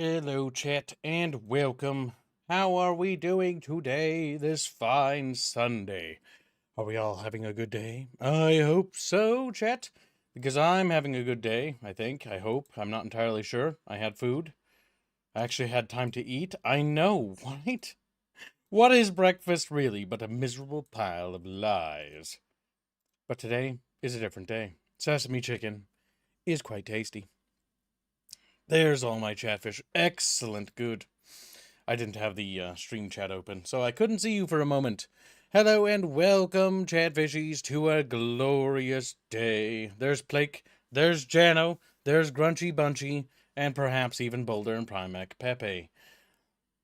Hello, chat, and welcome. How are we doing today, this fine Sunday? Are we all having a good day? I hope so, chat, because I'm having a good day, I think. I hope. I'm not entirely sure. I had food. I actually had time to eat. I know, right? What is breakfast really but a miserable pile of lies? But today is a different day. Sesame chicken is quite tasty. There's all my chatfish. Excellent, good. I didn't have the stream chat open, so I couldn't see you for a moment. Hello and welcome, chatfishies, to a glorious day. There's Plake, there's Jano, there's Grunchy Bunchy, and perhaps even Boulder and Primac Pepe.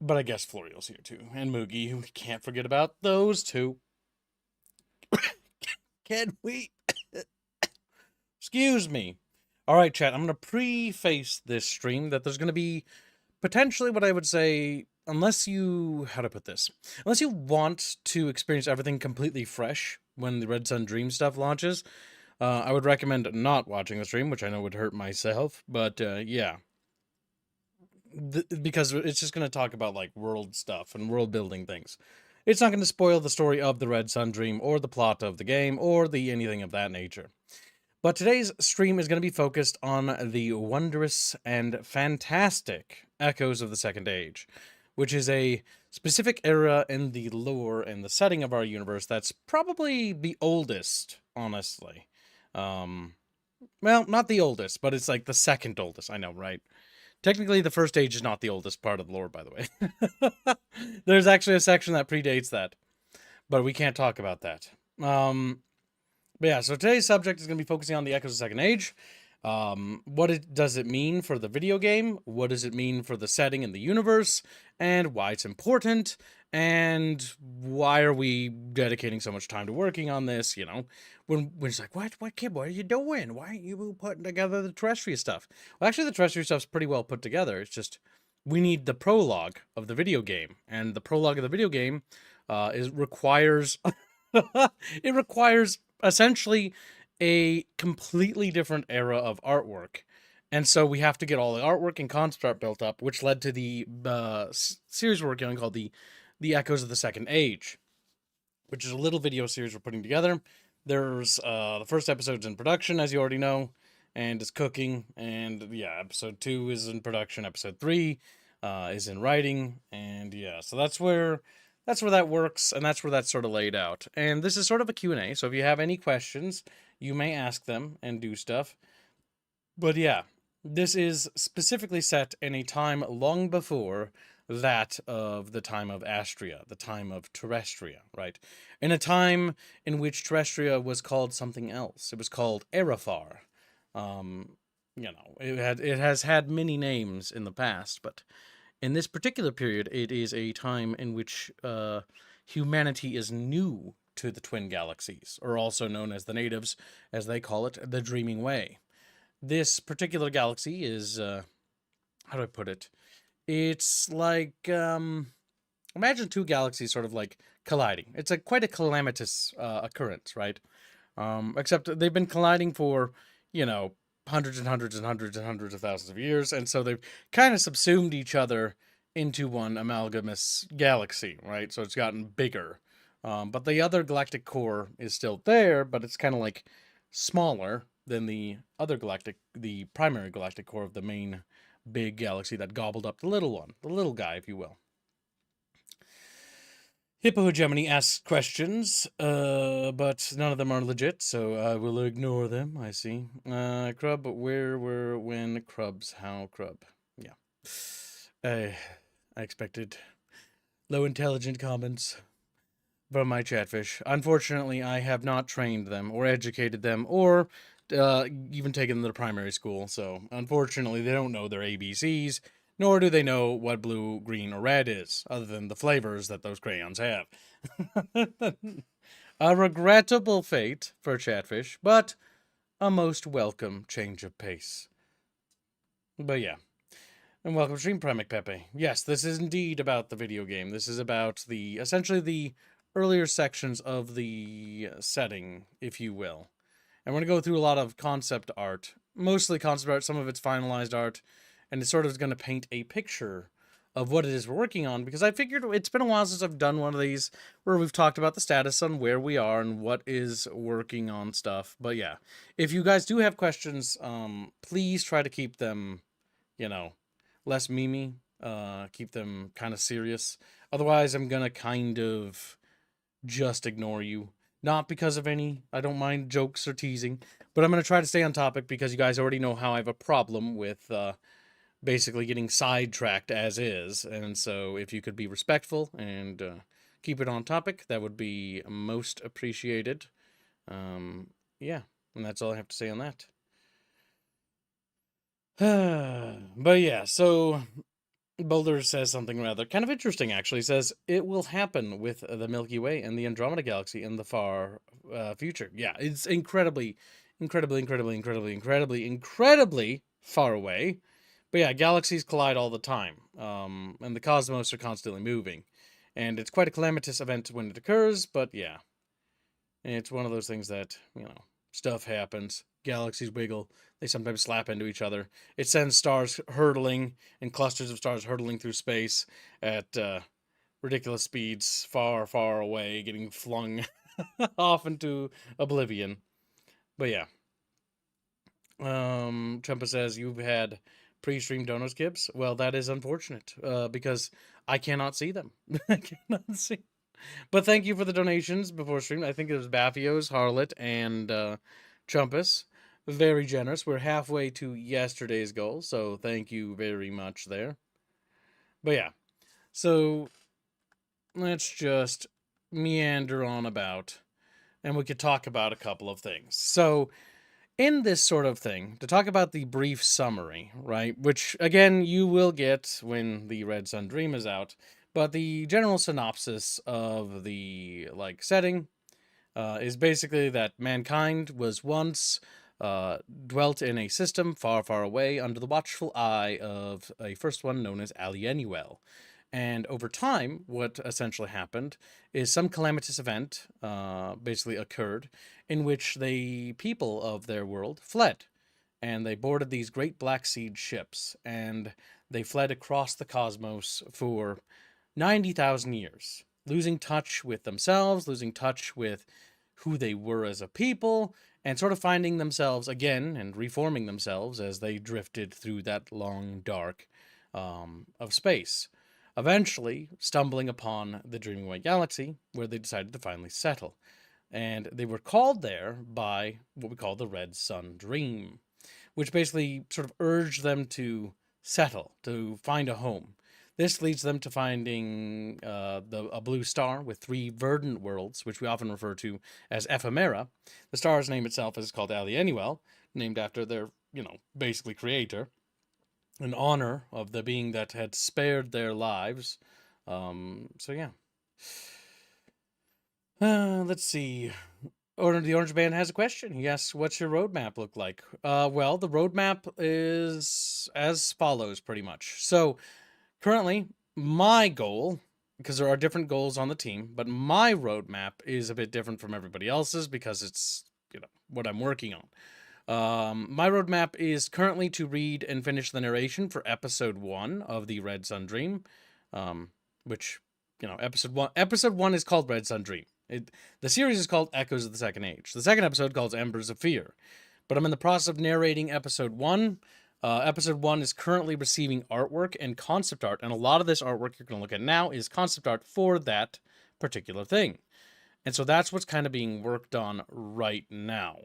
But I guess Florial's here too, and Moogie. We can't forget about those two. Can we? Excuse me. All right, chat, I'm going to preface this stream that there's going to be potentially what I would say, unless you, how to put this, unless you want to experience everything completely fresh when the Red Sun Dream stuff launches, I would recommend not watching the stream, which I know would hurt myself, but yeah. Because it's just going to talk about like world stuff and world building things. It's not going to spoil the story of the Red Sun Dream or the plot of the game or the anything of that nature. But today's stream is going to be focused on the wondrous and fantastic Echoes of the Second Age, which is a specific era in the lore and the setting of our universe that's probably the oldest, honestly. Well, not the oldest, but it's like the second oldest. I know, right? Technically, the first age is not the oldest part of the lore, by the way. There's actually a section that predates that, but we can't talk about that. But yeah, so today's subject is going to be focusing on the Echoes of the Second Age. Does it mean for the video game? What does it mean for the setting in the universe? And why it's important? And why are we dedicating so much time to working on this? You know, when it's like, what, kid, what are you doing? Why aren't you putting together the terrestrial stuff? Well, actually, the terrestrial stuff's pretty well put together. It's just we need the prologue of the video game, and the prologue of the video game requires it requires essentially a completely different era of artwork. And so we have to get all the artwork and concept art built up, which led to the series we're working on called the Echoes of the Second Age, which is a little video series we're putting together. There's the first episode's in production, as you already know, and it's cooking. And yeah, episode 2 is in production. Episode 3 is in writing. And yeah, so that's where that works, and that's where that's sort of laid out. And this is sort of a Q&A, so if you have any questions, you may ask them and do stuff. But yeah, this is specifically set in a time long before that of the time of Astria, the time of Terrestria, right? In a time in which Terrestria was called something else. It was called Erafar. It has had many names in the past, but in this particular period, it is a time in which humanity is new to the twin galaxies, or also known as the natives, as they call it, the Dreaming Way. This particular galaxy is, how do I put it? It's like, imagine two galaxies sort of like colliding. It's quite a calamitous occurrence, right? Except they've been colliding for, hundreds and hundreds and hundreds and hundreds of thousands of years, and so they've kind of subsumed each other into one amalgamous galaxy, right? So it's gotten bigger. But the other galactic core is still there, but it's kind of like smaller than the primary galactic core of the main big galaxy that gobbled up the little one, the little guy, if you will. Hippo Hegemony asks questions, but none of them are legit, so I will ignore them, I see. Crub, where were when Crubs? How Crub? Yeah. I expected low intelligent comments from my chatfish. Unfortunately, I have not trained them, or educated them, or even taken them to primary school, so unfortunately they don't know their ABCs, nor do they know what blue, green, or red is, other than the flavors that those crayons have. A regrettable fate for Chatfish, but a most welcome change of pace. But yeah. And welcome to Stream Primac Pepe. Yes, this is indeed about the video game. This is about essentially the earlier sections of the setting, if you will. And we're going to go through a lot of concept art. Mostly concept art, some of it's finalized art, and it sort of is going to paint a picture of what it is we're working on, because I figured it's been a while since I've done one of these where we've talked about the status on where we are and what is working on stuff. But yeah, if you guys do have questions, please try to keep them, less memey, keep them kind of serious. Otherwise, I'm gonna kind of just ignore you. Not because of any, I don't mind jokes or teasing, but I'm gonna try to stay on topic because you guys already know how I have a problem with basically getting sidetracked as is. And so if you could be respectful and keep it on topic, that would be most appreciated. Yeah, and that's all I have to say on that. But yeah, so Boulder says something rather kind of interesting, actually. He says, it will happen with the Milky Way and the Andromeda Galaxy in the far future. Yeah, it's incredibly far away. But yeah, galaxies collide all the time, and the cosmos are constantly moving. And it's quite a calamitous event when it occurs, but yeah. It's one of those things that, stuff happens. Galaxies wiggle. They sometimes slap into each other. It sends stars hurtling, and clusters of stars hurtling through space at ridiculous speeds, far, far away, getting flung off into oblivion. But yeah. Trumpa says, you've had pre-stream donors, Gibbs. Well, that is unfortunate, because I cannot see them. I cannot see. But thank you for the donations before stream. I think it was Baffios, Harlot, and Trumpus. Very generous. We're halfway to yesterday's goal, so thank you very much there. But yeah, so let's just meander on about, and we could talk about a couple of things. So in this sort of thing, to talk about the brief summary, right, which again you will get when the Red Sun Dream is out, but the general synopsis of the setting is basically that mankind was once dwelt in a system far, far away under the watchful eye of a first one known as Alienuel. And over time, what essentially happened is some calamitous event basically occurred in which the people of their world fled. And they boarded these great Black Seed ships, and they fled across the cosmos for 90,000 years, losing touch with themselves, losing touch with who they were as a people, and sort of finding themselves again and reforming themselves as they drifted through that long dark of space. Eventually, stumbling upon the Dreaming Away Galaxy, where they decided to finally settle. And they were called there by what we call the Red Sun Dream, which basically sort of urged them to settle, to find a home. This leads them to finding a blue star with 3 verdant worlds, which we often refer to as ephemera. The star's name itself is called Alienuel, named after their, basically creator, in honor of the being that had spared their lives. So yeah. Let's see. The Orange Band has a question. He asks, what's your roadmap look like? Well, the roadmap is as follows, pretty much. So, currently, my goal, because there are different goals on the team, but my roadmap is a bit different from everybody else's because it's, what I'm working on. My roadmap is currently to read and finish the narration for episode 1 of the Red Sun Dream, which, episode 1 is called Red Sun Dream. The series is called Echoes of the Second Age. The second episode called Embers of Fear. But I'm in the process of narrating episode 1. Episode 1 is currently receiving artwork and concept art, and a lot of this artwork you're going to look at now is concept art for that particular thing. And so that's what's kind of being worked on right now.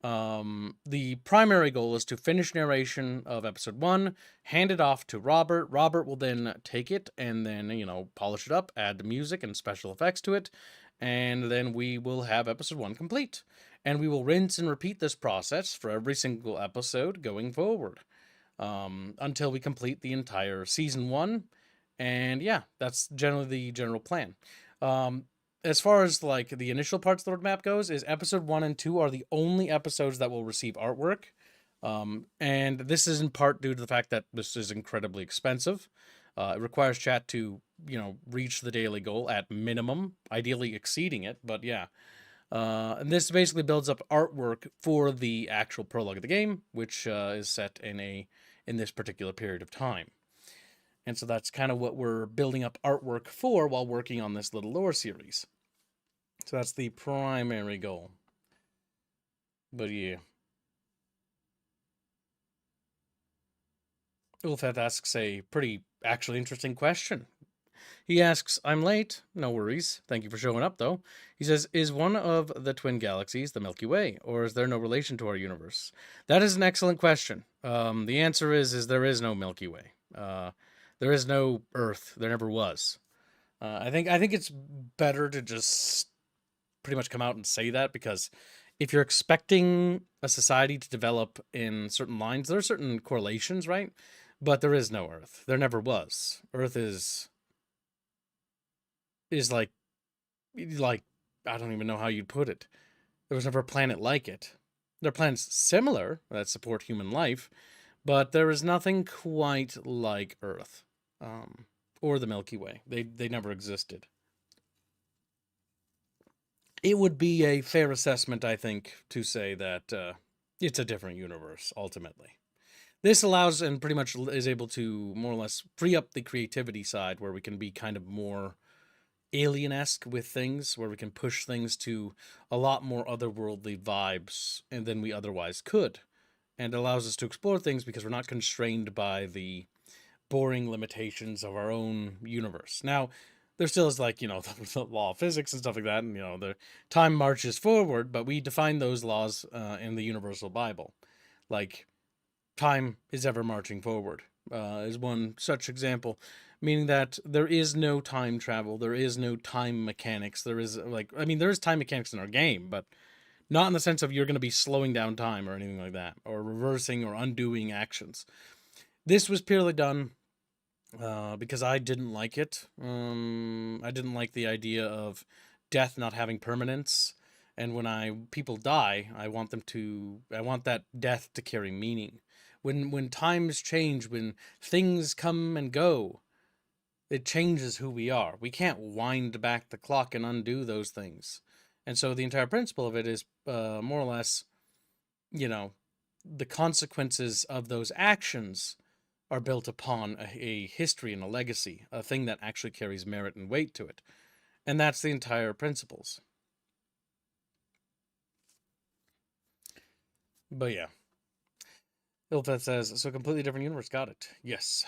The primary goal is to finish narration of episode 1, hand it off to Robert. Robert will then take it and then, polish it up, add the music and special effects to it, and then we will have episode 1 complete. And we will rinse and repeat this process for every single episode going forward, until we complete the entire season 1. And yeah, that's generally the general plan. As far as the initial parts of the roadmap goes, is episode 1 and 2 are the only episodes that will receive artwork. And this is in part due to the fact that this is incredibly expensive. It requires chat to, reach the daily goal at minimum, ideally exceeding it. But yeah, and this basically builds up artwork for the actual prologue of the game, which is set in in this particular period of time. And so that's kind of what we're building up artwork for while working on this little lore series. So that's the primary goal. But yeah. Ulfeth asks a pretty actually interesting question. He asks, I'm late. No worries. Thank you for showing up, though. He says, is one of the twin galaxies the Milky Way, or is there no relation to our universe? That is an excellent question. The answer is there is no Milky Way. There is no Earth. There never was. I think it's better to just pretty much come out and say that, because if you're expecting a society to develop in certain lines, there are certain correlations, right? But there is no Earth. There never was. Earth is like I don't even know how you'd put it. There was never a planet like it. There are planets similar that support human life, but there is nothing quite like Earth, or the Milky Way. They never existed. It would be a fair assessment, I think, to say that it's a different universe ultimately. This allows and pretty much is able to more or less free up the creativity side, where we can be kind of more alien-esque with things, where we can push things to a lot more otherworldly vibes than we otherwise could, and allows us to explore things because we're not constrained by the boring limitations of our own universe. Now, there still is, like, the law of physics and stuff like that, and the time marches forward, but we define those laws in the Universal Bible. Like, time is ever marching forward, is one such example, meaning that there is no time travel, there is no time mechanics. There is, there is time mechanics in our game, but not in the sense of you're going to be slowing down time or anything like that, or reversing or undoing actions. This was purely done because I didn't like it. I didn't like the idea of death not having permanence, and when people die, I want that death to carry meaning. When times change, when things come and go, it changes who we are. We can't wind back the clock and undo those things. And so the entire principle of it is more or less, the consequences of those actions are built upon a history and a legacy, a thing that actually carries merit and weight to it. And that's the entire principles. But yeah. Ilfeth says, so completely different universe. Got it. Yes.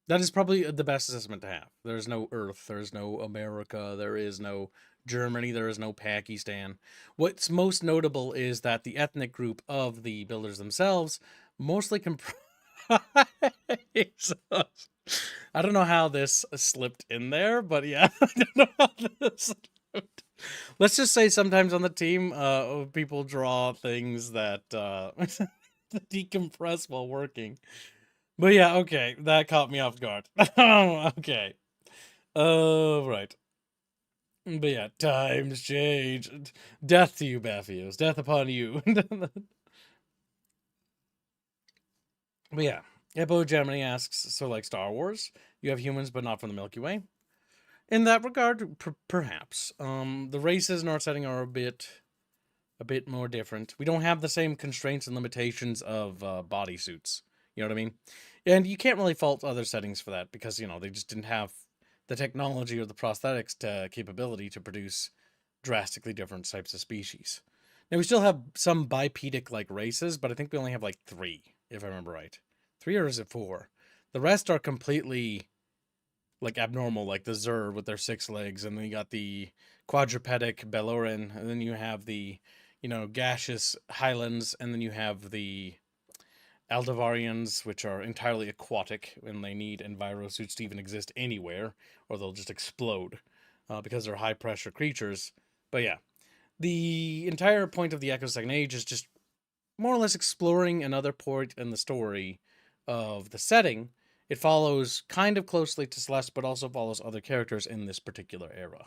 That is probably the best assessment to have. There's no Earth. There's no America. There is no Germany. There is no Pakistan. What's most notable is that the ethnic group of the builders themselves mostly I don't know how this slipped in there, but yeah, I don't know how this slipped. Let's just say sometimes on the team, people draw things that decompress while working. But yeah, okay, that caught me off guard. Okay. Right. But yeah, times change. Death to you, Baffios. Death upon you. But yeah, Hippo Germany asks, so like Star Wars, you have humans but not from the Milky Way? In that regard, perhaps. The races in our setting are a bit more different. We don't have the same constraints and limitations of bodysuits. You know what I mean? And you can't really fault other settings for that, because, they just didn't have the technology or the prosthetics capability to produce drastically different types of species. Now, we still have some bipedic-like races, but I think we only have, 3, if I remember right. 3, or is it 4? The rest are completely, abnormal, like the Zur with their 6 legs, and then you got the quadrupedic Beloran, and then you have the, gaseous Highlands, and then you have the Aldavarians, which are entirely aquatic, and they need envirosuits to even exist anywhere, or they'll just explode, because they're high-pressure creatures. But yeah, the entire point of the Echo Second Age is just more or less exploring another point in the story of the setting. It follows kind of closely to Celeste, but also follows other characters in this particular era.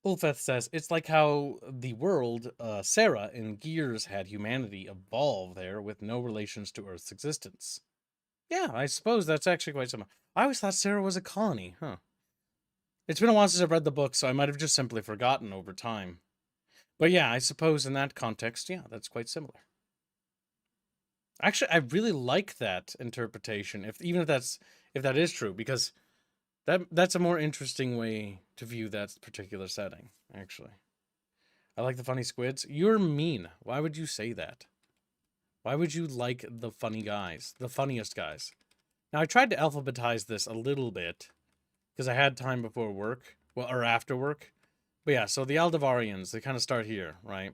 Ulfeth says, it's like how the world, Sarah, in Gears had humanity evolve there with no relations to Earth's existence. Yeah, I suppose that's actually quite similar. I always thought Sarah was a colony, huh? It's been a while since I've read the book, so I might have just simply forgotten over time. But yeah, I suppose in that context, yeah, that's quite similar. Actually, I really like that interpretation, if that is true, because that's a more interesting way to view that particular setting, actually. I like the funny squids. You're mean. Why would you say that? Why would you like the funny guys? The funniest guys? Now, I tried to alphabetize this a little bit because I had time before work, well, or after work. But yeah, so the Aldivarians, they kind of start here, right?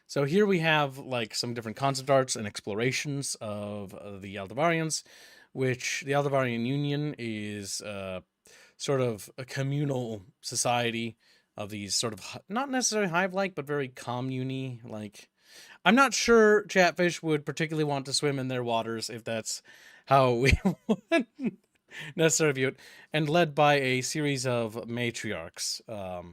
So here we have like some different concept arts and explorations of the Aldivarians, which the Aldivarian Union is sort of a communal society of these sort of not necessarily hive-like, but very commune like. I'm not sure Chatfish would particularly want to swim in their waters if that's how we would necessarily view it, and led by a series of matriarchs.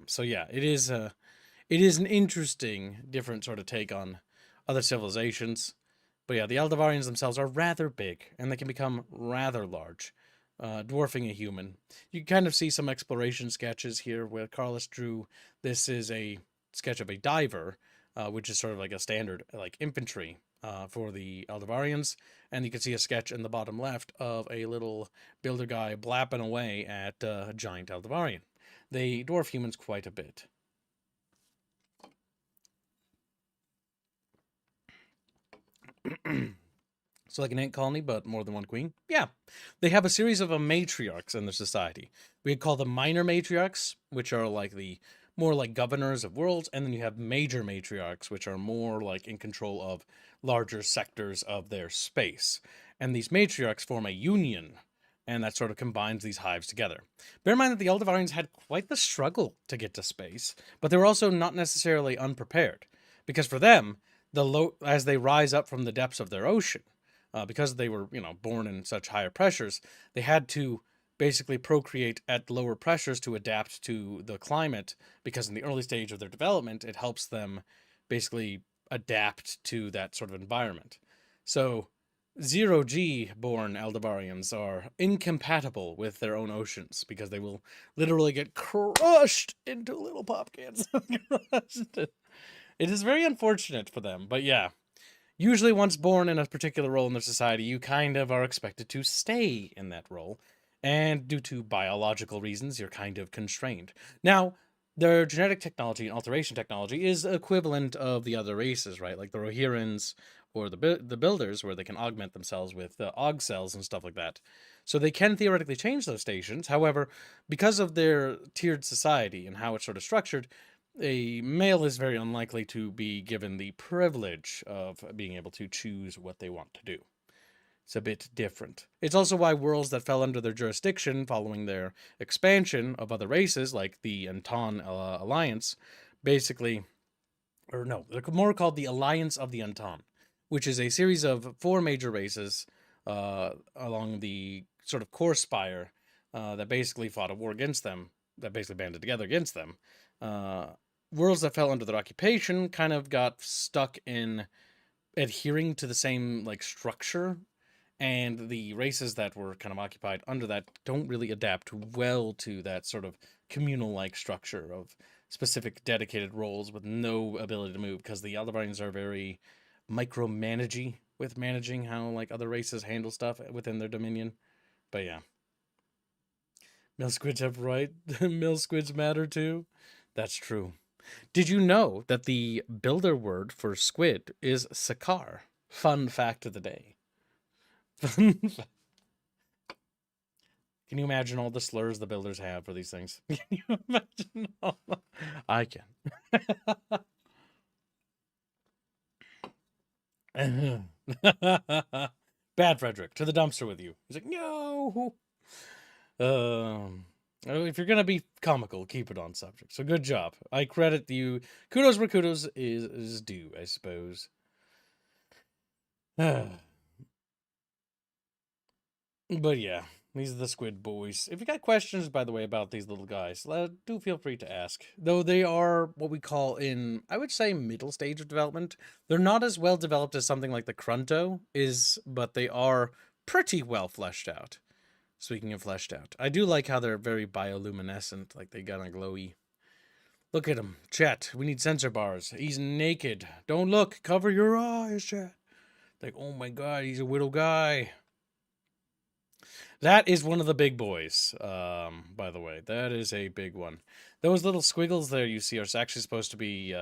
So yeah, it is an interesting, different sort of take on other civilizations. But yeah, the Aldivarians themselves are rather big, and they can become rather large, dwarfing a human. You can kind of see some exploration sketches here where Carlos drew. This is a sketch of a diver, which is sort of like a standard like infantry for the Aldivarians, and you can see a sketch in the bottom left of a little builder guy blapping away at a giant Aldivarian. They dwarf humans quite a bit. So like an ant colony, but more than one queen? Yeah. They have a series of matriarchs in their society. We call them minor matriarchs, which are like the more like governors of worlds, and then you have major matriarchs, which are more like in control of larger sectors of their space. And these matriarchs form a union, and that sort of combines these hives together. Bear in mind that the Eldavarians had quite the struggle to get to space, but they were also not necessarily unprepared, because for them, as they rise up from the depths of their ocean, because they were, born in such higher pressures, they had to basically procreate at lower pressures to adapt to the climate. Because in the early stage of their development, it helps them basically adapt to that sort of environment. So 0G born Aldivarians are incompatible with their own oceans because they will literally get crushed into little pop cans. It is very unfortunate for them, but yeah, usually once born in a particular role in their society, you kind of are expected to stay in that role. And due to biological reasons, you're kind of constrained. Now, their genetic technology and alteration technology is equivalent of the other races, right? Like the Rohirrans or the Builders, where they can augment themselves with Aug cells and stuff like that. So they can theoretically change those stations. However, because of their tiered society and how it's sort of structured, a male is very unlikely to be given the privilege of being able to choose what they want to do. It's a bit different. It's also why worlds that fell under their jurisdiction following their expansion of other races, like the Anton Alliance, basically, or no, they're more called the Alliance of the Anton, which is a series of 4 major races along the sort of core spire that basically fought a war against them, that basically banded together against them. Worlds that fell under their occupation kind of got stuck in adhering to the same like structure, and the races that were kind of occupied under that don't really adapt well to that sort of communal like structure of specific dedicated roles with no ability to move, because the Aldivarians are very micromanagey with managing how like other races handle stuff within their dominion. But yeah, mill squids have right. Mill squids matter too. That's true. Did you know that the builder word for squid is sakar? Fun fact of the day. Fun fact. Can you imagine all the slurs the builders have for these things? Can you imagine all I can. Bad Frederick, to the dumpster with you. He's like, no. If you're gonna be comical, keep it on subject. So good job. I credit you. Kudos where kudos is due, I suppose. But yeah, these are the squid boys. If you got questions, by the way, about these little guys, do feel free to ask. Though they are what we call in, I would say, middle stage of development. They're not as well developed as something like the Crunto is, but they are pretty well fleshed out. Speaking of fleshed out, I do like how they're very bioluminescent, like they got a glowy. Look at him. Chat, we need sensor bars. He's naked. Don't look. Cover your eyes, chat. Like, oh my god, he's a little guy. That is one of the big boys, by the way. That is a big one. Those little squiggles there you see are actually supposed to be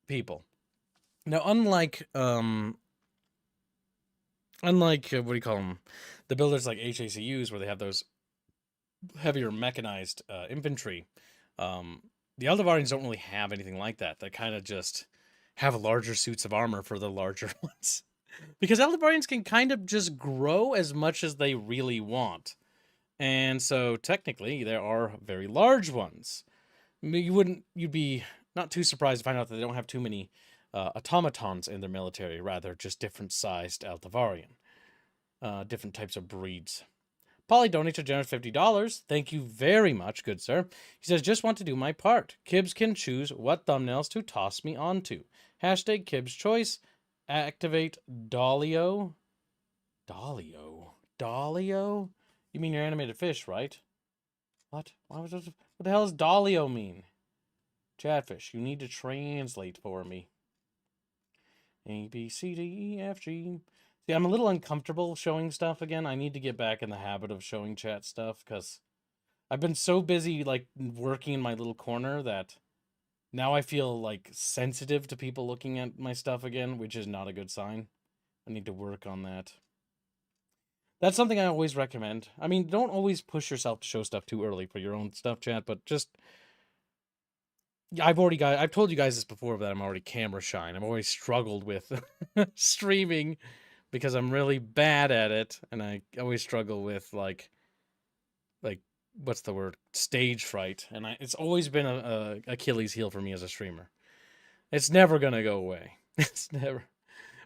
people. Now, unlike what do you call them? The builders like HACUs, where they have those heavier mechanized infantry. The Eldavarians don't really have anything like that. They kind of just have larger suits of armor for the larger ones. Because Eldavarians can kind of just grow as much as they really want. And so technically there are very large ones. You'd be not too surprised to find out that they don't have too many automatons in their military, rather just different sized Eldavarian. Different types of breeds. Polly donates a generous $50. Thank you very much, good sir. He says, just want to do my part. Kibbs can choose what thumbnails to toss me onto. Hashtag Kibbs choice. Activate Dolio. Dolio? You mean your animated fish, right? What? What the hell does Dolio mean? Chatfish, you need to translate for me. A, B, C, D, E, F, G. See, I'm a little uncomfortable showing stuff again. I need to get back in the habit of showing chat stuff because I've been so busy like working in my little corner that now I feel like sensitive to people looking at my stuff again, which is not a good sign. I need to work on that. That's something I always recommend. I mean, don't always push yourself to show stuff too early for your own stuff, chat, but just I've told you guys this before that I'm already camera shy. And I've always struggled with streaming because I'm really bad at it, and I always struggle with like what's the word, stage fright, and it's always been a Achilles heel for me as a streamer. It's never gonna go away. It's never.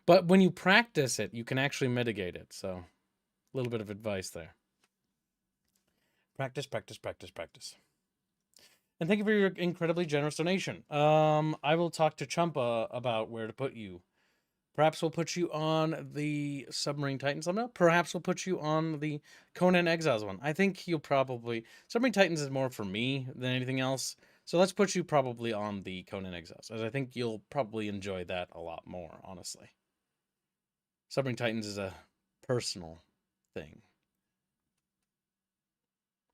But when you practice it, you can actually mitigate it. So, a little bit of advice there. Practice, practice, practice, practice. And thank you for your incredibly generous donation. I will talk to Chumpa about where to put you. Perhaps we'll put you on the Submarine Titans thumbnail. Perhaps we'll put you on the Conan Exiles one. I think you'll probably... Submarine Titans is more for me than anything else. So let's put you probably on the Conan Exiles, as I think you'll probably enjoy that a lot more, honestly. Submarine Titans is a personal thing.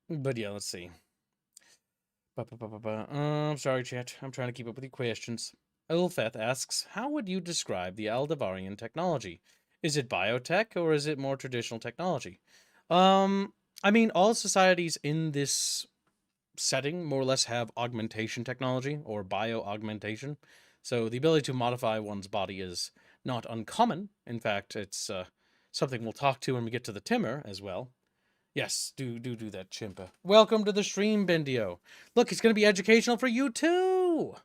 But yeah, let's see. I'm sorry, chat. I'm trying to keep up with your questions. Ulfeth asks, how would you describe the Aldavarian technology? Is it biotech or is it more traditional technology? I mean, all societies in this setting more or less have augmentation technology or bio-augmentation. So the ability to modify one's body is not uncommon. In fact, it's something we'll talk to when we get to the Timur as well. Yes, do that, Chimpa. Welcome to the stream, Bendio. Look, it's going to be educational for you too.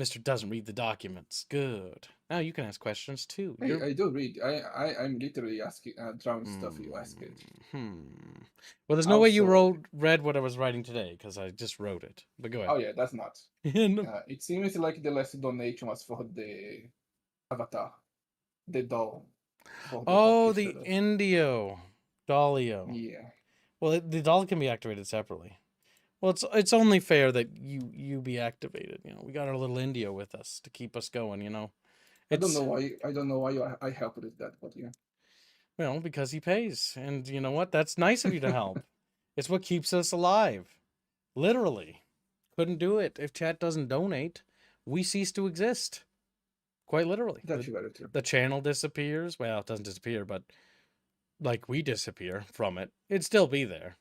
Mr. doesn't read the documents. Good. Now you can ask questions too. I do read. I'm literally asking, drawing stuff you ask it. Well, there's no way you read what I was writing today because I just wrote it. But go ahead. Oh yeah, that's not. It seems like the last donation was for the avatar, the doll. Oh, the Indio. Dollio. Yeah. Well, the doll can be activated separately. Well, it's only fair that you be activated. You know, we got our little Indio with us to keep us going. You know, I don't know why I helped with that, but yeah. Well, because he pays, and you know what? That's nice of you to help. It's what keeps us alive. Literally, couldn't do it if chat doesn't donate. We cease to exist. Quite literally. That's very true. The channel disappears. Well, it doesn't disappear, but like we disappear from it. It'd still be there,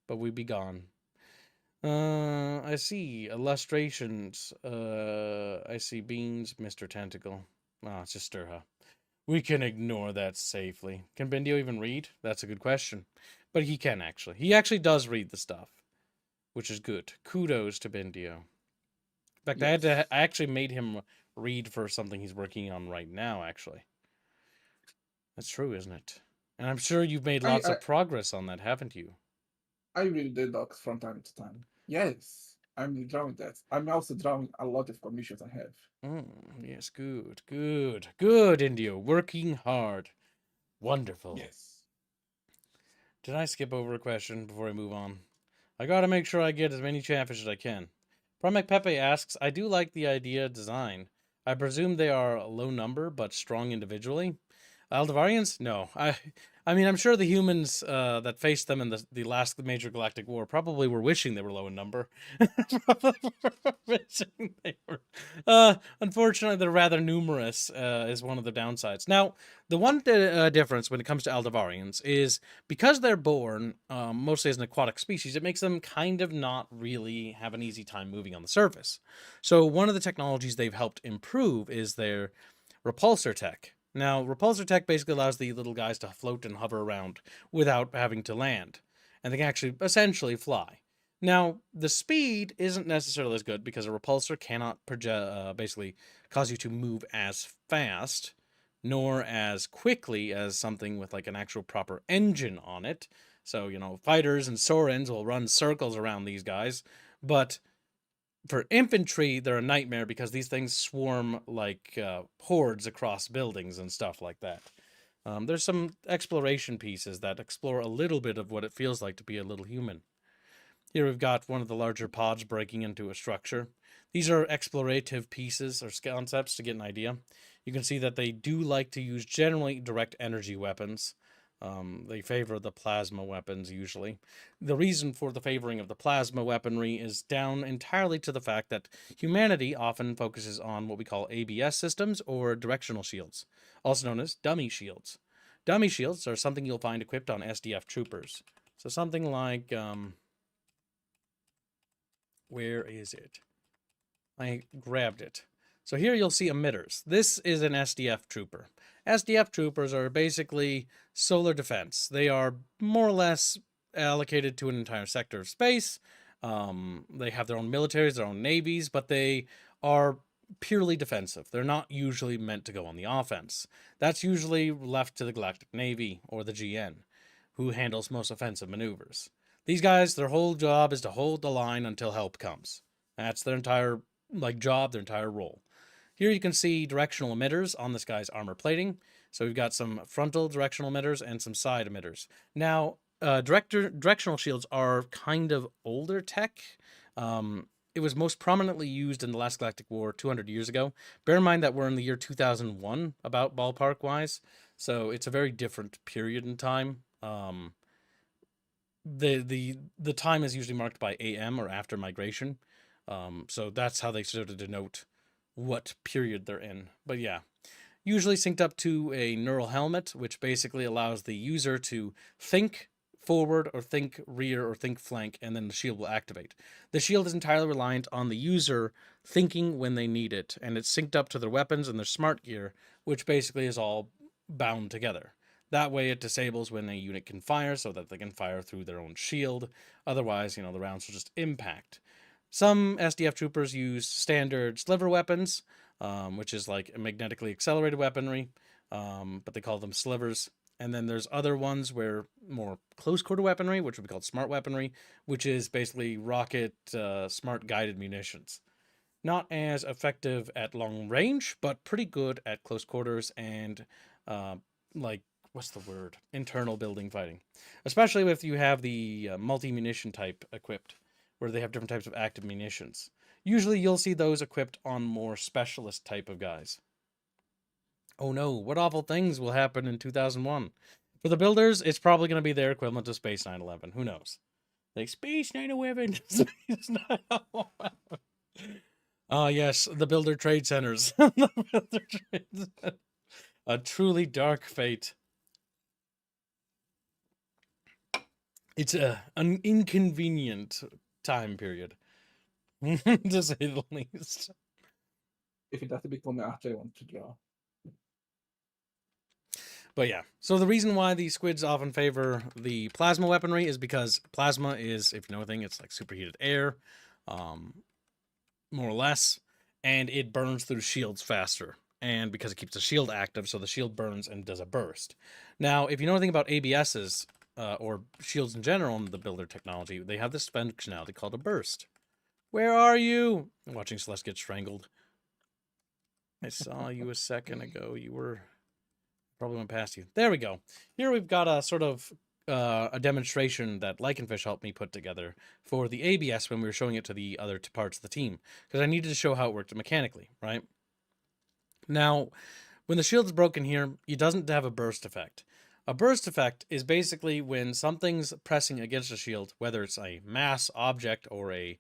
but we'd be gone. I see illustrations. I see beans, Mr. Tentacle. Ah, it's just Sturha. We can ignore that safely. Can Bendio even read? That's a good question. But he can actually. He actually does read the stuff, which is good. Kudos to Bendio. In fact, yes. I actually made him read for something he's working on right now, actually. That's true, isn't it? And I'm sure you've made lots of progress on that, haven't you? I read the docs from time to time. Yes, I'm drawing that. I'm also drawing a lot of commissions I have. Yes, good, Indio. Working hard. Wonderful. Yes. Did I skip over a question before I move on? I gotta make sure I get as many chatfish as I can. Primac Pepe asks, I do like the idea design. I presume they are a low number, but strong individually. Aldivarians? No. I mean, I'm sure the humans that faced them in the last major galactic war probably were wishing they were low in number. Wishing they were. Unfortunately, they're rather numerous, is one of the downsides. Now, the one difference when it comes to Aldivarians is because they're born mostly as an aquatic species, it makes them kind of not really have an easy time moving on the surface. So, one of the technologies they've helped improve is their repulsor tech. Now, repulsor tech basically allows the little guys to float and hover around without having to land, and they can actually essentially fly. Now, the speed isn't necessarily as good because a repulsor cannot basically cause you to move as fast, nor as quickly as something with like an actual proper engine on it. So, fighters and Saurens will run circles around these guys, but for infantry, they're a nightmare because these things swarm like hordes across buildings and stuff like that. There's some exploration pieces that explore a little bit of what it feels like to be a little human. Here we've got one of the larger pods breaking into a structure. These are explorative pieces or concepts to get an idea. You can see that they do like to use generally direct energy weapons. They favor the plasma weapons usually. The reason for the favoring of the plasma weaponry is down entirely to the fact that humanity often focuses on what we call ABS systems or directional shields, also known as dummy shields. Dummy shields are something you'll find equipped on SDF troopers. So something like, where is it? I grabbed it. So here you'll see emitters. This is an SDF trooper. SDF troopers are basically solar defense. They are more or less allocated to an entire sector of space. They have their own militaries, their own navies, but they are purely defensive. They're not usually meant to go on the offense. That's usually left to the Galactic Navy or the GN, who handles most offensive maneuvers. These guys, their whole job is to hold the line until help comes. That's their entire job, their entire role. Here you can see directional emitters on this guy's armor plating. So we've got some frontal directional emitters and some side emitters. Now, directional shields are kind of older tech. It was most prominently used in the last Galactic War 200 years ago. Bear in mind that we're in the year 2001, about ballpark-wise. So it's a very different period in time. The time is usually marked by AM or after migration. So that's how they sort of denote what period they're in. But yeah, usually synced up to a neural helmet, which basically allows the user to think forward or think rear or think flank, and then the shield will activate. The shield is entirely reliant on the user thinking when they need it, and it's synced up to their weapons and their smart gear, which basically is all bound together. That way it disables when a unit can fire so that they can fire through their own shield. Otherwise, the rounds will just impact. Some SDF troopers use standard sliver weapons, which is like magnetically accelerated weaponry, but they call them slivers. And then there's other ones where more close quarter weaponry, which would be called smart weaponry, which is basically rocket smart guided munitions. Not as effective at long range, but pretty good at close quarters and what's the word? Internal building fighting. Especially if you have the multi-munition type equipped, where they have different types of active munitions. Usually you'll see those equipped on more specialist type of guys. Oh no, what awful things will happen in 2001? For the builders, it's probably going to be their equivalent to Space 9/11. Who knows? Like, Space 9/11! Space 9/11! Ah, yes, the builder trade centers. The builder trade centers. A truly dark fate. It's an inconvenient time period, to say the least. If it has to become an art I want to draw. But yeah, so the reason why the squids often favor the plasma weaponry is because plasma is, if you know anything, it's like superheated air, more or less, and it burns through shields faster. And because it keeps the shield active, so the shield burns and does a burst. Now, if you know anything about ABSs, or shields in general in the builder technology, they have this functionality called a burst. Where are you? I'm watching Celeste get strangled. I saw you a second ago. You were... probably went past you. There we go. Here we've got a sort of a demonstration that Lycanfish helped me put together for the ABS when we were showing it to the other parts of the team. Because I needed to show how it worked mechanically, right? Now, when the shield's broken here, it doesn't have a burst effect. A burst effect is basically when something's pressing against a shield, whether it's a mass object or a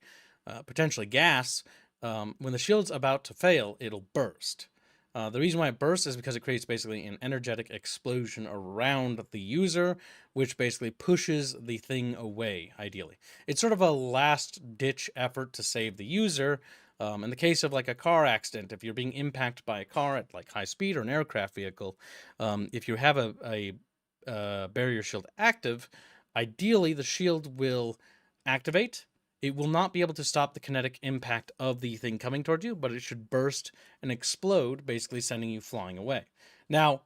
potentially gas. When the shield's about to fail, it'll burst. The reason why it bursts is because it creates basically an energetic explosion around the user, which basically pushes the thing away, ideally. It's sort of a last ditch effort to save the user. In the case of like a car accident, if you're being impacted by a car at like high speed or an aircraft vehicle, if you have a barrier shield active, ideally the shield will activate. It will not be able to stop the kinetic impact of the thing coming towards you, but it should burst and explode, basically sending you flying away. Now,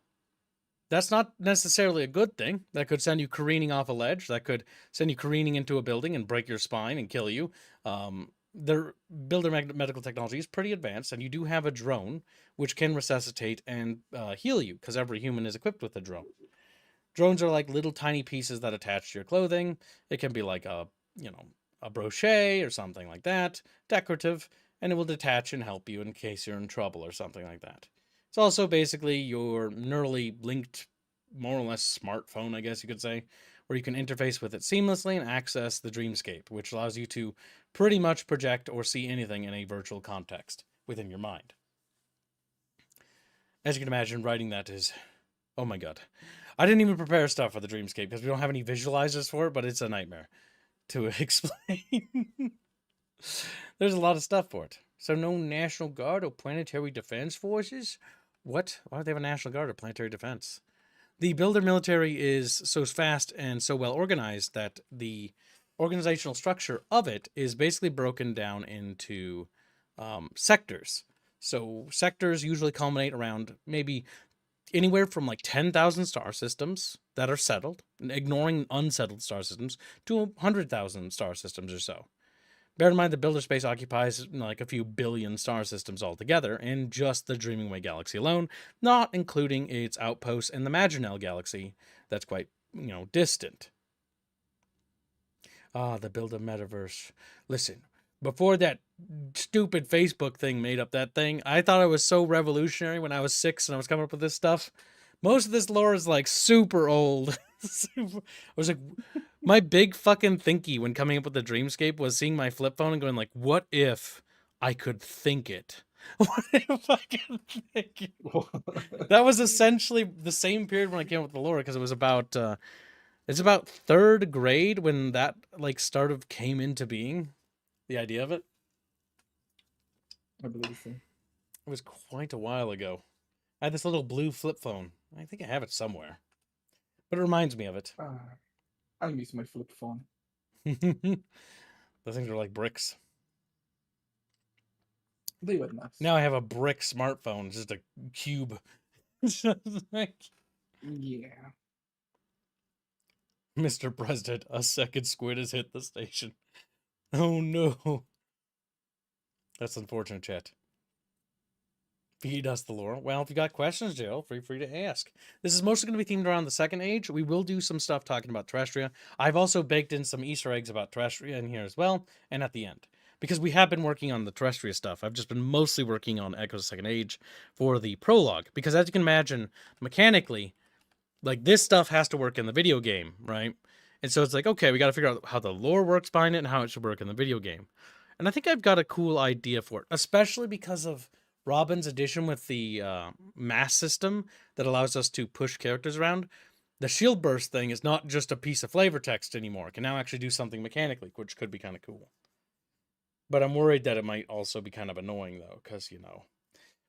that's not necessarily a good thing. That could send you careening off a ledge. That could send you careening into a building and break your spine and kill you. Their builder medical technology is pretty advanced, and you do have a drone which can resuscitate and heal you, because every human is equipped with a drone. Drones are like little tiny pieces that attach to your clothing. It can be like a brochet or something like that, decorative, and it will detach and help you in case you're in trouble or something like that. It's also basically your neurally linked, more or less smartphone, I guess you could say, where you can interface with it seamlessly and access the dreamscape, which allows you to pretty much project or see anything in a virtual context within your mind. As you can imagine, writing that is, oh my god. I didn't even prepare stuff for the dreamscape because we don't have any visualizers for it, but it's a nightmare to explain. There's a lot of stuff for it. So no National Guard or Planetary Defense Forces? What? Why do they have a National Guard or Planetary Defense? The builder military is so fast and so well organized that the organizational structure of it is basically broken down into sectors. So sectors usually culminate around maybe anywhere from like 10,000 star systems that are settled, ignoring unsettled star systems, to 100,000 star systems or so. Bear in mind the builder space occupies like a few billion star systems altogether in just the Dreaming Way galaxy alone, not including its outposts in the Maginell galaxy that's quite, distant. Ah, the builder metaverse. Listen, before that stupid Facebook thing made up that thing, I thought it was so revolutionary when I was 6 and I was coming up with this stuff. Most of this lore is like super old. I was like, my big fucking thinky when coming up with the dreamscape was seeing my flip phone and going like, what if I could think it? What if I could think it? That was essentially the same period when I came up with the lore, because it was about it's about 3rd grade when that like came into being, the idea of it. I believe so. It was quite a while ago. I had this little blue flip phone. I think I have it somewhere, but it reminds me of it. I miss my flip phone. The things are like bricks. They were nice. Now I have a brick smartphone, just a cube. Yeah. Mr. President, a second squid has hit the station. Oh no. That's unfortunate, chat. Feed us the lore. Well, if you got questions, Jill, feel free to ask. This is mostly going to be themed around the Second Age. We will do some stuff talking about Terrestria. I've also baked in some Easter eggs about Terrestria in here as well, and at the end. Because we have been working on the Terrestria stuff. I've just been mostly working on Echoes of Second Age for the prologue. Because as you can imagine, mechanically, like this stuff has to work in the video game, right? And so it's like, okay, we got to figure out how the lore works behind it and how it should work in the video game. And I think I've got a cool idea for it, especially because of Robin's addition with the mass system that allows us to push characters around. The shield burst thing is not just a piece of flavor text anymore. It can now actually do something mechanically, which could be kind of cool. But I'm worried that it might also be kind of annoying, though, because,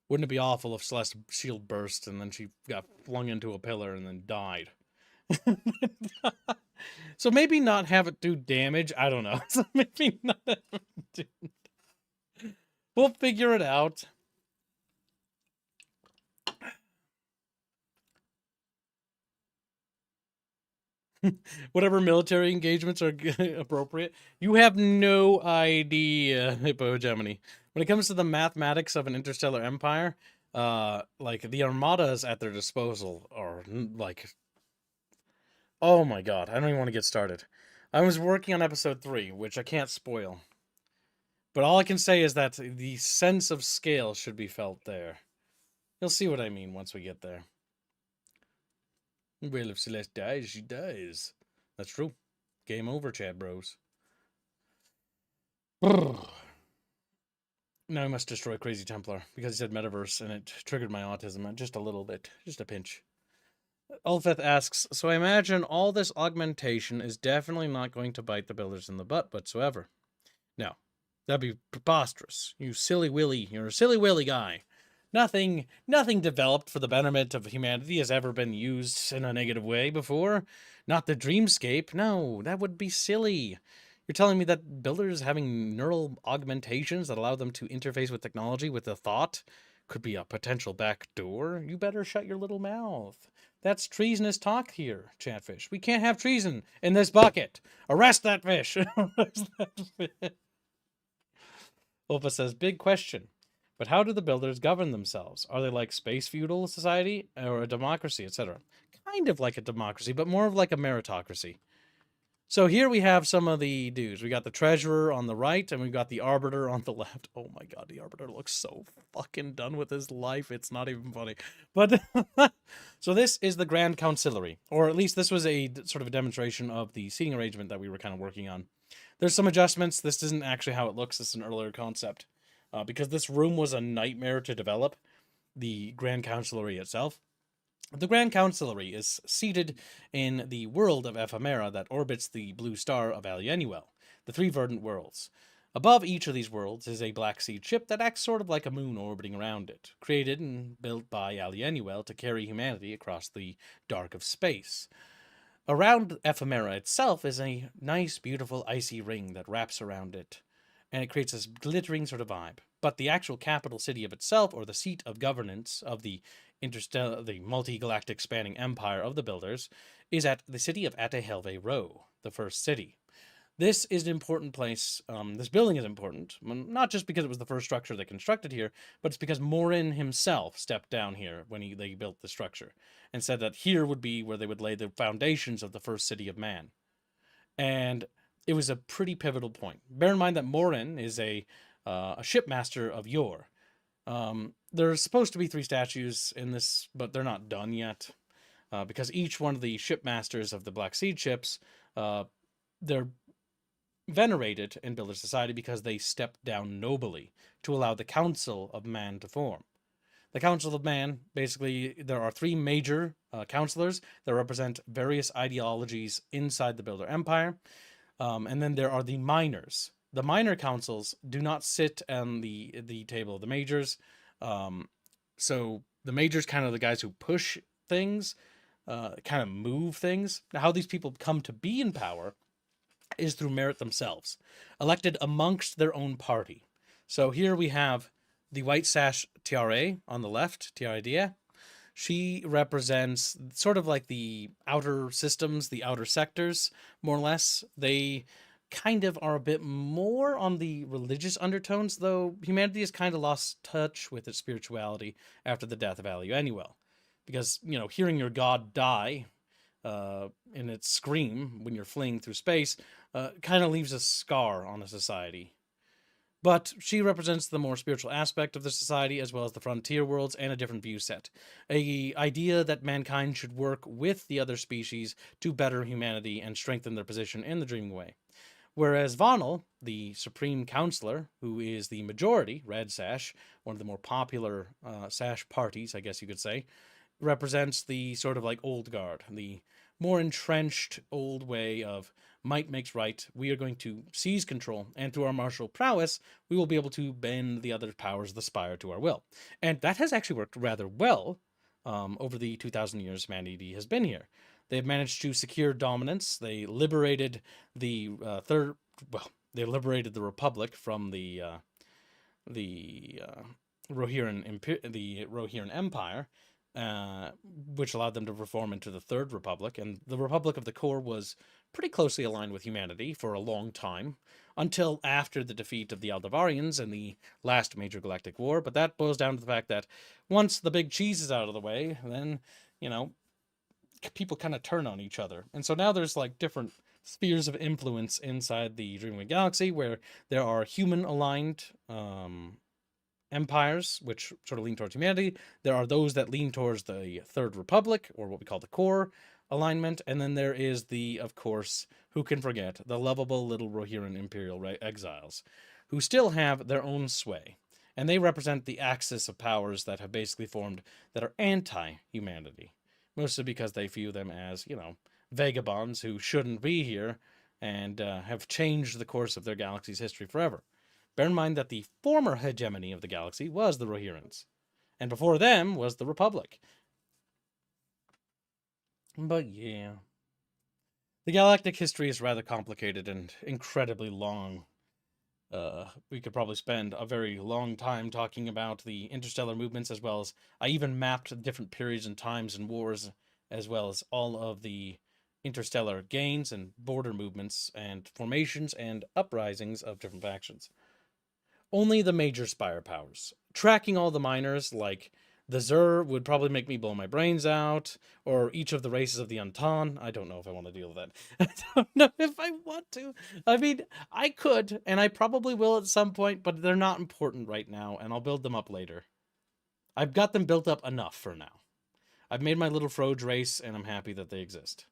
wouldn't it be awful if Celeste's shield burst and then she got flung into a pillar and then died? So maybe not have it do damage. I don't know. So maybe not have it do... We'll figure it out. Whatever military engagements are appropriate. You have no idea, Hippogemini. When it comes to the mathematics of an interstellar empire, like the armadas at their disposal are like, oh my god, I don't even want to get started. I was working on episode 3, which I can't spoil. But all I can say is that the sense of scale should be felt there. You'll see what I mean once we get there. Well, if Celeste dies, she dies. That's true. Game over, Chad Bros. Now I must destroy Crazy Templar because he said metaverse and it triggered my autism just a little bit, just a pinch. Ulfeth asks, so I imagine all this augmentation is definitely not going to bite the builders in the butt whatsoever. No, that'd be preposterous. You silly willy, you're a silly willy guy. Nothing developed for the betterment of humanity has ever been used in a negative way before. Not the dreamscape. No, that would be silly. You're telling me that builders having neural augmentations that allow them to interface with technology with a thought could be a potential back door? You better shut your little mouth. That's treasonous talk here, Chatfish. We can't have treason in this bucket. Arrest that fish. Arrest that fish. Ulfa says, big question. But how do the builders govern themselves? Are they like space feudal society or a democracy, etc.? Kind of like a democracy, but more of like a meritocracy. So here we have some of the dudes. We got the treasurer on the right, and we've got the arbiter on the left. Oh my god, the arbiter looks so fucking done with his life. It's not even funny. But so this is the Grand Councilary, or at least this was a sort of a demonstration of the seating arrangement that we were kind of working on. There's some adjustments. This isn't actually how it looks. This is an earlier concept. Because this room was a nightmare to develop, the Grand Councilary itself. The Grand Councilary is seated in the world of Ephemera that orbits the blue star of Alianuel, the three verdant worlds. Above each of these worlds is a black seed ship that acts sort of like a moon orbiting around it, created and built by Alianuel to carry humanity across the dark of space. Around Ephemera itself is a nice, beautiful, icy ring that wraps around it, and it creates this glittering sort of vibe. But the actual capital city of itself, or the seat of governance of the multi-galactic spanning empire of the builders, is at the city of Atehelve Ro, the first city. This is an important place. This building is important, not just because it was the first structure they constructed here, but it's because Morin himself stepped down here when they built the structure and said that here would be where they would lay the foundations of the first city of man. And it was a pretty pivotal point. Bear in mind that Morin is a shipmaster of yore. There's supposed to be 3 statues in this, but they're not done yet, because each one of the shipmasters of the Black Seed ships, they're venerated in Builder Society because they stepped down nobly to allow the Council of Man to form. The Council of Man, basically, there are 3 major counselors that represent various ideologies inside the Builder Empire, and then there are the minors. The minor councils do not sit on the table of the majors. So the majors kind of the guys who push things, kind of move things. Now, how these people come to be in power is through merit themselves, elected amongst their own party. So here we have the White Sash Tiare on the left, Tiare. She represents sort of like the outer systems, the outer sectors, more or less. They kind of are a bit more on the religious undertones, though humanity has kind of lost touch with its spirituality after the death of Alianuel. Because, hearing your god die in its scream when you're fleeing through space kind of leaves a scar on a society. But she represents the more spiritual aspect of the society, as well as the frontier worlds and a different view set. An idea that mankind should work with the other species to better humanity and strengthen their position in the dreaming way. Whereas Vonal, the Supreme Counselor, who is the majority, Red Sash, one of the more popular Sash parties, I guess you could say, represents the sort of like old guard, the more entrenched old way of might makes right. We are going to seize control, and through our martial prowess, we will be able to bend the other powers of the spire to our will. And that has actually worked rather well over the 2,000 years humanity has been here. They've managed to secure dominance. They liberated the they liberated the Republic from the Rohirrim Empire, which allowed them to reform into the Third Republic. And the Republic of the Core was pretty closely aligned with humanity for a long time, until after the defeat of the Aldavarians in the last major galactic war. But that boils down to the fact that once the big cheese is out of the way, then, people kind of turn on each other. And so now there's like different spheres of influence inside the Dreamwing Galaxy, where there are human-aligned empires, which sort of lean towards humanity. There are those that lean towards the Third Republic, or what we call the core alignment. And then there is the, of course, who can forget, the lovable little Rohirrim imperial exiles, who still have their own sway. And they represent the axis of powers that have basically formed that are anti-humanity, mostly because they view them as, vagabonds who shouldn't be here and have changed the course of their galaxy's history forever. Bear in mind that the former hegemony of the galaxy was the Rohirrims, and before them was the Republic. But yeah, the galactic history is rather complicated and incredibly long. We could probably spend a very long time talking about the interstellar movements, as well as I even mapped different periods and times and wars, as well as all of the interstellar gains and border movements and formations and uprisings of different factions. Only the major spire powers. Tracking all the minors, like the Zur, would probably make me blow my brains out, or each of the races of the Unton. I don't know if I want to deal with that. I don't know if I want to. I mean, I could, and I probably will at some point, but they're not important right now, and I'll build them up later. I've got them built up enough for now. I've made my little Froge race, and I'm happy that they exist.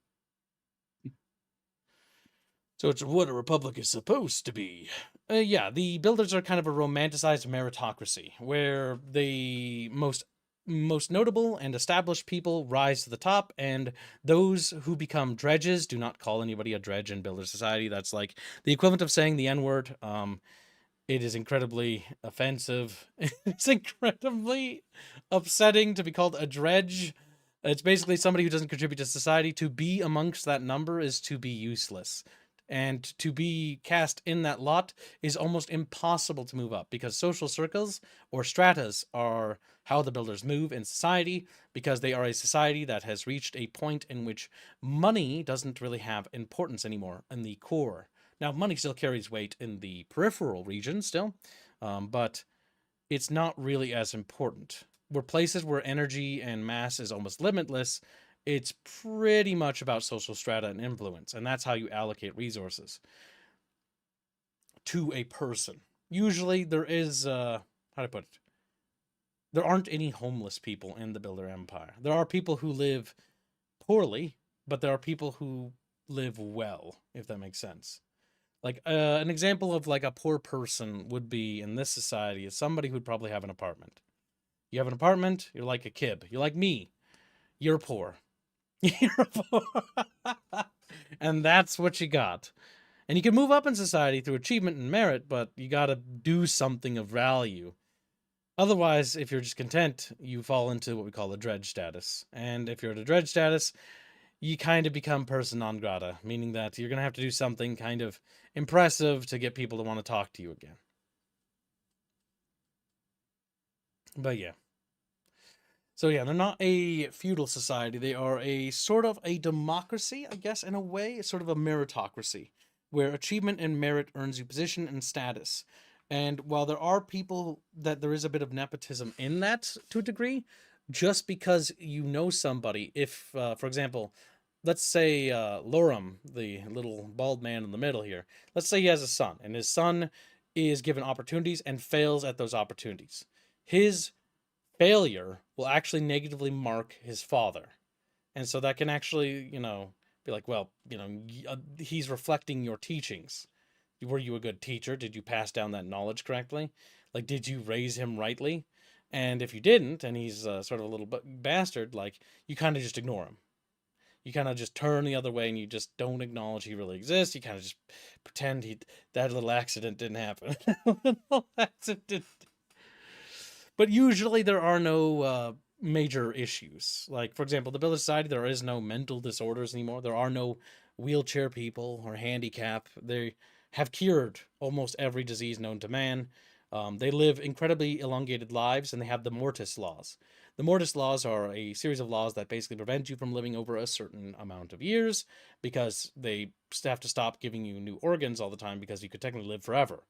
So it's what a republic is supposed to be. Yeah, the builders are kind of a romanticized meritocracy, where the most notable and established people rise to the top, and those who become dredges do not call anybody a dredge in builder society. That's like the equivalent of saying the N-word. It is incredibly offensive. It's incredibly upsetting to be called a dredge. It's basically somebody who doesn't contribute to society. To be amongst that number is to be useless. And to be cast in that lot is almost impossible to move up, because social circles or stratas are how the builders move in society, because they are a society that has reached a point in which money doesn't really have importance anymore in the core. Now, money still carries weight in the peripheral region still, but it's not really as important. We're places where energy and mass is almost limitless. It's pretty much about social strata and influence, and that's how you allocate resources to a person. Usually there is, how to put it, there aren't any homeless people in the Builder Empire. There are people who live poorly, but there are people who live well, if that makes sense. Like, an example of like a poor person would be in this society is somebody who'd probably have an apartment. You have an apartment, you're like a kid. You're like me. You're poor. You're poor. And that's what you got. And you can move up in society through achievement and merit, but you got to do something of value. Otherwise, if you're just content, you fall into what we call the dredge status. And if you're at a dredge status, you kind of become person non grata, meaning that you're going to have to do something kind of impressive to get people to want to talk to you again. But yeah. So yeah, they're not a feudal society. They are a sort of a democracy, I guess, in a way. It's sort of a meritocracy, where achievement and merit earns you position and status. And while there are people that there is a bit of nepotism in that to a degree, just because you know somebody, if, for example, let's say Loram, the little bald man in the middle here, let's say he has a son, and his son is given opportunities and fails at those opportunities. His failure will actually negatively mark his father. And so that can actually, be like, well, he's reflecting your teachings. Were you a good teacher? Did you pass down that knowledge correctly? Like, did you raise him rightly? And if you didn't, and he's sort of a little bastard, like, you kind of just ignore him. You kind of just turn the other way and you just don't acknowledge he really exists. You kind of just pretend that little accident didn't happen. Little accident. But usually there are no major issues. Like, for example, the Builder Society, there is no mental disorders anymore. There are no wheelchair people or handicap. They have cured almost every disease known to man. They live incredibly elongated lives, and they have the Mortis laws. The Mortis laws are a series of laws that basically prevent you from living over a certain amount of years, because they have to stop giving you new organs all the time, because you could technically live forever.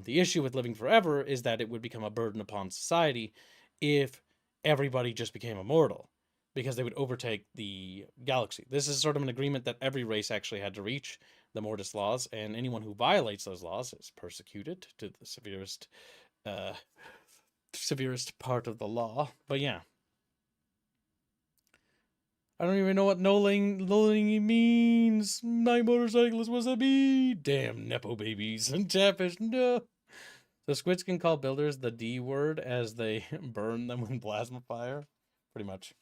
The issue with living forever is that it would become a burden upon society if everybody just became immortal, because they would overtake the galaxy. This is sort of an agreement that every race actually had to reach, the Mortis laws, and anyone who violates those laws is persecuted to the severest severest part of the law. But yeah. I don't even know what no-ling means. Night motorcyclist, what's that mean? Damn nepo babies and catfish, no. So squids can call builders the D word as they burn them with plasma fire. Pretty much.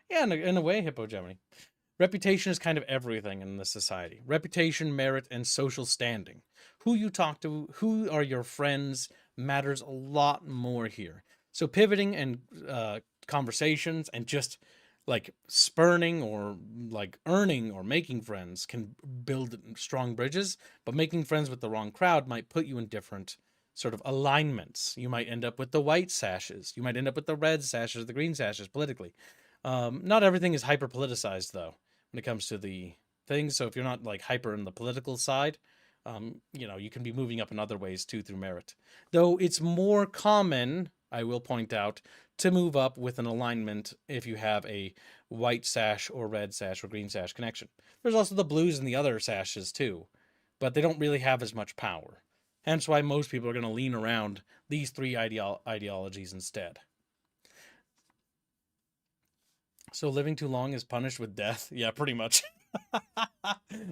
Yeah, in a way, Hippo Gemini. Reputation is kind of everything in this society. Reputation, merit, and social standing. Who you talk to, who are your friends, matters a lot more here. So pivoting and conversations and just like spurning or like earning or making friends can build strong bridges, but making friends with the wrong crowd might put you in different sort of alignments. You might end up with the white sashes. You might end up with the red sashes, the green sashes politically. Not everything is hyper politicized though when it comes to the things. So if you're not like hyper in the political side, you can be moving up in other ways too through merit. Though it's more common, I will point out, to move up with an alignment if you have a white sash or red sash or green sash connection. There's also the blues and the other sashes too, but they don't really have as much power. Hence why most people are going to lean around these three ideologies instead. So living too long is punished with death? Yeah, pretty much.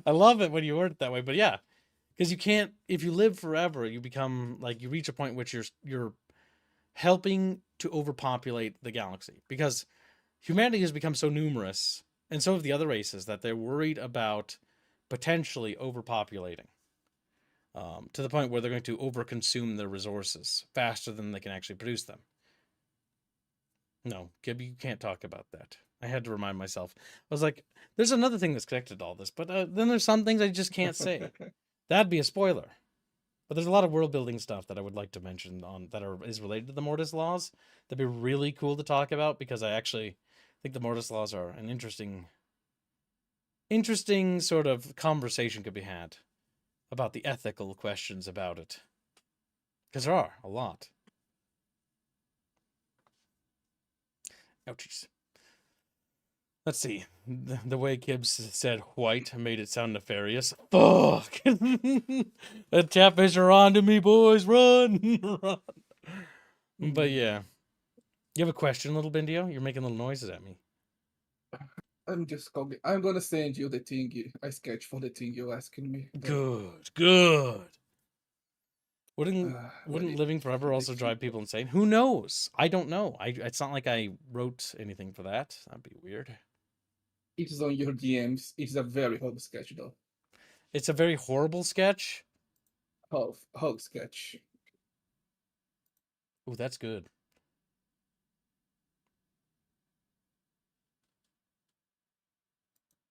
I love it when you word it that way, but yeah. Because you can't, if you live forever, you become like, you reach a point which you're helping to overpopulate the galaxy. Because humanity has become so numerous, and so have the other races, that they're worried about potentially overpopulating. To the point where they're going to overconsume their resources faster than they can actually produce them. No, Gib, you can't talk about that. I had to remind myself. I was like, there's another thing that's connected to all this, but then there's some things I just can't say. That'd be a spoiler. But there's a lot of world building stuff that I would like to mention is related to the Mortis laws. That'd be really cool to talk about, because I actually think the Mortis laws are an interesting sort of conversation could be had about the ethical questions about it. Because there are a lot. Ouchies. Let's see. The way Gibbs said white made it sound nefarious. Fuck! The catfish are on to me, boys. Run! Run! But yeah. You have a question, little Bindio? You're making little noises at me. I'm gonna send you the thing I sketch for the thing you're asking me. Good. Wouldn't living forever also drive people insane? Who knows? I don't know. It's not like I wrote anything for that. That'd be weird. It is on your DMs. It's a very hug sketch, though. It's a very horrible sketch. Hug sketch. Oh, that's good.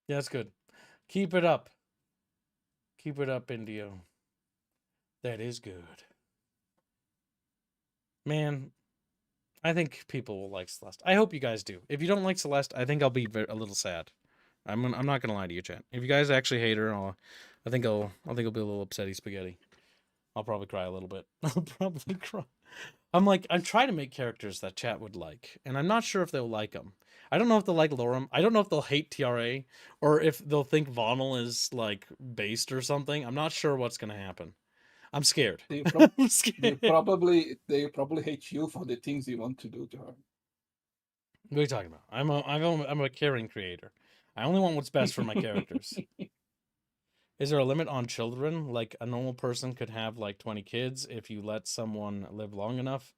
Yeah, that's good. Keep it up. Keep it up, Indio. That is good. Man, I think people will like Celeste. I hope you guys do. If you don't like Celeste, I think I'll be a little sad. I'm not gonna lie to you, chat. If you guys actually hate her, I think I'll be a little upsetty spaghetti. I'll probably cry a little bit. I'll probably cry. I'm trying to make characters that chat would like, and I'm not sure if they'll like them. I don't know if they'll like Lorem. I don't know if they'll hate TRA, or if they'll think Vonal is like based or something. I'm not sure what's gonna happen. I'm scared. I'm scared. They probably hate you for the things you want to do to her. What are you talking about? I'm a caring creator. I only want what's best for my characters. Is there a limit on children? Like a normal person could have like 20 kids. If you let someone live long enough,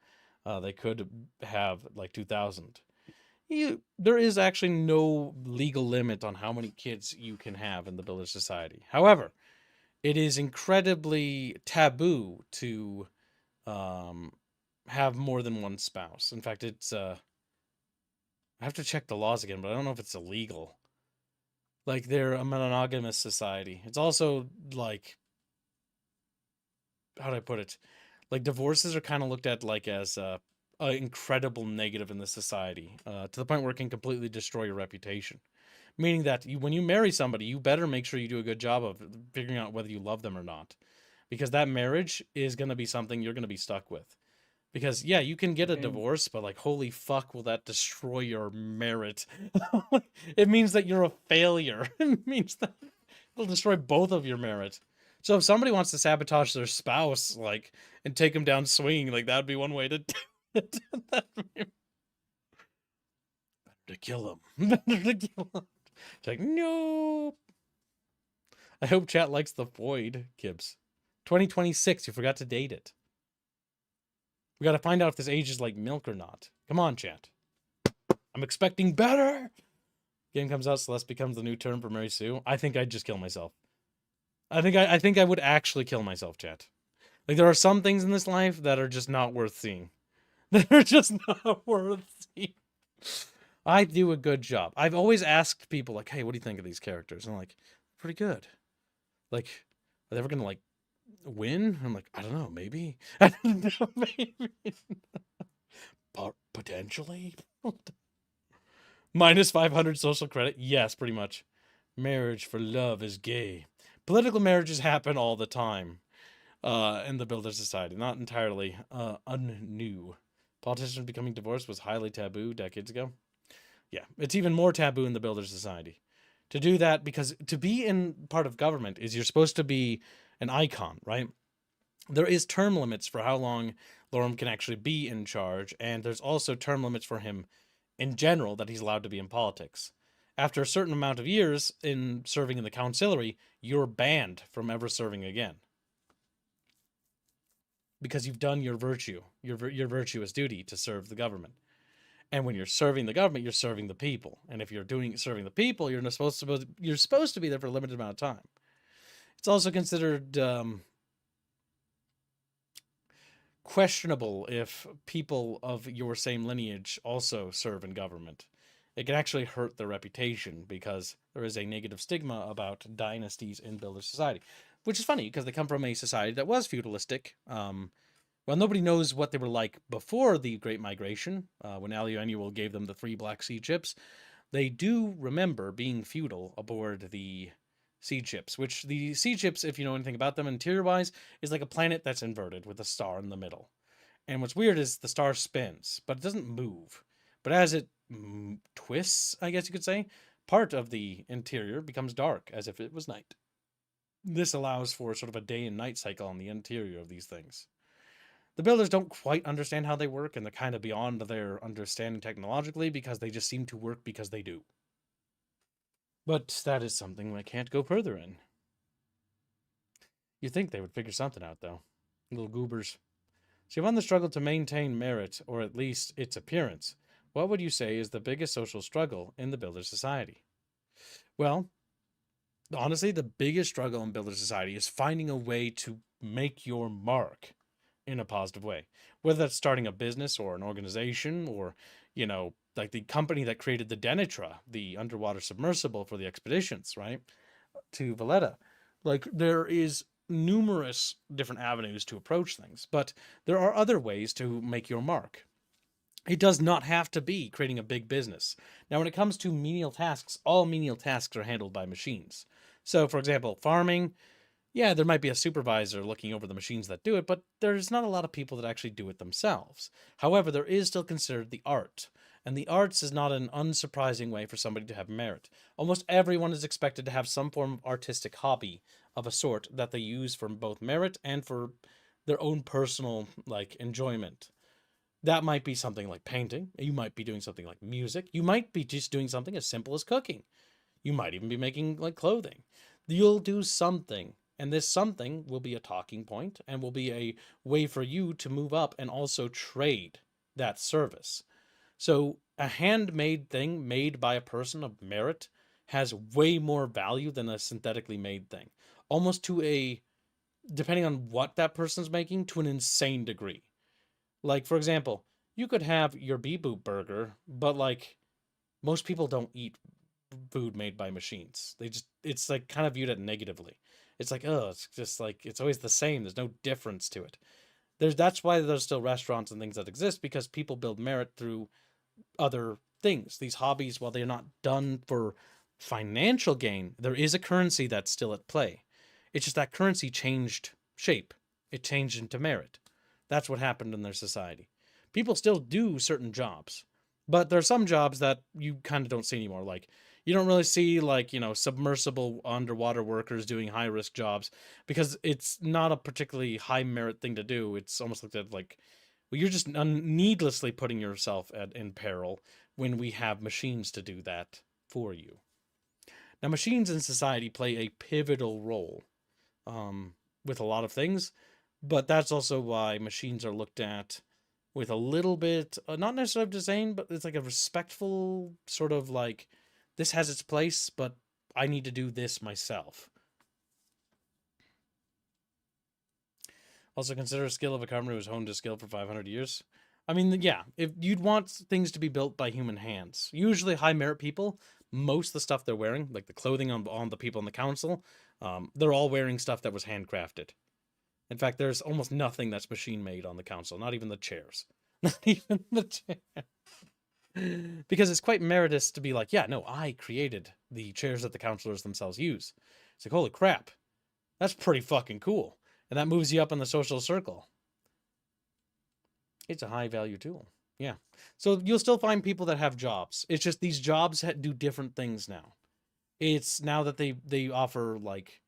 they could have like 2,000. There is actually no legal limit on how many kids you can have in the Builder Society. However, it is incredibly taboo to have more than one spouse. In fact, it's I have to check the laws again, but I don't know if it's illegal. Like, they're a monogamous society. It's also like, how do I put it? Like, divorces are kind of looked at like as a incredible negative in the society, to the point where it can completely destroy your reputation. Meaning that when you marry somebody, you better make sure you do a good job of figuring out whether you love them or not, because that marriage is going to be something you're going to be stuck with. Because yeah, you can get a divorce, but like, holy fuck, will that destroy your merit? It means that you're a failure. It means that it'll destroy both of your merit. So if somebody wants to sabotage their spouse, like, and take them down swinging, like, that'd be one way to do it. Better to kill him. Better to kill him. It's like, no. I hope chat likes the void, Gibbs. 2026, you forgot to date it. We gotta find out if this ages like milk or not. Come on, chat. I'm expecting better. Game comes out, Celeste becomes the new term for Mary Sue. I think I'd just kill myself. I think I would actually kill myself, chat. Like, there are some things in this life that are just not worth seeing. They're just not worth seeing. I do a good job. I've always asked people, like, hey, what do you think of these characters? And I'm like, pretty good. Like, are they ever gonna, like, win? I'm like, I don't know, maybe. I don't know, maybe. Potentially. Minus 500 social credit. Yes, pretty much. Marriage for love is gay. Political marriages happen all the time in the Builder Society. Not entirely unnew. Politicians becoming divorced was highly taboo decades ago. Yeah, it's even more taboo in the Builder Society. To do that, because to be in part of government is you're supposed to be an icon, right? There is term limits for how long Lorem can actually be in charge, and there's also term limits for him in general that he's allowed to be in politics. After a certain amount of years in serving in the councillary, you're banned from ever serving again. Because you've done your virtue, your virtuous duty to serve the government. And when you're serving the government, you're serving the people. And if you're serving the people, you're supposed to be there for a limited amount of time. It's also considered questionable if people of your same lineage also serve in government. It can actually hurt their reputation because there is a negative stigma about dynasties in Builder Society, which is funny because they come from a society that was feudalistic. Well, nobody knows what they were like before the Great Migration, when Aluannual gave them the 3 Black Sea Chips. They do remember being feudal aboard the Sea Chips, which the Sea Chips, if you know anything about them interior-wise, is like a planet that's inverted with a star in the middle. And what's weird is the star spins, but it doesn't move. But as it twists, I guess you could say, part of the interior becomes dark, as if it was night. This allows for sort of a day and night cycle on the interior of these things. The builders don't quite understand how they work, and they're kind of beyond their understanding technologically because they just seem to work because they do. But that is something I can't go further in. You'd think they would figure something out, though. Little goobers. So on the struggle to maintain merit, or at least its appearance, what would you say is the biggest social struggle in the Builder Society? Well, honestly, the biggest struggle in Builder Society is finding a way to make your mark in a positive way. Whether that's starting a business or an organization or, you know, like the company that created the Denitra, the underwater submersible for the expeditions, right? To Valletta. Like, there is numerous different avenues to approach things, but there are other ways to make your mark. It does not have to be creating a big business. Now, when it comes to menial tasks, all menial tasks are handled by machines. So, for example, farming, yeah, there might be a supervisor looking over the machines that do it, but there's not a lot of people that actually do it themselves. However, there is still considered the art, and the arts is not an unsurprising way for somebody to have merit. Almost everyone is expected to have some form of artistic hobby of a sort that they use for both merit and for their own personal, like, enjoyment. That might be something like painting. You might be doing something like music. You might be just doing something as simple as cooking. You might even be making, like, clothing. You'll do something. And this something will be a talking point and will be a way for you to move up and also trade that service. So a handmade thing made by a person of merit has way more value than a synthetically made thing. Almost to a, depending on what that person's making, to an insane degree. Like, for example, you could have your Bee-Boop burger, but, like, most people don't eat food made by machines. It's like kind of viewed at negatively. It's like, oh, it's just like, it's always the same. There's no difference to it. That's why there's still restaurants and things that exist, because people build merit through other things. These hobbies, while they're not done for financial gain, there is a currency that's still at play. It's just that currency changed shape. It changed into merit. That's what happened in their society. People still do certain jobs, but there are some jobs that you kind of don't see anymore. Like, You don't really see like, submersible underwater workers doing high risk jobs because it's not a particularly high merit thing to do. It's almost like that, like, well, you're just needlessly putting yourself in peril when we have machines to do that for you. Now, machines in society play a pivotal role with a lot of things, but that's also why machines are looked at with a little bit, not necessarily of disdain, but it's like a respectful sort of like, this has its place, but I need to do this myself. Also, consider a skill of a carpenter who's honed his skill for 500 years. I mean, yeah, if you'd want things to be built by human hands, usually high merit people, most of the stuff they're wearing, like the clothing on the people in the council, they're all wearing stuff that was handcrafted. In fact, there's almost nothing that's machine made on the council, not even the chairs. Not even the chair. Because it's quite meritorious to be like, yeah, no, I created the chairs that the councilors themselves use. It's like, holy crap, that's pretty fucking cool. And that moves you up in the social circle. It's a high value tool. Yeah. So you'll still find people that have jobs. It's just these jobs do different things now. It's now that they offer, like,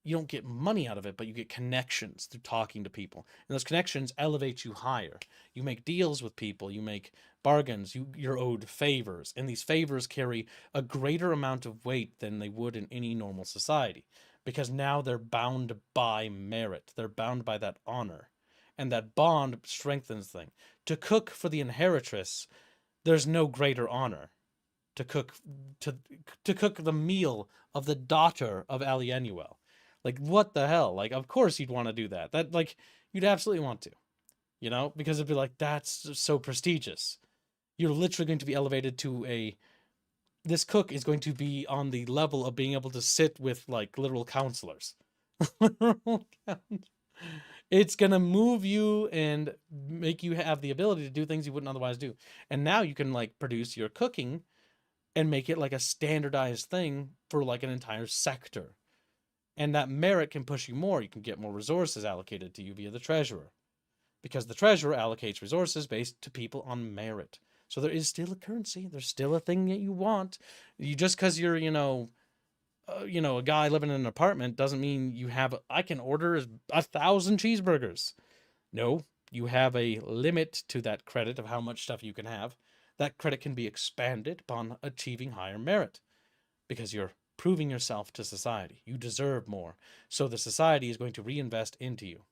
you don't get money out of it, but you get connections through talking to people. And those connections elevate you higher. You make deals with people, you make bargains, you're owed favors, and these favors carry a greater amount of weight than they would in any normal society. Because now they're bound by merit. They're bound by that honor. And that bond strengthens things. To cook for the inheritress, there's no greater honor. To cook to cook the meal of the daughter of Alienuel. Like, what the hell? Like, of course you'd want to do that. That, like, you'd absolutely want to, because it'd be like, that's so prestigious. You're literally going to be elevated to this cook is going to be on the level of being able to sit with, like, literal counselors. It's going to move you and make you have the ability to do things you wouldn't otherwise do. And now you can, like, produce your cooking and make it like a standardized thing for, like, an entire sector. And that merit can push you more. You can get more resources allocated to you via the treasurer, because the treasurer allocates resources based to people on merit. So there is still a currency. There's still a thing that you want. You just because you're, a guy living in an apartment doesn't mean you have. I can order 1,000 cheeseburgers. No, you have a limit to that credit of how much stuff you can have. That credit can be expanded upon achieving higher merit, because you're proving yourself to society. You deserve more. So the society is going to reinvest into you.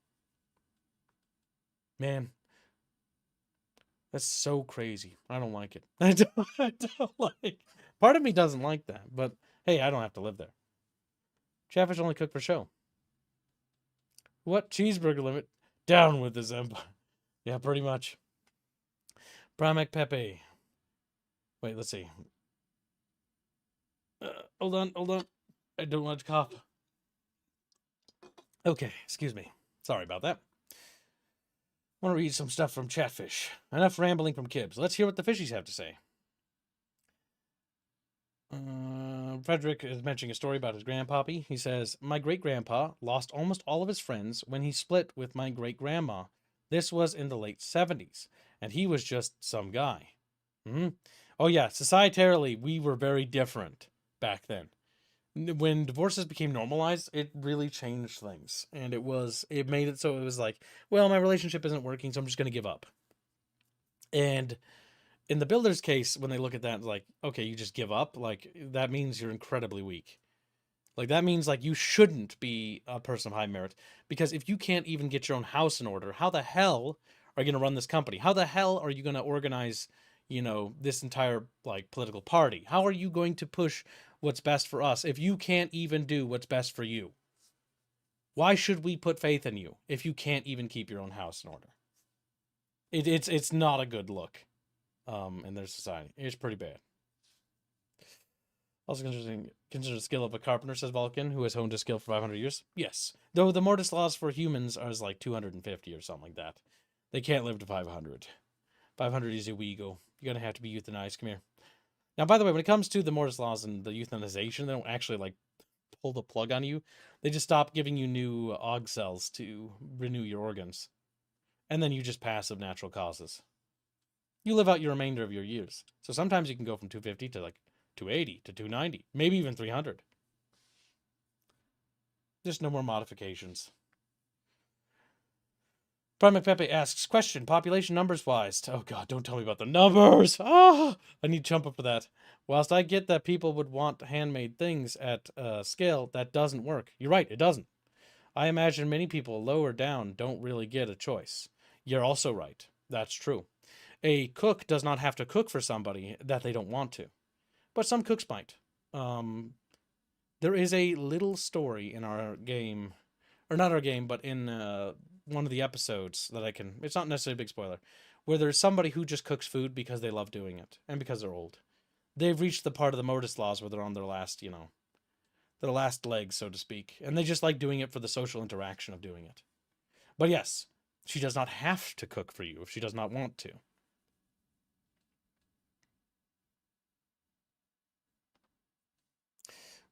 Man, that's so crazy. I don't like it. I don't like. Part of me doesn't like that, but hey, I don't have to live there. Chatfish only cook for show. What cheeseburger limit? Down with this empire. Yeah, pretty much. Primac Pepe. Wait, let's see. Hold on. I don't want to cough. Okay, excuse me. Sorry about that. I want to read some stuff from Chatfish. Enough rambling from Kibbs. Let's hear what the fishies have to say. Frederick is mentioning a story about his grandpappy. He says, my great-grandpa lost almost all of his friends when he split with my great-grandma. This was in the late 70s, and he was just some guy. Oh yeah, societarily, we were very different back then. When divorces became normalized, it really changed things. And it made it so it was like, well, my relationship isn't working, so I'm just going to give up. And in the builder's case, when they look at that, it's like, okay, you just give up? Like, that means you're incredibly weak. Like, that means, like, you shouldn't be a person of high merit. Because if you can't even get your own house in order, how the hell are you going to run this company? How the hell are you going to organize, this entire, like, political party? How are you going to push what's best for us if you can't even do what's best for you? Why should we put faith in you if you can't even keep your own house in order? It's not a good look in their society. It's pretty bad. Also consider the skill of a carpenter, says Vulcan, who has honed his skill for 500 years. Yes. Though the mortis laws for humans are like 250 or something like that. They can't live to 500. 500 is a wee go. You're going to have to be euthanized. Come here. Now, by the way, when it comes to the mortis laws and the euthanization, they don't actually, like, pull the plug on you. They just stop giving you new og cells to renew your organs. And then you just pass of natural causes. You live out your remainder of your years. So sometimes you can go from 250 to, like, 280 to 290, maybe even 300. Just no more modifications. Prime Pepe asks, question, population numbers wise. Oh god, don't tell me about the numbers. I need to jump up for that. Whilst I get that people would want handmade things at scale, that doesn't work. You're right, it doesn't. I imagine many people lower down don't really get a choice. You're also right. That's true. A cook does not have to cook for somebody that they don't want to. But some cooks might. There is a little story in our game, or not our game, but in one of the episodes that it's not necessarily a big spoiler, where there's somebody who just cooks food because they love doing it, and because they're old. They've reached the part of the modus laws where they're on their last, their last legs, so to speak, and they just like doing it for the social interaction of doing it. But yes, she does not have to cook for you if she does not want to.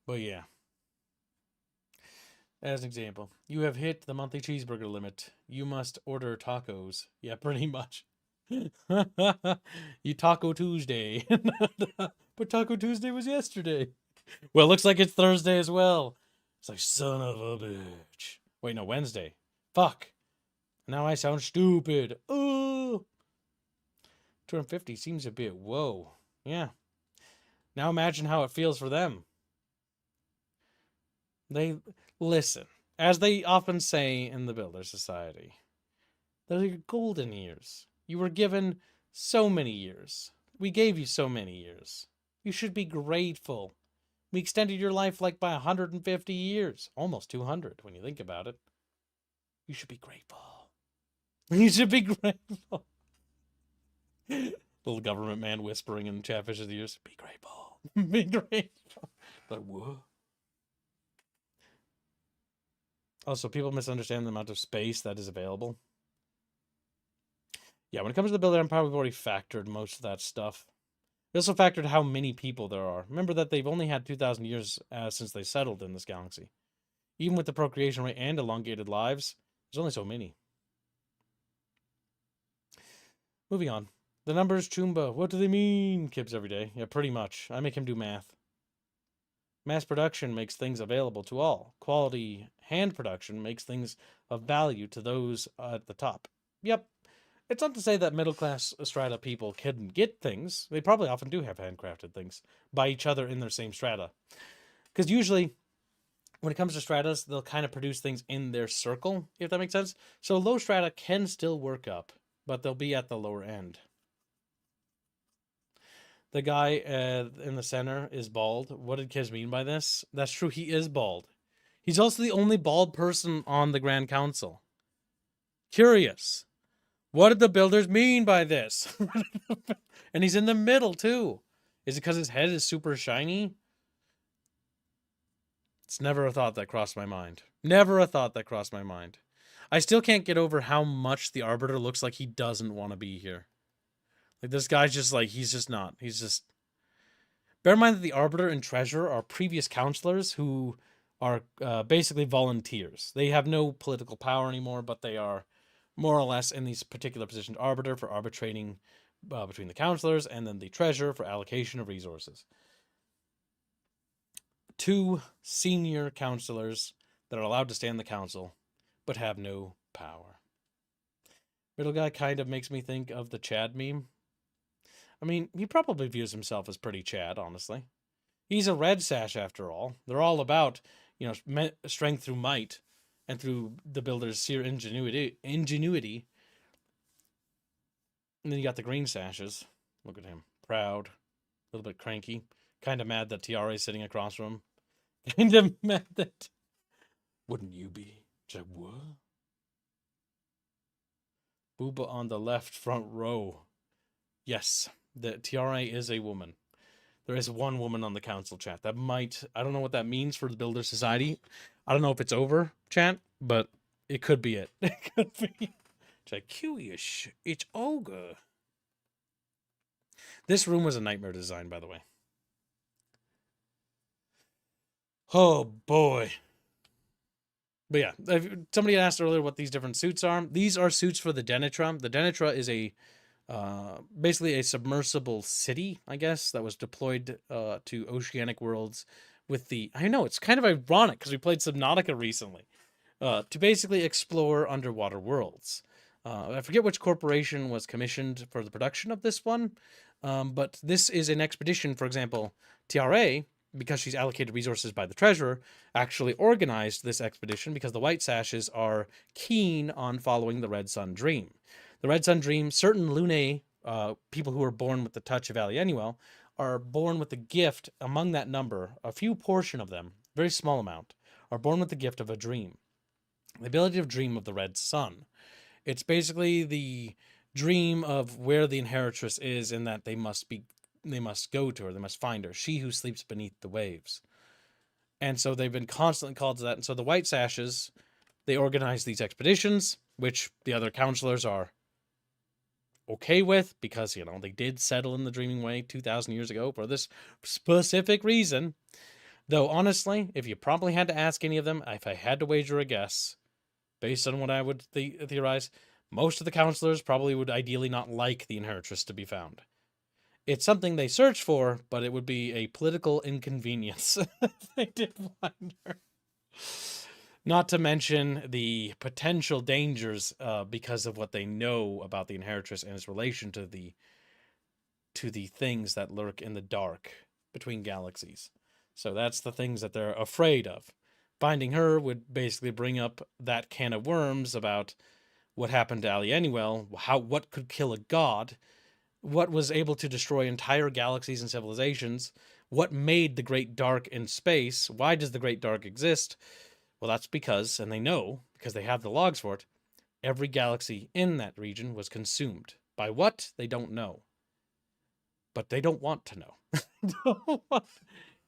But yeah. As an example, you have hit the monthly cheeseburger limit. You must order tacos. Yeah, pretty much. You Taco Tuesday. But Taco Tuesday was yesterday. Well, looks like it's Thursday as well. It's like, son of a bitch. Wait, no, Wednesday. Fuck. Now I sound stupid. Oh. 250 seems a bit, whoa. Yeah. Now imagine how it feels for them. They listen, as they often say in the Builder Society, they're your golden years. You were given so many years. We gave you so many years. You should be grateful. We extended your life like by 150 years. Almost 200 when you think about it. You should be grateful. You should be grateful. Little government man whispering in Chatfish's ears. Be grateful. Be grateful. Like, what? Also, people misunderstand the amount of space that is available. Yeah, when it comes to the Builder Empire, we've already factored most of that stuff. We also factored how many people there are. Remember that they've only had 2,000 years since they settled in this galaxy. Even with the procreation rate and elongated lives, there's only so many. Moving on. The numbers, Chumba. What do they mean? Kibs every day. Yeah, pretty much. I make him do math. Mass production makes things available to all. Quality hand production makes things of value to those at the top. Yep. It's not to say that middle-class strata people can get things. They probably often do have handcrafted things by each other in their same strata. Because usually, when it comes to stratas, they'll kind of produce things in their circle, if that makes sense. So low strata can still work up, but they'll be at the lower end. The guy in the center is bald. What did Kiz mean by this? That's true, he is bald. He's also the only bald person on the Grand Council. Curious. What did the builders mean by this? And he's in the middle, too. Is it because his head is super shiny? It's never a thought that crossed my mind. Never a thought that crossed my mind. I still can't get over how much the Arbiter looks like he doesn't want to be here. Like, this guy's just like, he's just not. He's just... Bear in mind that the Arbiter and Treasurer are previous counselors who are basically volunteers. They have no political power anymore, but they are more or less in these particular positions. Arbiter for arbitrating between the counselors, and then the Treasurer for allocation of resources. 2 senior counselors that are allowed to stay in the council, but have no power. Middle guy kind of makes me think of the Chad meme. I mean, he probably views himself as pretty Chad, honestly. He's a red sash, after all. They're all about, strength through might, and through the builder's sheer ingenuity. And then you got the green sashes. Look at him. Proud. A little bit cranky. Kind of mad that Tiara is sitting across from him. Kind of mad that... Wouldn't you be? It's like, what? Booba on the left front row. Yes, the Tiara is a woman. There is one woman on the council, chat. That might... I don't know what that means for the Builder Society. I don't know if it's over, chat, but it could be it. It could be. It's like, curious. It's ogre. This room was a nightmare design, by the way. Oh, boy. But yeah, somebody asked earlier what these different suits are. These are suits for the Denitra. The Denitra is a basically a submersible city, I guess, that was deployed to oceanic worlds with the. I know it's kind of ironic because we played Subnautica recently to basically explore underwater worlds. I forget which corporation was commissioned for the production of this one, but this is an expedition. For example, TRA, because she's allocated resources by the treasurer, actually organized this expedition because the White Sashes are keen on following the Red Sun Dream. The Red Sun Dream, certain Lunae, people who are born with the touch of Alianuel, are born with the gift, among that number, a few portion of them, very small amount, are born with the gift of a dream. The ability to dream of the Red Sun. It's basically the dream of where the inheritress is, and that they must go to her, they must find her, she who sleeps beneath the waves. And so they've been constantly called to that. And so the White Sashes, they organize these expeditions, which the other counselors are okay with because, they did settle in the Dreaming Way 2,000 years ago for this specific reason. Though, honestly, if you probably had to ask any of them, if I had to wager a guess, based on what I would theorize, most of the counselors probably would ideally not like the inheritress to be found. It's something they search for, but it would be a political inconvenience if they did find her. Not to mention the potential dangers because of what they know about the inheritress and its relation to the things that lurk in the dark between galaxies. So that's the things that they're afraid of. Finding her would basically bring up that can of worms about what happened to Alianuel, what could kill a god, what was able to destroy entire galaxies and civilizations, what made the Great Dark in space, why does the Great Dark exist? Well, that's because, and they know, because they have the logs for it, every galaxy in that region was consumed. By what? They don't know. But they don't want to know.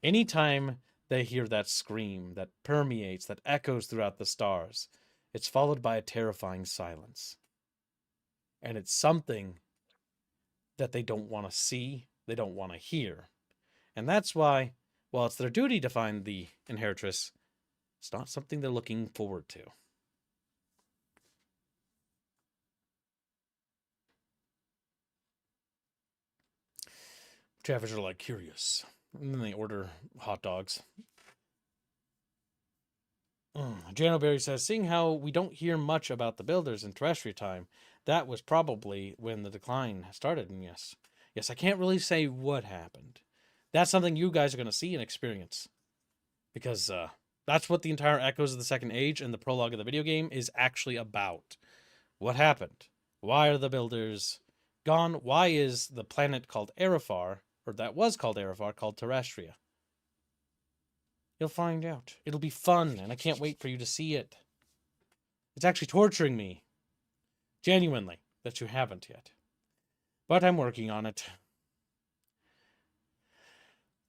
Anytime they hear that scream that permeates, that echoes throughout the stars, it's followed by a terrifying silence. And it's something that they don't want to see, they don't want to hear. And that's why, while it's their duty to find the inheritress, it's not something they're looking forward to. Chaffers are like curious. And then they order hot dogs. Janoberry says, seeing how we don't hear much about the builders in terrestrial time, that was probably when the decline started. And yes, I can't really say what happened. That's something you guys are going to see and experience. Because that's what the entire Echoes of the Second Age and the prologue of the video game is actually about. What happened? Why are the builders gone? Why is the planet called Arafar, or that was called Arafar, called Terrestria? You'll find out. It'll be fun, and I can't wait for you to see it. It's actually torturing me. Genuinely, that you haven't yet. But I'm working on it.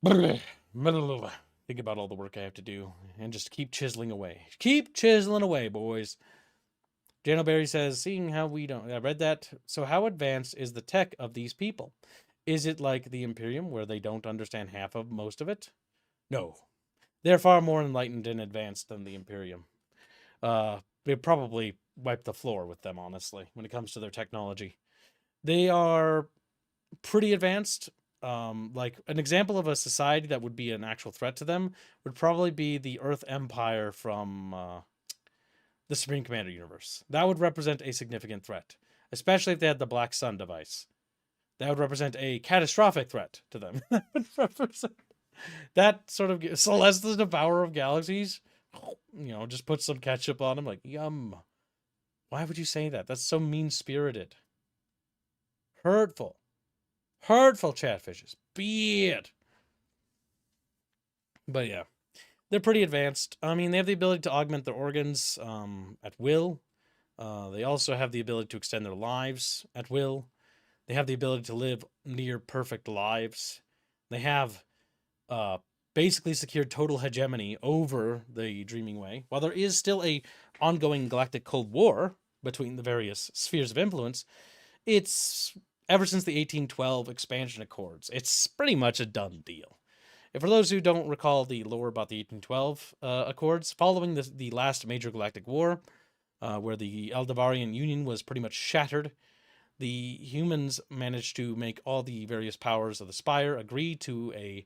Think about all the work I have to do, and just keep chiseling away. Keep chiseling away, boys. Janoberry says, seeing how we don't... I read that. So how advanced is the tech of these people? Is it like the Imperium, where they don't understand half of most of it? No. They're far more enlightened and advanced than the Imperium. They probably wipe the floor with them, honestly, when it comes to their technology. They are pretty advanced. Like, an example of a society that would be an actual threat to them would probably be the Earth Empire from the Supreme Commander universe. That would represent a significant threat, especially if they had the Black Sun device. That would represent a catastrophic threat to them. That would represent that sort of Celeste the Devourer of Galaxies. Just put some ketchup on them, like, yum. Why would you say that? That's so mean-spirited. Hurtful. Hurtful chatfishes. Bad. But yeah, they're pretty advanced. I mean, they have the ability to augment their organs at will. They also have the ability to extend their lives at will. They have the ability to live near perfect lives. They have basically secured total hegemony over the Dreaming Way. While there is still a ongoing galactic Cold War between the various spheres of influence, it's ever since the 1812 expansion accords, it's pretty much a done deal. And for those who don't recall the lore about the 1812 accords, following the last major galactic war, where the Aldevarian Union was pretty much shattered, the humans managed to make all the various powers of the Spire agree to a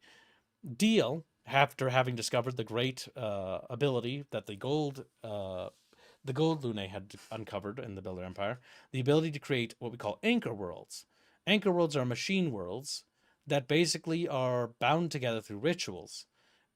deal after having discovered the great ability that the gold Lune had uncovered in the Builder Empire, the ability to create what we call anchor worlds. Anchor worlds are machine worlds that basically are bound together through rituals.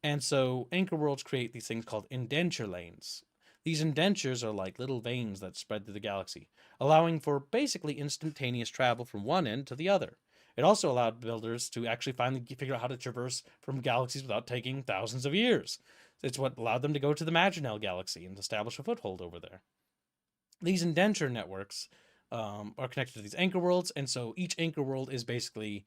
And so anchor worlds create these things called indenture lanes. These indentures are like little veins that spread through the galaxy, allowing for basically instantaneous travel from one end to the other. It also allowed builders to actually finally figure out how to traverse from galaxies without taking thousands of years. It's what allowed them to go to the Maginel Galaxy and establish a foothold over there. These indenture networks are connected to these anchor worlds, and so each anchor world is basically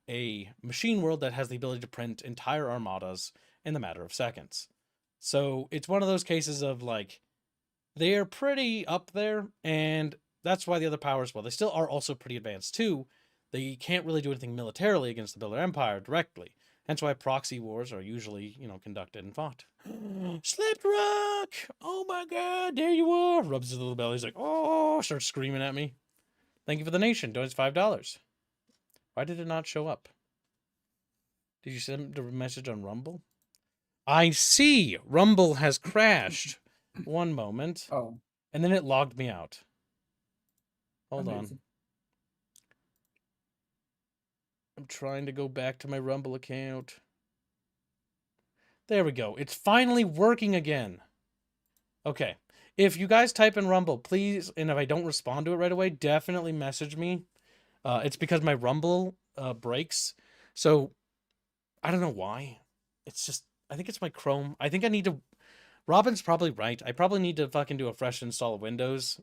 a machine world that has the ability to print entire armadas in the matter of seconds. So it's one of those cases of like, they are pretty up there, and that's why the other powers, well, they still are also pretty advanced too. They can't really do anything militarily against the Builder Empire directly. Hence why proxy wars are usually, conducted and fought. Sliptrock! Oh my god, there you are! Rubs his little belly. He's like, oh, starts screaming at me. Thank you for the nation. Donates $5. Why did it not show up? Did you send the message on Rumble? I see! Rumble has crashed. One moment. Oh. And then it logged me out. Hold Amazing. on. I'm trying to go back to my Rumble account. There we go. It's finally working again. Okay. If you guys type in Rumble, please, and if I don't respond to it right away, definitely message me. It's because my Rumble breaks. So, I don't know why. It's just, I think it's my Chrome. I think I need to... Robin's probably right. I probably need to fucking do a fresh install of Windows.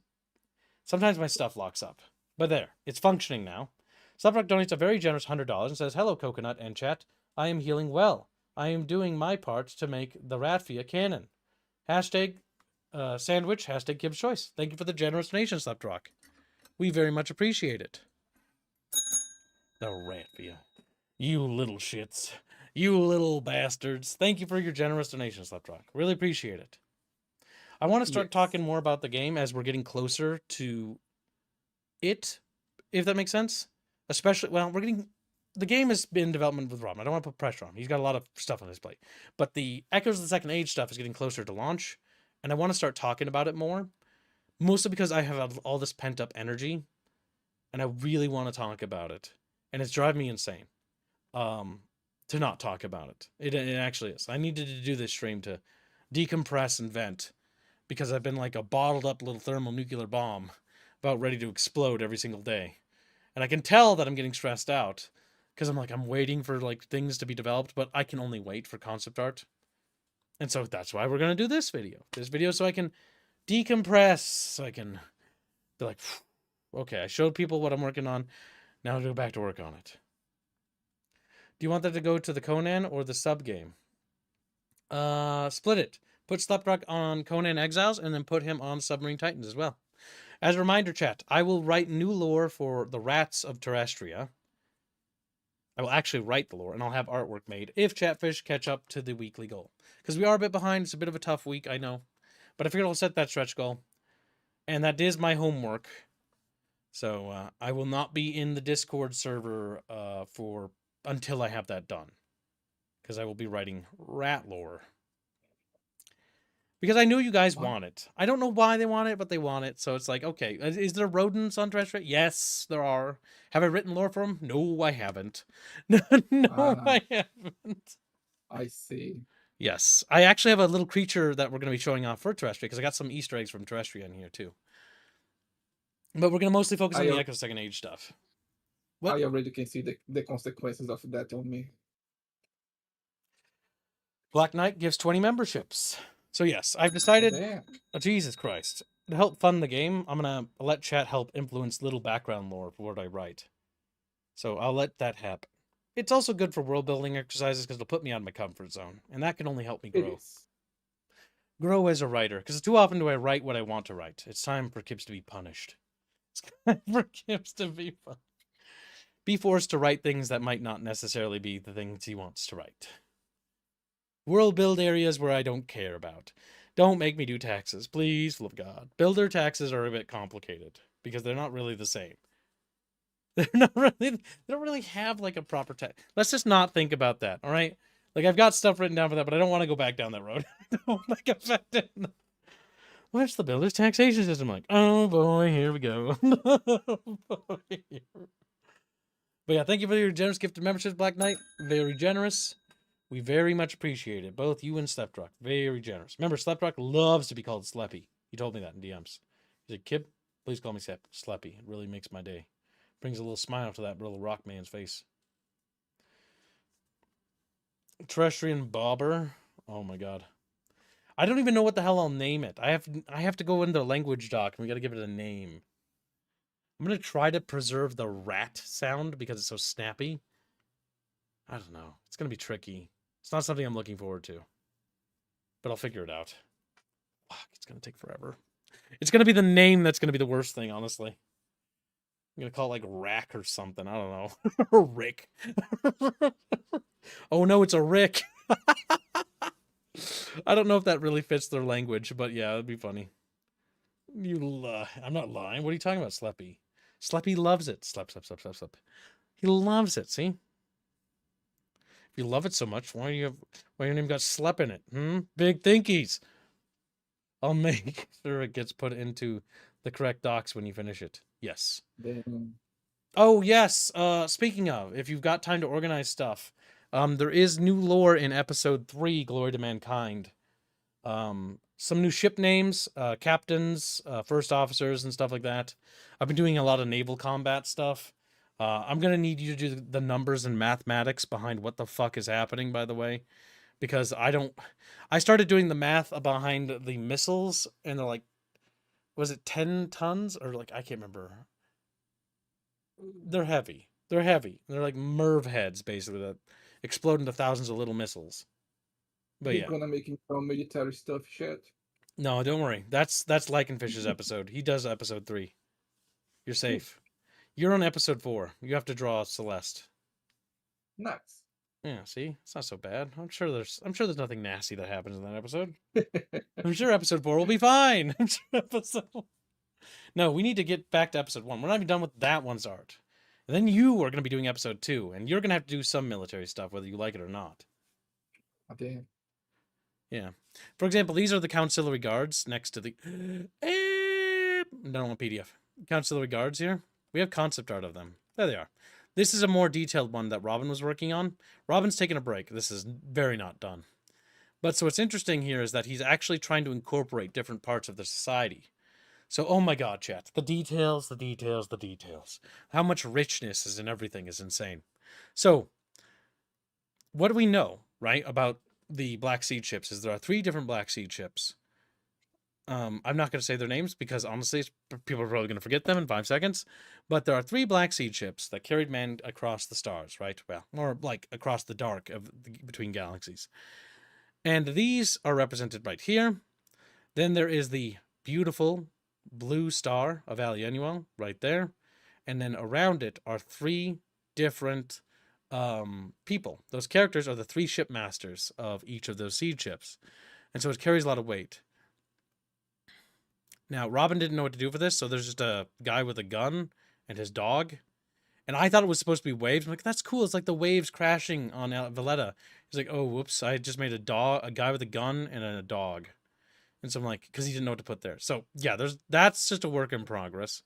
Sometimes my stuff locks up. But there, it's functioning now. Slaprock donates a very generous $100 and says, hello, Coconut and chat. I am healing well. I am doing my part to make the Raffia canon. Hashtag sandwich, hashtag Gibbs Choice. Thank you for the generous donation, Slaprock. We very much appreciate it. The Raffia. You little shits. You little bastards. Thank you for your generous donation, Slaprock. Really appreciate it. I want to start talking more about the game as we're getting closer to it, if that makes sense. Especially, well, the game has been in development with Robin. I don't want to put pressure on him. He's got a lot of stuff on his plate. But the Echoes of the Second Age stuff is getting closer to launch, and I want to start talking about it more. Mostly because I have all this pent-up energy, and I really want to talk about it. And it's driving me insane to not talk about it. It actually is. I needed to do this stream to decompress and vent, because I've been like a bottled up little thermonuclear bomb about ready to explode every single day. And I can tell that I'm getting stressed out because I'm waiting for like things to be developed, but I can only wait for concept art. And so that's why we're going to do this video. So I can decompress, so I can be like, okay, I showed people what I'm working on. Now I'll go back to work on it. Do you want that to go to the Conan or the sub game? Split it. Put Slapdog on Conan Exiles and then put him on Submarine Titans as well. As a reminder, chat, I will write new lore for the Rats of Terrestria. I will actually write the lore, and I'll have artwork made if Chatfish catch up to the weekly goal. Because we are a bit behind. It's a bit of a tough week, I know. But I figured I'll set that stretch goal. And that is my homework. So I will not be in the Discord server until I have that done. Because I will be writing rat lore. Because I know you guys want it. I don't know why they want it, but they want it. So it's like, okay, is there rodents on Terrestria? Yes, there are. Have I written lore for them? No, I haven't. No, I haven't. I see. Yes. I actually have a little creature that we're going to be showing off for Terrestria, because I got some Easter eggs from Terrestria in here, too. But we're going to mostly focus on the Echo Second Age stuff. What? I already can see the consequences of that on me. Black Knight gives 20 memberships. So yes, I've decided, Jesus Christ, to help fund the game, I'm going to let chat help influence little background lore for what I write. So I'll let that happen. It's also good for world building exercises because it'll put me out of my comfort zone. And that can only help me grow. Grow as a writer. Because too often do I write what I want to write. It's time for Kips to be punished. It's time for Kips to be punished. Be forced to write things that might not necessarily be the things he wants to write. World build areas where I don't care about. Don't make me do taxes, please, love God. Builder taxes are a bit complicated because they're not really the same. They're not really. They don't really have like a proper tax. Let's just not think about that. All right. Like I've got stuff written down for that, but I don't want to go back down that road. Don't like affect it. What's the builder's taxation system like? Oh boy, here we go. Oh, boy. But yeah, thank you for your generous gift of membership, Black Knight. Very generous. We very much appreciate it. Both you and Sleptruck. Very generous. Remember, Sleptruck loves to be called Sleppy. He told me that in DMs. He said, Kip, please call me Sleppy. It really makes my day. Brings a little smile to that little rock man's face. Terrestrian Bobber. Oh my god. I don't even know what the hell I'll name it. I have to go into the language doc and we gotta give it a name. I'm gonna try to preserve the rat sound because it's so snappy. I don't know. It's gonna be tricky. It's not something I'm looking forward to. But I'll figure it out. Fuck, it's gonna take forever. It's gonna be the name that's gonna be the worst thing, honestly. I'm gonna call it like Rack or something. I don't know. Or Rick. Oh no, it's a Rick. I don't know if that really fits their language, but yeah, it'd be funny. You lie. I'm not lying. What are you talking about, Sleppy? Sleppy loves it. Slep. He loves it, see? If you love it so much, why your name got Slep in it? Big thinkies. I'll make sure it gets put into the correct docs when you finish it. Yes. Oh, yes. Speaking of, if you've got time to organize stuff, there is new lore in episode 3, Glory to Mankind. Some new ship names, captains, first officers, and stuff like that. I've been doing a lot of naval combat stuff. I'm gonna need you to do the numbers and mathematics behind what the fuck is happening, by the way, because I started doing the math behind the missiles, and they're like, was it 10 tons or like I can't remember. They're heavy. They're heavy. They're like Merv heads, basically, that explode into thousands of little missiles. But You're yeah. gonna make some military stuff shit. No, don't worry. That's Lycanfish's episode. He does episode 3. You're safe. You're on episode 4. You have to draw Celeste. Nice. Yeah, see? It's not so bad. I'm sure there's nothing nasty that happens in that episode. I'm sure episode 4 will be fine. No, we need to get back to episode 1. We're not even done with that one's art. And then you are going to be doing episode 2, and you're going to have to do some military stuff, whether you like it or not. Oh, damn. Yeah. For example, these are the Councillary Guards next to the... No, PDF. Councillary Guards here. We have concept art of them. There they are. This is a more detailed one that Robin was working on. Robin's taking a break. This is very not done. But so what's interesting here is that he's actually trying to incorporate different parts of the society. So, oh my god, chat. The details. How much richness is in everything is insane. So, what do we know, right, about the Black Seed ships is there are 3 different Black Seed ships. I'm not going to say their names because honestly, people are probably going to forget them in 5 seconds. But there are 3 Black Seed ships that carried man across the stars, right? Well, more like across the dark between galaxies. And these are represented right here. Then there is the beautiful blue star of Alianuel right there. And then around it are 3 different people. Those characters are the 3 shipmasters of each of those seed ships. And so it carries a lot of weight. Now, Robin didn't know what to do for this, so there's just a guy with a gun and his dog. And I thought it was supposed to be waves. I'm like, that's cool. It's like the waves crashing on Valletta. He's like, oh, whoops. I just made a guy with a gun and a dog. And so I'm like, because he didn't know what to put there. So, yeah, that's just a work in progress.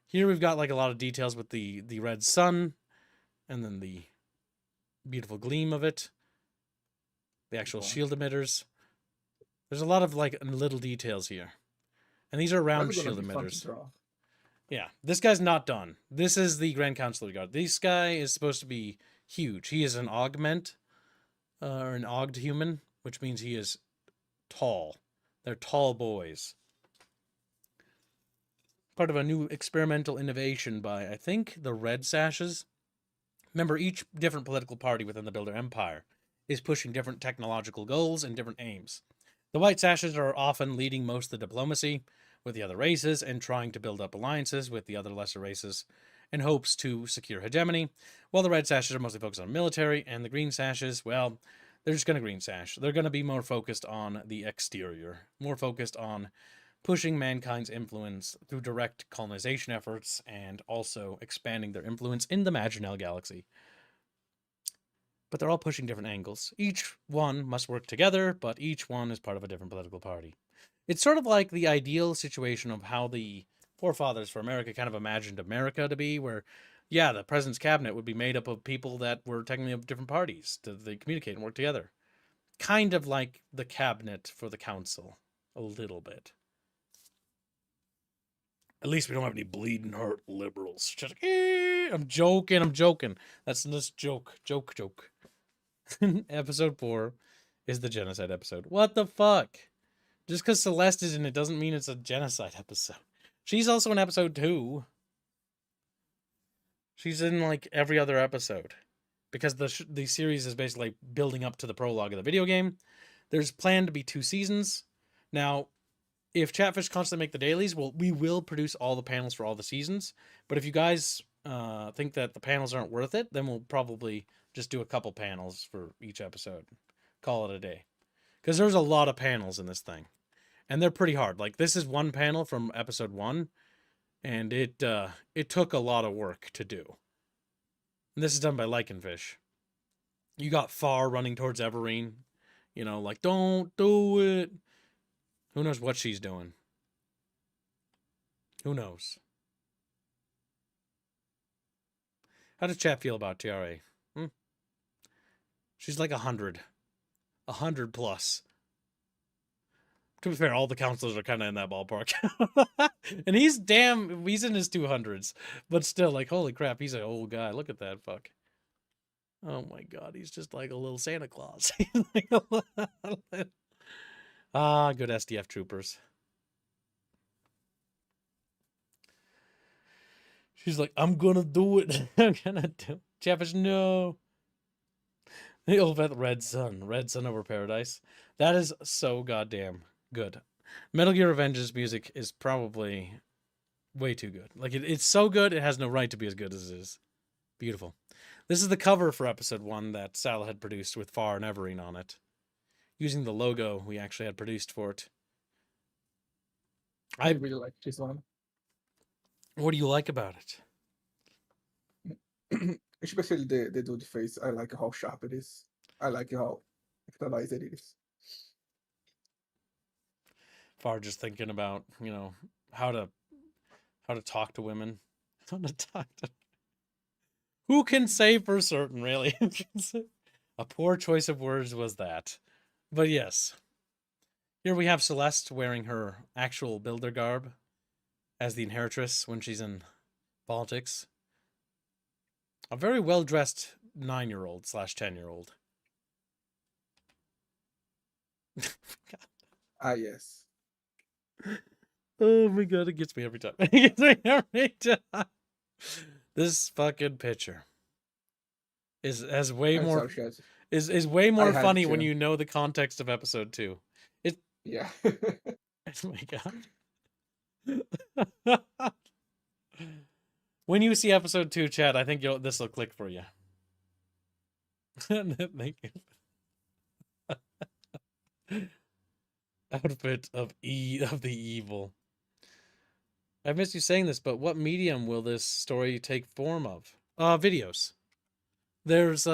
Here we've got like a lot of details with the red sun and then the beautiful gleam of it. The actual shield emitters. There's a lot of like little details here. And these are round shield emitters. Yeah, this guy's not done. This is the Grand Councilor Guard. This guy is supposed to be huge. He is an augment, or an auged human, which means he is tall. They're tall boys. Part of a new experimental innovation by, I think, the Red Sashes. Remember, each different political party within the Builder Empire is pushing different technological goals and different aims. The White Sashes are often leading most of the diplomacy with the other races and trying to build up alliances with the other lesser races in hopes to secure hegemony, while the Red Sashes are mostly focused on military, and the Green Sashes, well, they're just going to green sash. They're going to be more focused on the exterior, more focused on pushing mankind's influence through direct colonization efforts and also expanding their influence in the Maginell Galaxy. But they're all pushing different angles. Each one must work together, but each one is part of a different political party. It's sort of like the ideal situation of how the forefathers for America kind of imagined America to be, where, yeah, the president's cabinet would be made up of people that were technically of different parties. They communicate and work together. Kind of like the cabinet for the council, a little bit. At least we don't have any bleeding heart liberals. Just like, I'm joking. That's this joke. Episode 4 is the genocide episode. What the fuck? Just because Celeste is in it doesn't mean it's a genocide episode. She's also in episode 2. She's in like every other episode. Because the series is basically building up to the prologue of the video game. There's planned to be 2 seasons. Now, if Chatfish constantly make the dailies, well, we will produce all the panels for all the seasons. But if you guys think that the panels aren't worth it, then we'll probably just do a couple panels for each episode. Call it a day. Because there's a lot of panels in this thing. And they're pretty hard. Like, this is one panel from episode 1. And it took a lot of work to do. And this is done by Lycanfish. You got Far running towards Everine. You know, like, don't do it. Who knows what she's doing? Who knows? How does chat feel about TRA? She's like 100. 100 plus. To be fair, all the counselors are kind of in that ballpark. And he's in his 200s. But still, like, holy crap, he's an old guy. Look at that fuck. Oh my god, he's just like a little Santa Claus. Ah, good SDF troopers. She's like, I'm gonna do it. I'm gonna do it. Chatfish, no. The old Red Sun over Paradise. That is so goddamn good. Metal Gear Revenge's music is probably way too good. Like, it's so good, it has no right to be as good as it is. Beautiful. This is the cover for episode 1 that Sal had produced with Far and Everine on it. Using the logo we actually had produced for it. I really like this one. What do you like about it? Especially the dude face. I like how sharp it is. I like how stylized it is. Far just thinking about, you know, how to talk to women. How to talk to... Who can say for certain, really? A poor choice of words was that. But yes. Here we have Celeste wearing her actual builder garb as the inheritress when she's in politics. A very well-dressed 9-year-old / 10-year-old. Ah, yes. Oh my god, it gets me every time. It gets me every time. This fucking picture is way more funny when you know the context of episode 2. Yeah. Oh my god. When you see episode 2, chat, I think this will click for you. Thank you. Outfit of the evil. I missed you saying this, but what medium will this story take form of? Videos. There's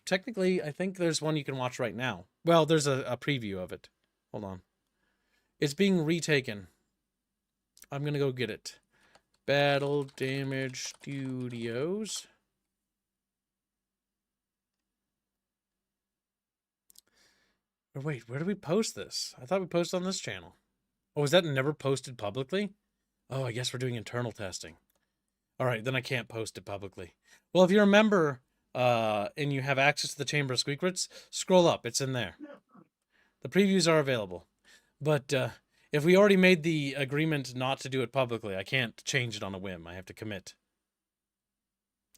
technically, I think there's one you can watch right now. Well, there's a preview of it. Hold on. It's being retaken. I'm gonna go get it. Battle Damage Studios. Or wait, where do we post this? I thought we posted on this channel. Oh, is that never posted publicly? Oh, I guess we're doing internal testing. All right, then I can't post it publicly. Well, if you're a member and you have access to the Chamber of Squeakrits, scroll up. It's in there. The previews are available. But if we already made the agreement not to do it publicly, I can't change it on a whim. I have to commit.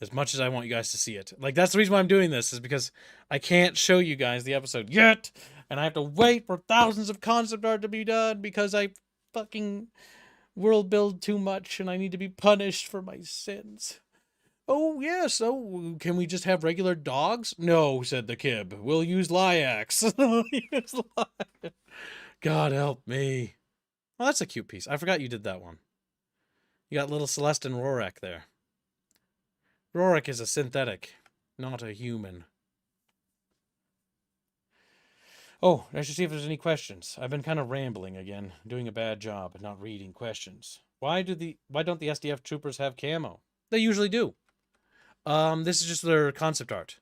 As much as I want you guys to see it. Like, that's the reason why I'm doing this, is because I can't show you guys the episode yet. And I have to wait for thousands of concept art to be done because I fucking world build too much and I need to be punished for my sins. Oh, yes. Oh, can we just have regular dogs? No, said the Kib. We'll use Lyax. God help me. Oh, that's a cute piece. I forgot you did that one. You got little Celeste and Rorak there. Rorak is a synthetic, not a human. Oh, I should see if there's any questions. I've been kind of rambling again, doing a bad job at not reading questions. Why don't the SDF troopers have camo? They usually do. This is just their concept art.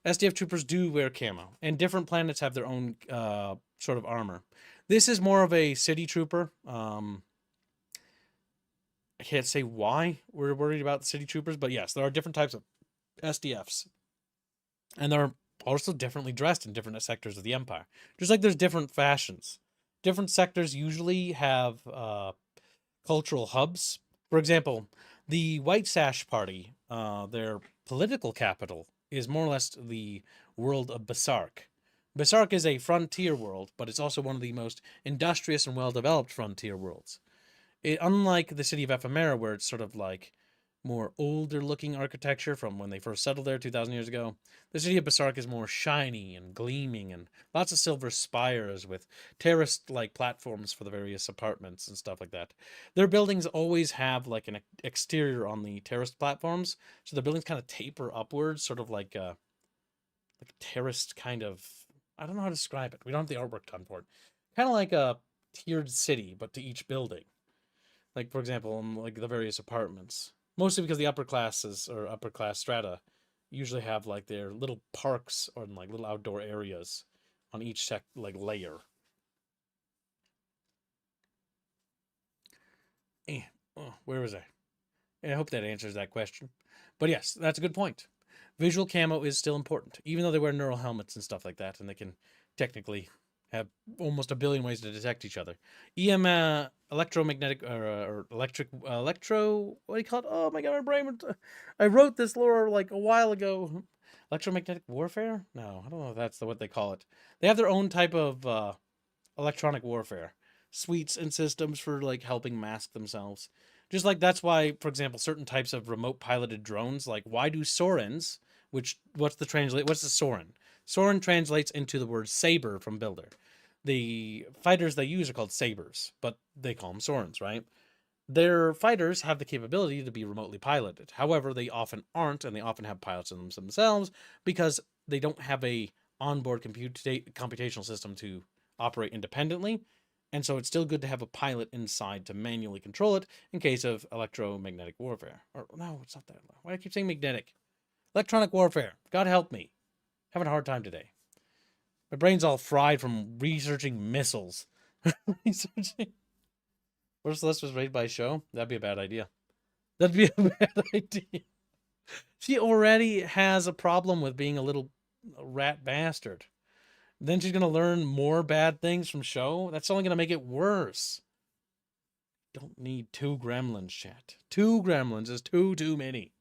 SDF troopers do wear camo, and different planets have their own sort of armor. This is more of a city trooper. I can't say why we're worried about the city troopers, but yes, there are different types of SDFs, and they're also differently dressed in different sectors of the Empire. Just like there's different fashions. Different sectors usually have cultural hubs. For example, the White Sash Party, their political capital is more or less the world of Basark. Basark is a frontier world, but it's also one of the most industrious and well-developed frontier worlds. Unlike the city of Ephemera, where it's sort of like more older-looking architecture from when they first settled there 2,000 years ago, the city of Basark is more shiny and gleaming and lots of silver spires with terraced-like platforms for the various apartments and stuff like that. Their buildings always have like an exterior on the terraced platforms, so the buildings kind of taper upwards, sort of like a terraced kind of. I don't know how to describe it. We don't have the artwork done for it. Kind of like a tiered city, but to each building. Like, for example, in like the various apartments. Mostly because the upper classes or upper class strata usually have like their little parks or like little outdoor areas on each layer. Where was I? I hope that answers that question. But yes, that's a good point. Visual camo is still important, even though they wear neural helmets and stuff like that, and they can technically have almost a billion ways to detect each other. Electromagnetic or electro. What do you call it? Oh my god, my brain! I wrote this lore like a while ago. Electromagnetic warfare? No, I don't know if that's what they call it. They have their own type of electronic warfare, suites and systems for like helping mask themselves. Just like that's why, for example, certain types of remote piloted drones, like why do Sorens, what's the Soren? Soren translates into the word saber from Builder. The fighters they use are called sabers, but they call them Sorens, right? Their fighters have the capability to be remotely piloted. However, they often aren't, and they often have pilots in them themselves because they don't have a onboard computational system to operate independently. And so it's still good to have a pilot inside to manually control it in case of electromagnetic warfare. Or no, it's not that. Why do I keep saying magnetic? Electronic warfare. God help me. Having a hard time today. My brain's all fried from researching missiles. Researching. What if Celeste was raised by a show? That'd be a bad idea. That'd be a bad idea. She already has a problem with being a little rat bastard. Then she's gonna learn more bad things from show. That's only gonna make it worse. Don't need 2 gremlins, chat. 2 gremlins is too many.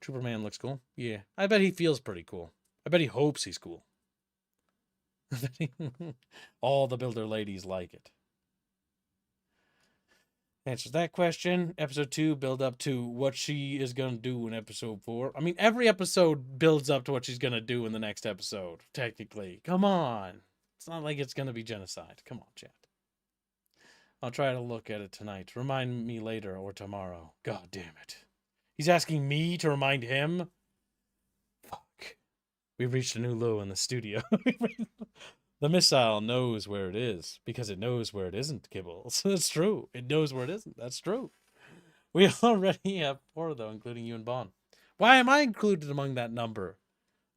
Trooper Man looks cool. Yeah, I bet he feels pretty cool. I bet he hopes he's cool. All the builder ladies like it. Answers that question. Episode 2 build up to what she is going to do in episode 4. I mean, every episode builds up to what she's going to do in the next episode, technically. Come on. It's not like it's going to be genocide. Come on, chat. I'll try to look at it tonight. Remind me later or tomorrow. God damn it. He's asking me to remind him? Fuck. We've reached a new low in the studio. The missile knows where it is because it knows where it isn't, Kibbles. That's true. It knows where it isn't. That's true. We already have 4, though, including you and Bon. Why am I included among that number?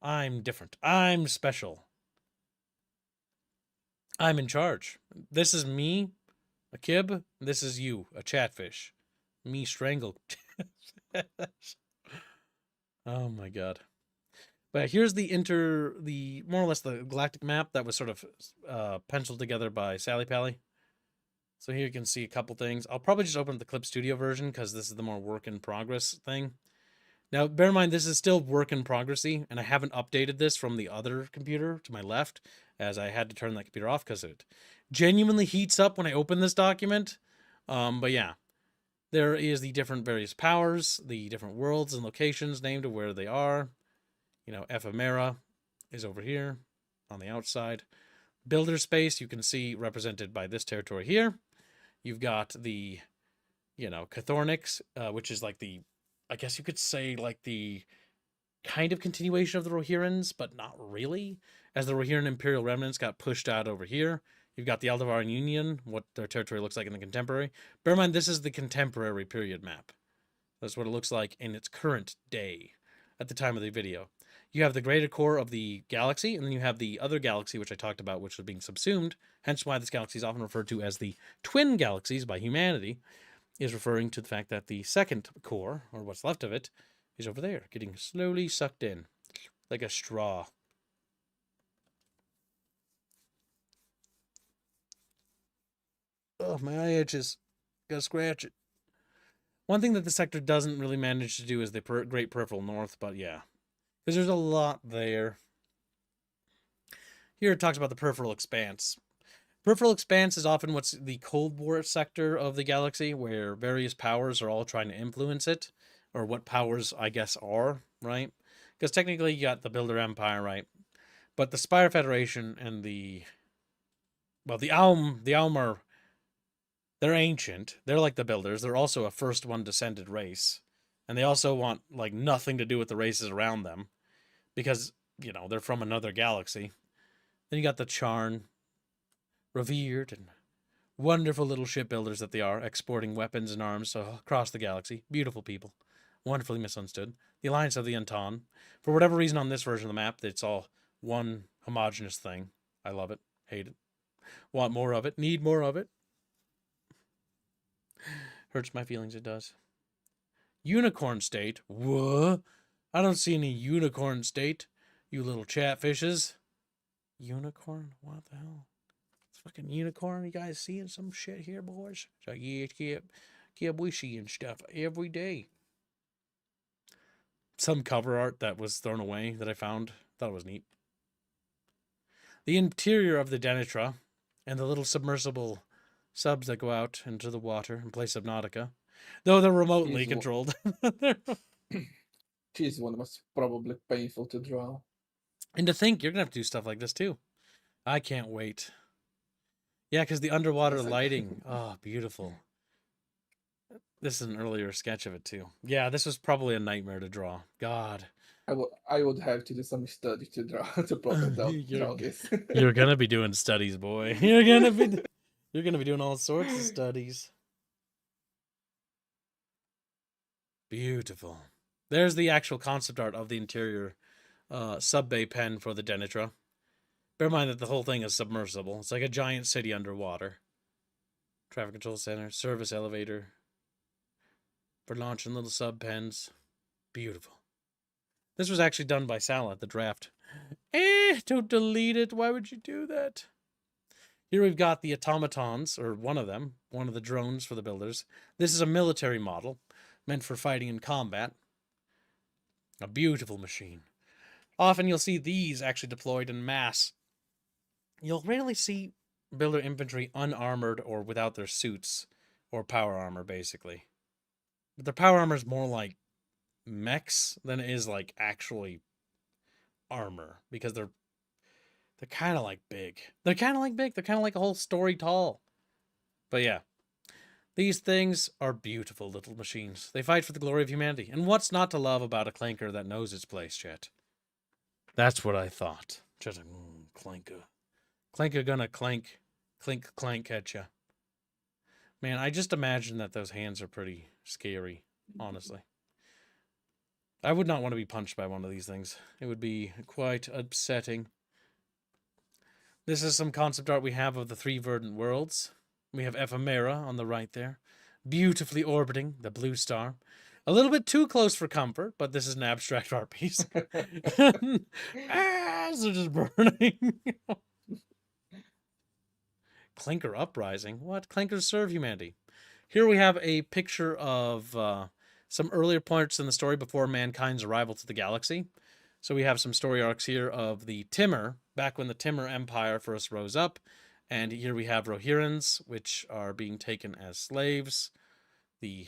I'm different. I'm special. I'm in charge. This is me, a kib. This is you, a chatfish. Me strangled. Oh my god. But here's the more or less the galactic map that was sort of penciled together by Sally Pally. So here you can see a couple things. I'll probably just open up the Clip Studio version because this is the more work in progress thing. Now, bear in mind, this is still work in progressy, and I haven't updated this from the other computer to my left, as I had to turn that computer off because it genuinely heats up when I open this document. But yeah, there is the different various powers, the different worlds and locations named to where they are. You know, Ephemera is over here on the outside. builder space, you can see represented by this territory here. You've got the, Chthonics, which is like the, I guess you could say like the kind of continuation of the Rohirrans, but not really, as the Rohirran Imperial remnants got pushed out over here. You've got the Aldebaran Union, what their territory looks like in the contemporary. Bear in mind, this is the contemporary period map. That's what it looks like in its current day at the time of the video. You have the greater core of the galaxy, and then you have the other galaxy, which I talked about, which was being subsumed, hence why this galaxy is often referred to as the twin galaxies by humanity, is referring to the fact that the second core, or what's left of it, is over there, getting slowly sucked in, like a straw. Oh, my eye itches. Gotta scratch it. One thing that the sector doesn't really manage to do is the Great Peripheral North, but yeah. Because there's a lot there. Here it talks about the Peripheral Expanse. Peripheral Expanse is often what's the Cold War sector of the galaxy, where various powers are all trying to influence it, or what powers, I guess, are, right? Because technically you got the Builder Empire, right? But the Spire Federation and the Aum are, they're ancient. They're like the Builders. They're also a first one descended race. And they also want, like, nothing to do with the races around them. Because, they're from another galaxy. Then you got the Charn, revered and wonderful little shipbuilders that they are, exporting weapons and arms across the galaxy. Beautiful people. Wonderfully misunderstood. The Alliance of the Anton. For whatever reason on this version of the map, it's all one homogenous thing. I love it. Hate it. Want more of it. Need more of it. Hurts my feelings, it does. Unicorn State. What? I don't see any Unicorn State, you little chatfishes. Unicorn? What the hell? It's fucking unicorn. You guys seeing some shit here, boys? It's like, yeah, we seeing stuff every day. Some cover art that was thrown away that I found. Thought it was neat. The interior of the Denitra and the little submersible subs that go out into the water and play Subnautica, though they're remotely controlled. She's one was probably painful to draw. And to think you're gonna have to do stuff like this too. I can't wait. Yeah, because the underwater lighting. Oh, beautiful. This is an earlier sketch of it too. Yeah, this was probably a nightmare to draw. God. I would have to do some study to draw to properly draw this. You're gonna be doing studies, boy. You're gonna be doing all sorts of studies. Beautiful. There's the actual concept art of the interior sub-bay pen for the Denitra. Bear in mind that the whole thing is submersible. It's like a giant city underwater. Traffic control center, service elevator for launching little sub pens. Beautiful. This was actually done by Sal at the draft. Don't delete it. Why would you do that? Here we've got the automatons, or one of them, one of the drones for the builders. This is a military model meant for fighting in combat. A beautiful machine. Often you'll see these actually deployed in mass. You'll rarely see builder infantry unarmored or without their suits or power armor, basically. But their power armor is more like mechs than it is like actually armor, because they're kind of like big. They're kind of like big. They're kind of like a whole story tall. But yeah, these things are beautiful little machines. They fight for the glory of humanity. And what's not to love about a clanker that knows its place, chat? That's what I thought. Just clanker. Clanker gonna clank, clink, clank at ya. Man, I just imagine that those hands are pretty scary, honestly. I would not want to be punched by one of these things. It would be quite upsetting. This is some concept art we have of the three verdant worlds. We have Ephemera on the right there, beautifully orbiting the blue star. A little bit too close for comfort, but this is an abstract art piece. They're just burning. Clanker Uprising? What? Clankers serve humanity. Here we have a picture of some earlier points in the story before mankind's arrival to the galaxy. So we have some story arcs here of the Timur, back when the Timur Empire first rose up. And here we have Rohirrans, which are being taken as slaves. The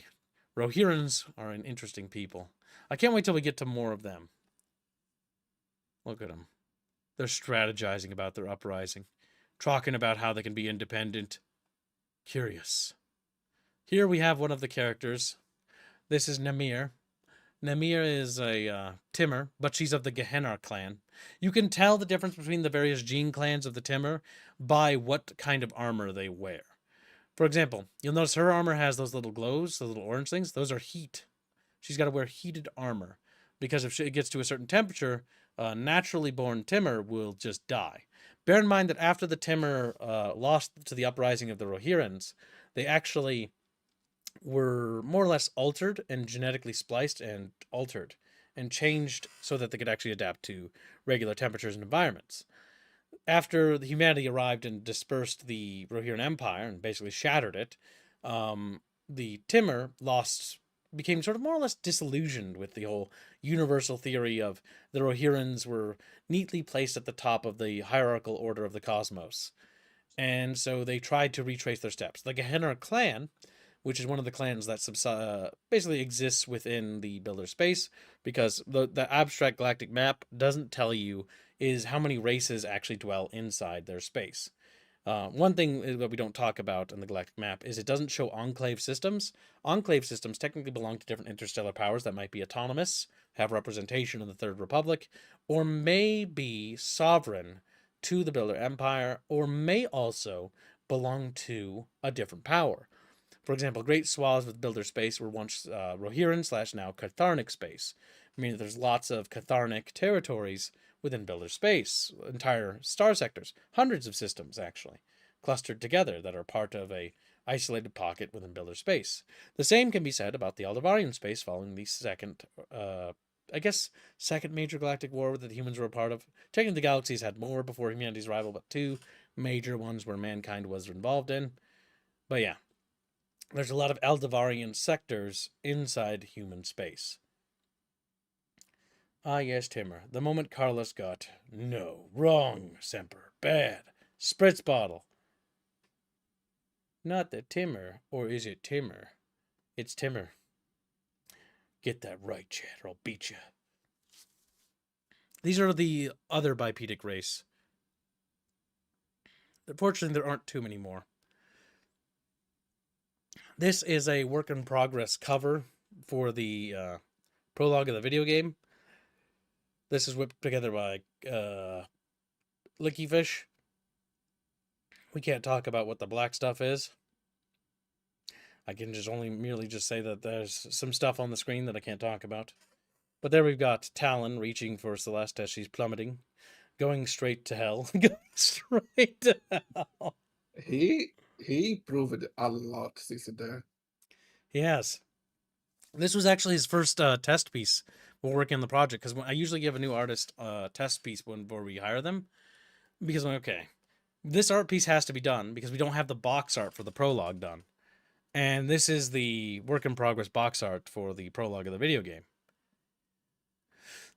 Rohirrans are an interesting people. I can't wait till we get to more of them. Look at them. They're strategizing about their uprising. talking about how they can be independent. Curious. Here we have one of the characters. This is Namir. Namir is a Timur, but she's of the Gehenna clan. You can tell the difference between the various gene clans of the Timur by what kind of armor they wear. For example, you'll notice her armor has those little glows, those little orange things. Those are heat. She's got to wear heated armor because if it gets to a certain temperature, a naturally born Timur will just die. Bear in mind that after the Timur lost to the uprising of the Rohirrans, they actually were more or less altered and genetically spliced and altered and changed so that they could actually adapt to regular temperatures and environments. After humanity arrived and dispersed the Rohirrim Empire and basically shattered it, the Timur became sort of more or less disillusioned with the whole universal theory of the Rohirrans were neatly placed at the top of the hierarchical order of the cosmos. And so they tried to retrace their steps. The Gehenna clan, which is one of the clans that basically exists within the builder space, because the abstract galactic map doesn't tell you is how many races actually dwell inside their space. One thing that we don't talk about in the galactic map is it doesn't show enclave systems. Enclave systems technically belong to different interstellar powers that might be autonomous, have representation in the Third Republic, or may be sovereign to the Builder Empire, or may also belong to a different power. For example, great swaths with builder space were once Rohirrim / now Catharnic space, meaning that there's lots of Catharnic territories within builder space, entire star sectors, hundreds of systems actually, clustered together that are part of a isolated pocket within builder space. The same can be said about the Aldevarian space following the second major galactic war that the humans were a part of. Technically, the galaxies had more before humanity's arrival, but two major ones where mankind was involved in. But yeah, there's a lot of Aldevarian sectors inside human space. Ah, yes, Timur. The moment Carlos got, no, wrong, Semper, bad, spritz bottle. Not the Timur, or is it Timur? It's Timur. Get that right, Chad, or I'll beat you. These are the other bipedic race. Unfortunately, there aren't too many more. This is a work in progress cover for the prologue of the video game. This is whipped together by Licky Fish. We can't talk about what the black stuff is. I can merely say that there's some stuff on the screen that I can't talk about. But there we've got Talon reaching for Celeste as she's plummeting, going straight to hell. Going straight to hell. He improved a lot since there. He has. This was actually his first test piece while working on the project, because I usually give a new artist a test piece before we hire them, because I'm like, okay, this art piece has to be done because we don't have the box art for the prologue done. And this is the work in progress box art for the prologue of the video game.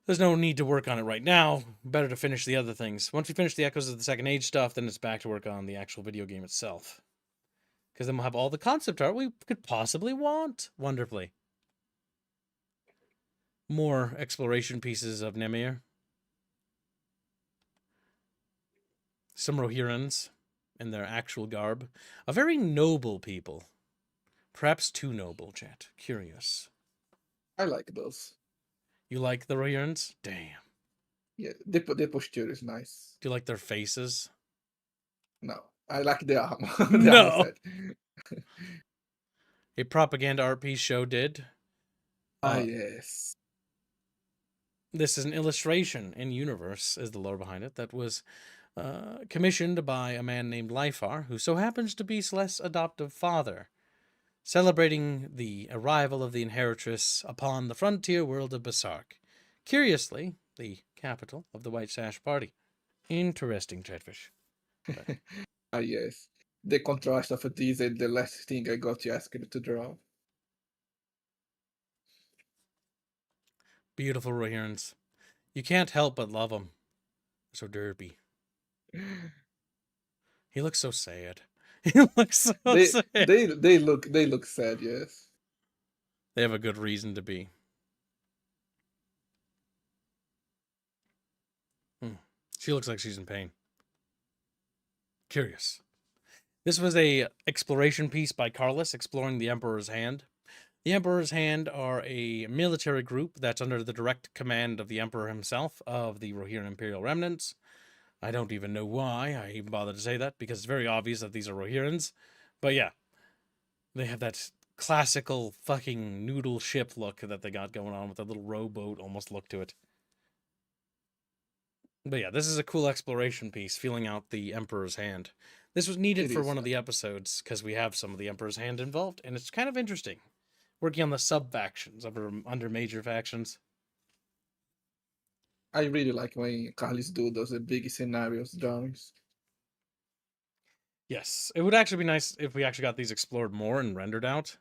There's no need to work on it right now. Better to finish the other things. Once we finish the Echoes of the Second Age stuff, then it's back to work on the actual video game itself. Because then we'll have all the concept art we could possibly want. Wonderfully. More exploration pieces of Nemir. Some Rohirrans in their actual garb. A very noble people. Perhaps too noble, chat. Curious. I like those. You like the Rohirrans? Damn. Yeah, the posture is nice. Do you like their faces? No, I like the armor. No. A propaganda art piece show did. Yes. This is an illustration in universe, is the lore behind it, that was commissioned by a man named Lyfar, who so happens to be Celeste's adoptive father, celebrating the arrival of the inheritress upon the frontier world of Basark. Curiously, the capital of the White Sash Party. Interesting, Chatfish. Yes. The contrast of this and the last thing I got you asked to draw. Beautiful Rohirrans. You can't help but love them. So derpy. He looks so sad. He looks so sad. They look sad, yes. They have a good reason to be. She looks like she's in pain. Curious. This was a exploration piece by Carlos exploring the Emperor's Hand. The Emperor's Hand are a military group that's under the direct command of the Emperor himself of the Rohirrim Imperial Remnants. I don't even know why I even bothered to say that, because it's very obvious that these are Rohirrians. But yeah, they have that classical fucking noodle ship look that they got going on with a little rowboat almost look to it. But yeah, this is a cool exploration piece, feeling out the Emperor's Hand. This was needed It for is. one of the episodes because we have some of the Emperor's Hand involved, and it's kind of interesting. Working on the sub factions under major factions. I really like when Carlos do those big scenarios drawings. Yes, it would actually be nice if we actually got these explored more and rendered out.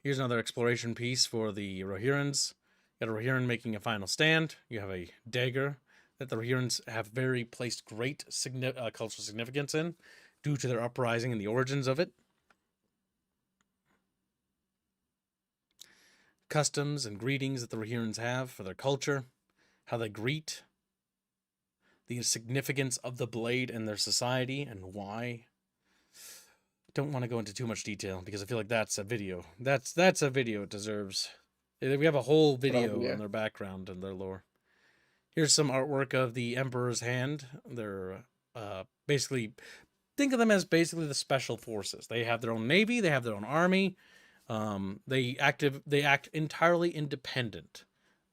Here's another exploration piece for the Rohirrans. You got a Rohirran making a final stand. You have a dagger that the Rohirrans have very placed great cultural significance in due to their uprising and the origins of it. Customs and greetings that the Rohirrans have for their culture, how they greet, the significance of the blade in their society, and why. Don't want to go into too much detail because I feel like that's a video. That's a video it deserves. We have a whole video Probably, yeah. on their background and their lore. Here's some artwork of the Emperor's Hand. They're basically, think of them as basically the special forces. They have their own navy. They have their own army. They act entirely independent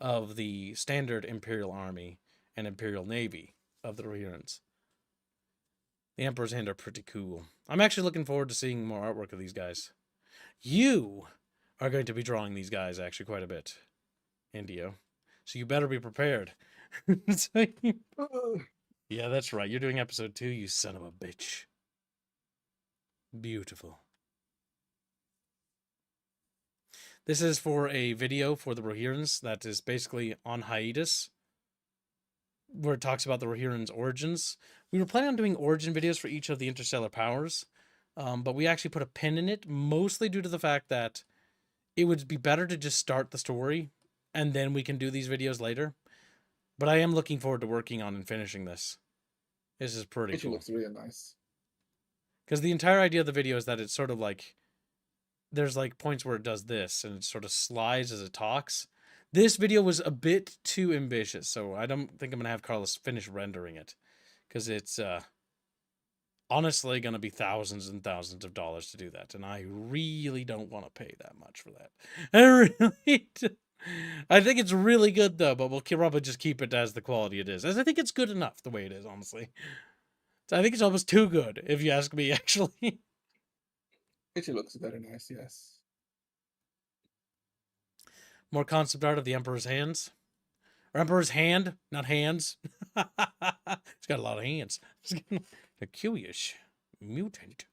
of the standard Imperial Army and Imperial Navy of the Rohirrans. The Emperor's Hand are pretty cool. I'm actually looking forward to seeing more artwork of these guys. You are going to be drawing these guys actually quite a bit, Indio. So you better be prepared. Yeah, that's right. You're doing episode 2, you son of a bitch. Beautiful. This is for a video for the Rohirrans that is basically on hiatus, where it talks about the Rohirrans' origins. We were planning on doing origin videos for each of the interstellar powers, but we actually put a pin in it, mostly due to the fact that it would be better to just start the story, and then we can do these videos later. But I am looking forward to working on and finishing this. This is pretty cool. It looks really nice. Because the entire idea of the video is that it's sort of like, there's like points where it does this, and it sort of slides as it talks. This video was a bit too ambitious, so I don't think I'm going to have Carlos finish rendering it. Because it's honestly going to be thousands and thousands of dollars to do that. And I really don't want to pay that much for that. I really do. I think it's really good, though, but we'll probably just keep it as the quality it is. As I think it's good enough the way it is, honestly. So I think it's almost too good, if you ask me, actually. It looks very nice, yes. More concept art of the Emperor's hands. Or Emperor's hand, not hands. It's got a lot of hands. A curious mutant.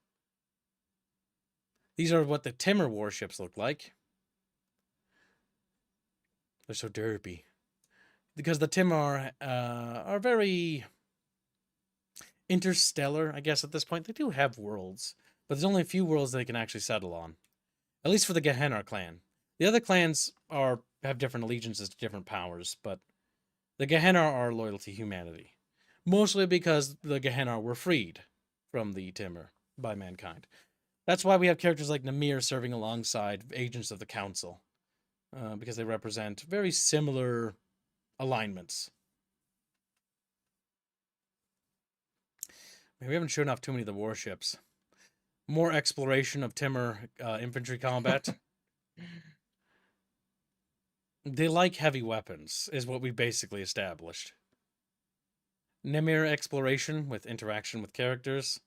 These are what the Timur warships look like. They're so derpy. Because the Timur are very interstellar, I guess, at this point. They do have worlds, but there's only a few worlds they can actually settle on. At least for the Gehenna clan. The other clans have different allegiances to different powers, but the Gehenna are loyal to humanity. Mostly because the Gehenna were freed from the Timur by mankind. That's why we have characters like Namir serving alongside agents of the Council. Because they represent very similar alignments. We haven't shown off too many of the warships. More exploration of Timur infantry combat. They like heavy weapons, is what we basically established. Nemir exploration with interaction with characters.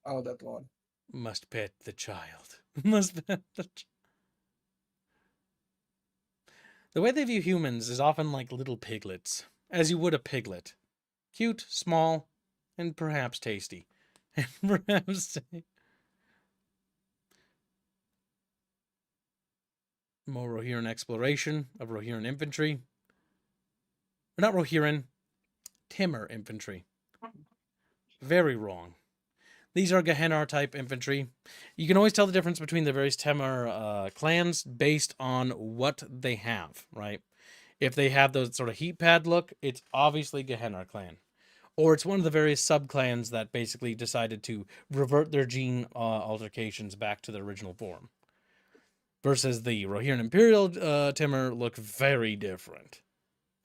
Oh, that one. Must pet the child. Must pet the child. The way they view humans is often like little piglets, as you would a piglet. Cute, small, and perhaps tasty. And perhaps more Rohirrim exploration of Rohirrim infantry. Or not Rohirrim, Timur infantry. Very wrong. These are Gehenna type infantry. You can always tell the difference between the various Timur clans based on what they have, right? If they have those sort of heat pad look, it's obviously Gehenna clan. or it's one of the various subclans that basically decided to revert their gene altercations back to their original form. Versus the Rohirrim Imperial Timur look very different,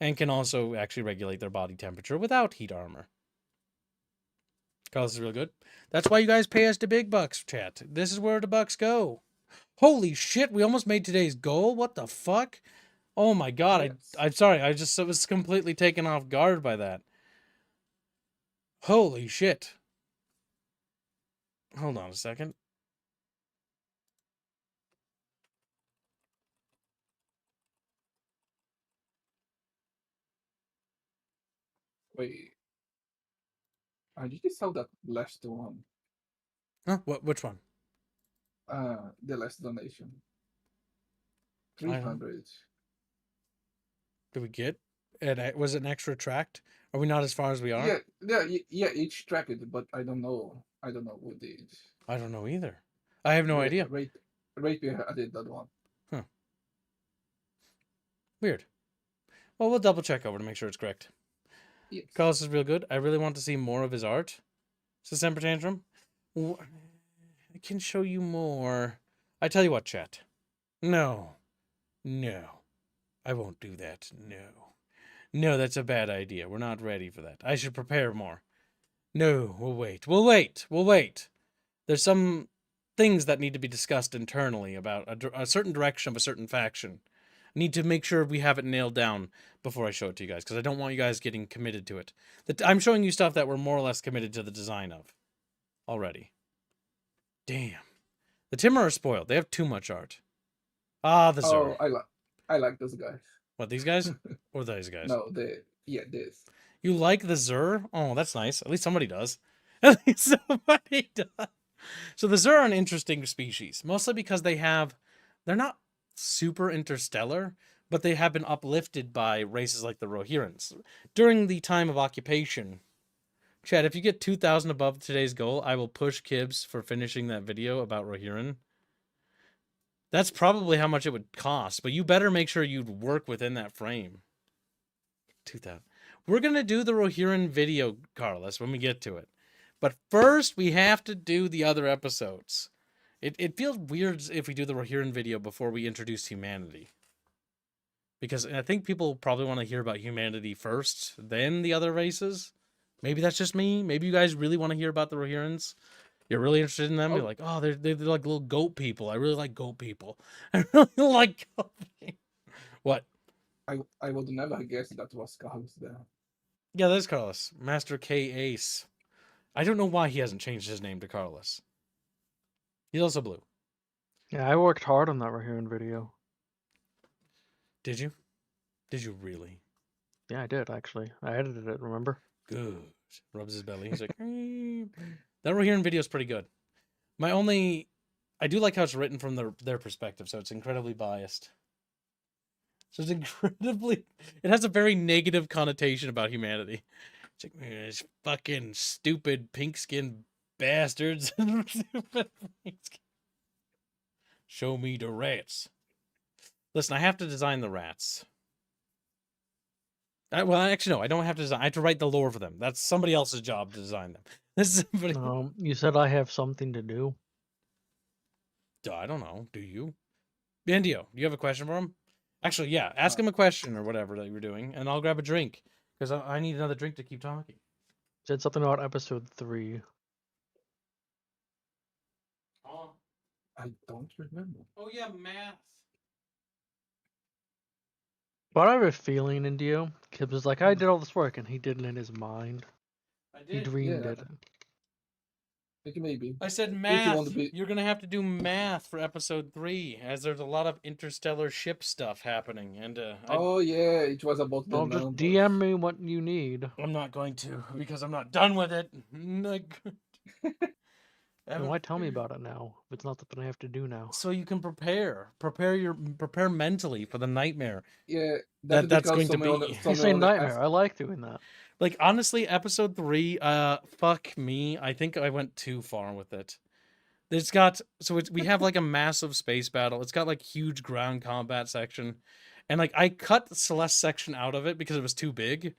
and can also actually regulate their body temperature without heat armor. Carlos is real good. That's why you guys pay us the big bucks, chat. This is where the bucks go. Holy shit, we almost made today's goal. What the fuck? Oh my god, Yes. I'm sorry. I just was completely taken off guard by that. Holy shit. Hold on a second. Wait. I just saw that last one. Huh? Which one? The last donation. I don't. 300. Did we get it? Was it an extra tract? Are we not as far as we are? Yeah. Each tracked it, but I don't know. I don't know who did. I don't know either. I have no idea. Right here, I did that one. Huh. Weird. Well, we'll double check over to make sure it's correct. Yes. Carlos is real good. I really want to see more of his art. So Semper Tantrum, I can show you more. I tell you what, chat. No. I won't do that. No, that's a bad idea. We're not ready for that. I should prepare more. No, we'll wait. There's some things that need to be discussed internally about a certain direction of a certain faction. I need to make sure we have it nailed down before I show it to you guys, because I don't want you guys getting committed to it. I'm showing you stuff that we're more or less committed to the design of already. Damn. The Timur are spoiled. They have too much art. Ah, the Zur. Oh, I like those guys. What, these guys? Or those guys? No, this. You like the Zur? Oh, that's nice. At least somebody does. At least somebody does. So the Zur are an interesting species, mostly because they're not super interstellar, but they have been uplifted by races like the Rohirrims. During the time of occupation, Chad, if you get 2,000 above today's goal, I will push Kibbs for finishing that video about Rohirrim. That's probably how much it would cost, but you better make sure you work within that frame. 2,000. We're going to do the Rohirrim video, Carlos, when we get to it. But first, we have to do the other episodes. It feels weird if we do the Rohirrim video before we introduce humanity. Because I think people probably want to hear about humanity first, then the other races. Maybe that's just me. Maybe you guys really want to hear about the Rohirrims. You're really interested in them. You're like, oh, they're like little goat people. I really like goat people. I really like goat people. What? I would never guess that was Carlos there. Yeah, there's Carlos. Master K Ace. I don't know why he hasn't changed his name to Carlos. He's also blue. Yeah, I worked hard on that Rohirrim video. Did you? Did you really? Yeah, I did, actually. I edited it, remember? Good. Rubs his belly. He's like, that Rohirrim video is pretty good. I do like how it's written from their perspective, so it's incredibly biased. So it has a very negative connotation about humanity. It's like, it's fucking stupid pink-skinned bastards. Show me the rats. Listen, I have to design the rats. Well, actually, no, I don't have to design. I have to write the lore for them. That's somebody else's job to design them. This is somebody. You said I have something to do. I don't know. Do you? Bandio, do you have a question for him? Actually, yeah. Ask him a question or whatever that you were doing, and I'll grab a drink because I need another drink to keep talking. Said something about episode 3. I don't remember. Oh yeah, math. But I have a feeling, Indio. Kibbs was like, I did all this work, and he did it in his mind. I did. He dreamed Yeah. it. Like maybe. I said If you math. want to be- You're gonna have to do math for episode 3, as there's a lot of interstellar ship stuff happening, and Oh yeah, it was about the Well, just numbers. DM me what you need. I'm not going to because I'm not done with it. And why tell me about it now? If it's not something I have to do now. So you can prepare mentally for the nightmare. Yeah, That's because going to someone be- other- You someone say other nightmare. asked- I like doing that. Like, honestly, episode 3, fuck me. I think I went too far with it. We have like a massive space battle. It's got like huge ground combat section. And like I cut the Celeste section out of it because it was too big.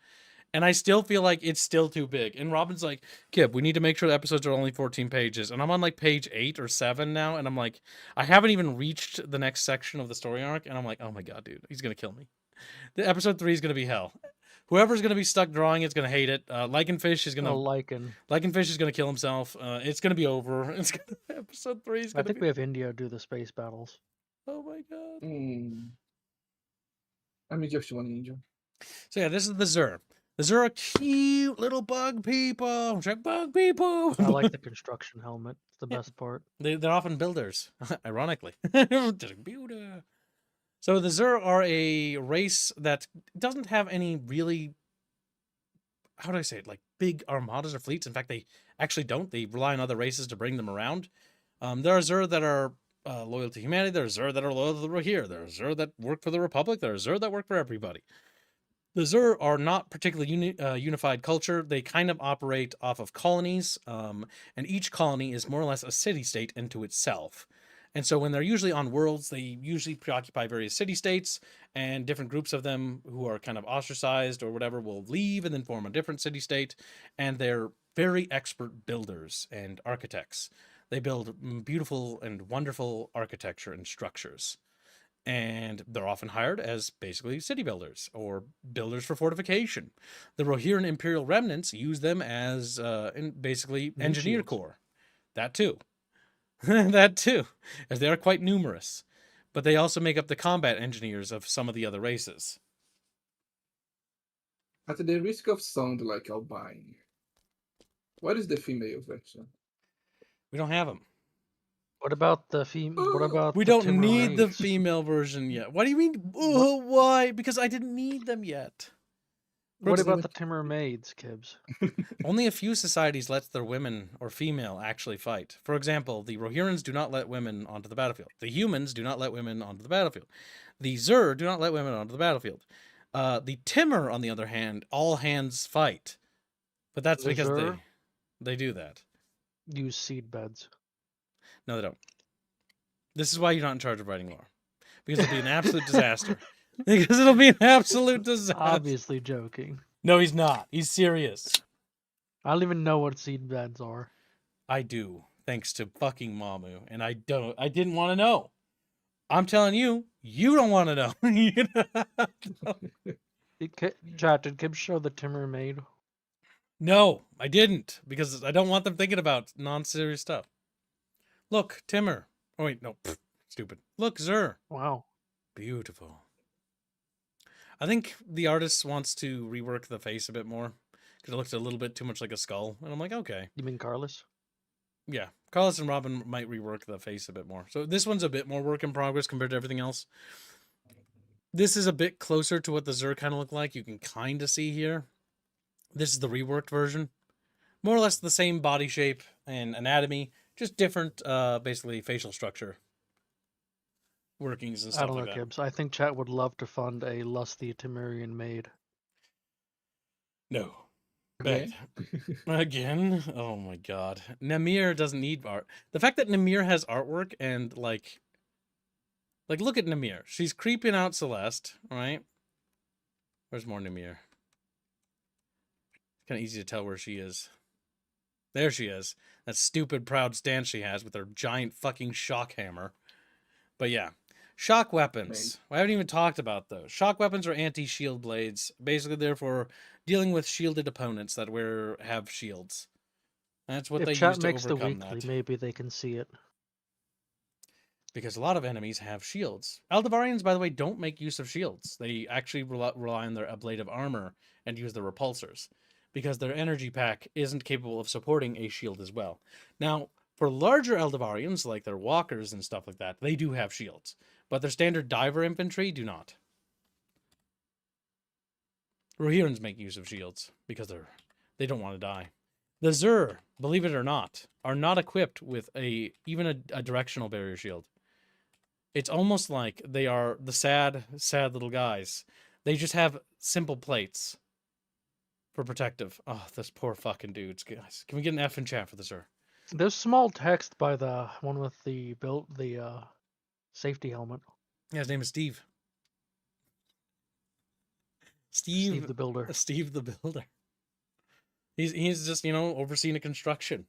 And I still feel like it's still too big. And Robin's like, Kib, we need to make sure the episodes are only 14 pages. And I'm on like page 8 or 7 now. And I'm like, I haven't even reached the next section of the story arc. And I'm like, oh my God, dude, he's going to kill me. The episode 3 is going to be hell. Whoever's going to be stuck drawing it's going to hate it. Lycanfish is going to Lycanfish is going to kill himself. It's going to be over. Episode 3 is I going to think be... we have Indio do the space battles. Oh my God. I mean, just one ninja. So yeah, this is the Zur. The Zur are cute little bug people. Bug people. I like the construction helmet. It's the best part. They're often builders, ironically. So the Zur are a race that doesn't have any really, how do I say it, like big armadas or fleets. In fact, they actually don't. They rely on other races to bring them around. There are Zur that are loyal to humanity. There are Zur that are loyal to the Rohirrim. There are Zur that work for the Republic. There are Zur that work for everybody. The Zur are not particularly unified culture. They kind of operate off of colonies, and each colony is more or less a city-state into itself. And so when they're usually on worlds, they usually preoccupy various city-states, and different groups of them who are kind of ostracized or whatever will leave and then form a different city-state, and they're very expert builders and architects. They build beautiful and wonderful architecture and structures. And they're often hired as basically city builders or builders for fortification. The Rohirrim Imperial remnants use them as basically engineer corps. That too. That too, as they are quite numerous. But they also make up the combat engineers of some of the other races. At the risk of sound like albine, what is the female version? We don't have them. What about the female? What about we the don't Timur need the maids? female version yet. What do you mean? Oh, why? Because I didn't need them yet. What about the Timur maids, Kibbs? Only a few societies let their women or female actually fight. For example, the Rohirrims do not let women onto the battlefield. The humans do not let women onto the battlefield. The Zur do not let women onto the battlefield. The Timur, on the other hand, all hands fight. But that's The because Zur they do that. use seed beds. No, they don't. This is why you're not in charge of writing lore. Because it'll be an absolute disaster. Because it'll be an absolute disaster. Obviously joking. No, he's not. He's serious. I don't even know what seed beds are. I do, thanks to fucking Mamu. And I didn't want to know. I'm telling you, you don't want to know. Chat, did Kibbs show the Timur maid? No, I didn't. Because I don't want them thinking about non-serious stuff. Look, Timur. Oh, wait, no. Pfft, stupid. Look, Zur. Wow. Beautiful. I think the artist wants to rework the face a bit more. Because it looks a little bit too much like a skull. And I'm like, okay. You mean Carlos? Yeah. Carlos and Robin might rework the face a bit more. So this one's a bit more work in progress compared to everything else. This is a bit closer to what the Zur kind of look like. You can kind of see here. This is the reworked version. More or less the same body shape and anatomy. Just different, basically, facial structure workings and stuff I don't know, like that. Kibbs. I think chat would love to fund a lusty Timurian maid. No. Bad. Again? Oh my God. Namir doesn't need art. The fact that Namir has artwork and, like, look at Namir. She's creeping out Celeste, right? Where's more Namir? It's kind of easy to tell where she is. There she is. That stupid proud stance she has with her giant fucking shock hammer. But yeah. Shock weapons. I haven't even talked about those. Shock weapons are anti-shield blades. Basically, they're for dealing with shielded opponents that have shields. That's what they use to overcome that. If chat makes the weekly, maybe they can see it. Because a lot of enemies have shields. Eldavarians, by the way, don't make use of shields. They actually rely on their ablative armor and use the repulsors. Because their energy pack isn't capable of supporting a shield as well. Now, for larger Eldavarians, like their walkers and stuff like that, they do have shields. But their standard diver infantry do not. Rohirrims make use of shields because they don't want to die. The Zur, believe it or not, are not equipped with even a directional barrier shield. It's almost like they are the sad, sad little guys. They just have simple plates for protective. Oh, those poor fucking dudes, guys. Can we get an F in chat for the Zur? There's small text by the one with the safety helmet. Yeah, his name is Steve. Steve the Builder. Steve the Builder. He's just, overseeing a construction.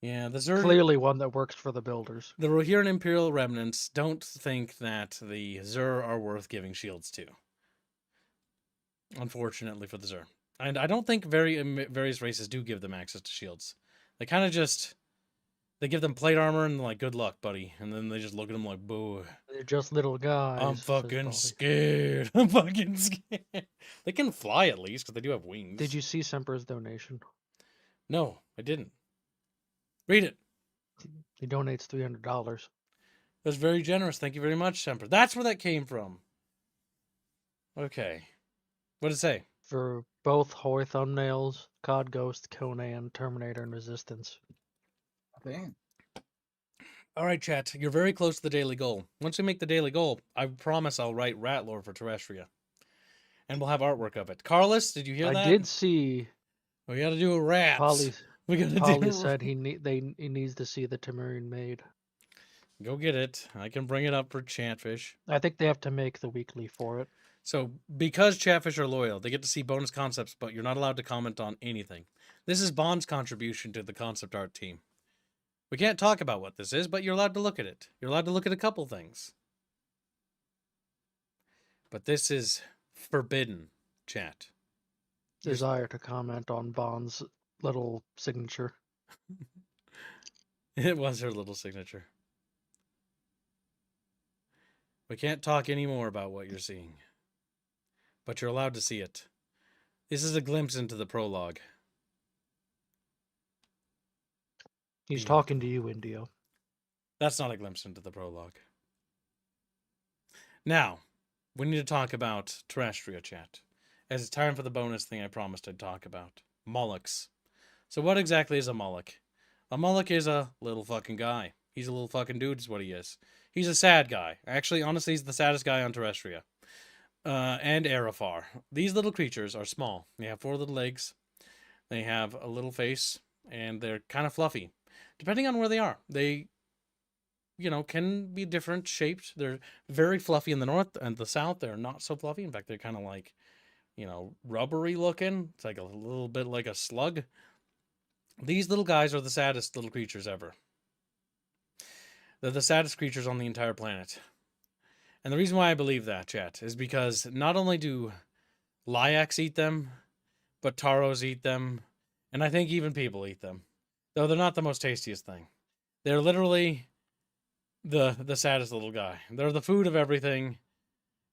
Yeah, the Zer, Clearly one that works for the builders. the Rohirrim Imperial remnants don't think that the Zer are worth giving shields to. Unfortunately for the Zer. And I don't think various races do give them access to shields. They kind of just... They give them plate armor and like, good luck, buddy. And then they just look at them like, boo. They're just little guys. I'm says fucking Bobby. scared. I'm fucking scared. They can fly at least because they do have wings. Did you see Semper's donation? No, I didn't. Read it. He donates $300. That's very generous. Thank you very much, Semper. That's where that came from. Okay. What did it say? For both Hoy thumbnails, COD Ghost, Conan, Terminator, and Resistance. Damn. All right, chat. You're very close to the daily goal. Once we make the daily goal, I promise I'll write rat lore for Terrestria. And we'll have artwork of it. Carlos, did you hear that? I did see We got to do a rat. Polly do said he needs to see the Tamarian Maid. Go get it. I can bring it up for Chatfish. I think they have to make the weekly for it. So, because Chatfish are loyal, they get to see bonus concepts, but you're not allowed to comment on anything. This is Bond's contribution to the concept art team. We can't talk about what this is, but you're allowed to look at it. You're allowed to look at a couple things. But this is forbidden, chat. Desire to comment on Bond's little signature. It was her little signature. We can't talk anymore about what you're seeing. But you're allowed to see it. This is a glimpse into the prologue. He's talking to you, Indio. That's not a glimpse into the prologue. Now, we need to talk about Terrestria, chat. As it's time for the bonus thing I promised I'd talk about. Molochs. So what exactly is a Moloch? A Moloch is a little fucking guy. He's a little fucking dude is what he is. He's a sad guy. Actually, honestly, he's the saddest guy on Terrestria. And Arafar. These little creatures are small. They have 4 little legs. They have a little face. And they're kind of fluffy. Depending on where they are. They, can be different shaped. They're very fluffy in the north and the south. They're not so fluffy. In fact, they're kind of like, rubbery looking. It's like a little bit like a slug. These little guys are the saddest little creatures ever. They're the saddest creatures on the entire planet. And the reason why I believe that, chat, is because not only do Lyaks eat them, but Taros eat them, and I think even people eat them. Though they're not the most tastiest thing. They're literally the saddest little guy. They're the food of everything,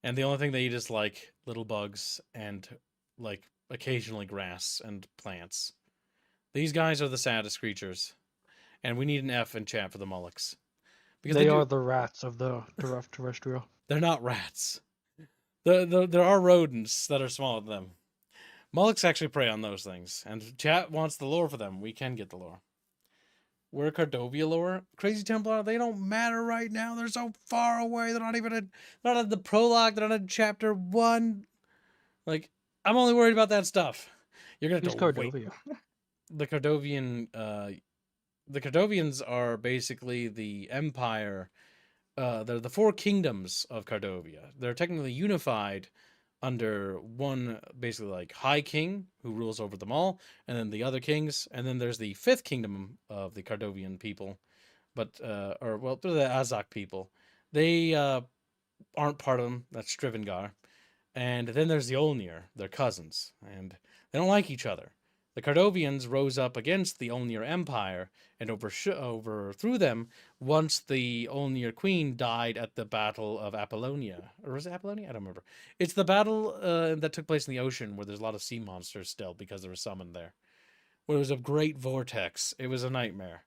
and the only thing they eat is, like, little bugs and, like, occasionally grass and plants. These guys are the saddest creatures, and we need an F in chat for the Molochs. Because they are the rats of the Terrestrial. They're not rats. There are rodents that are smaller than them. Molochs actually prey on those things, and chat wants the lore for them. We can get the lore. We're Cardovia lore. Crazy Templar, they don't matter right now. They're so far away. They're not even not at the prologue. They're not in chapter 1. Like, I'm only worried about that stuff. You're gonna have to wait. The Cardovians are basically the empire. They're the 4 kingdoms of Cardovia. They're technically unified under one, basically like High King, who rules over them all, and then the other kings, and then there's the 5th kingdom of the Cardovian people, but they're the Azak people. They aren't part of them. That's Strivengar, and then there's the Olnir, their cousins, and they don't like each other. The Cardovians rose up against the Olnir Empire and overthrew them once the Olnir queen died at the Battle of Apollonia. Or was it Apollonia? I don't remember. It's the battle that took place in the ocean where there's a lot of sea monsters still because they were summoned there. Where it was a great vortex. It was a nightmare.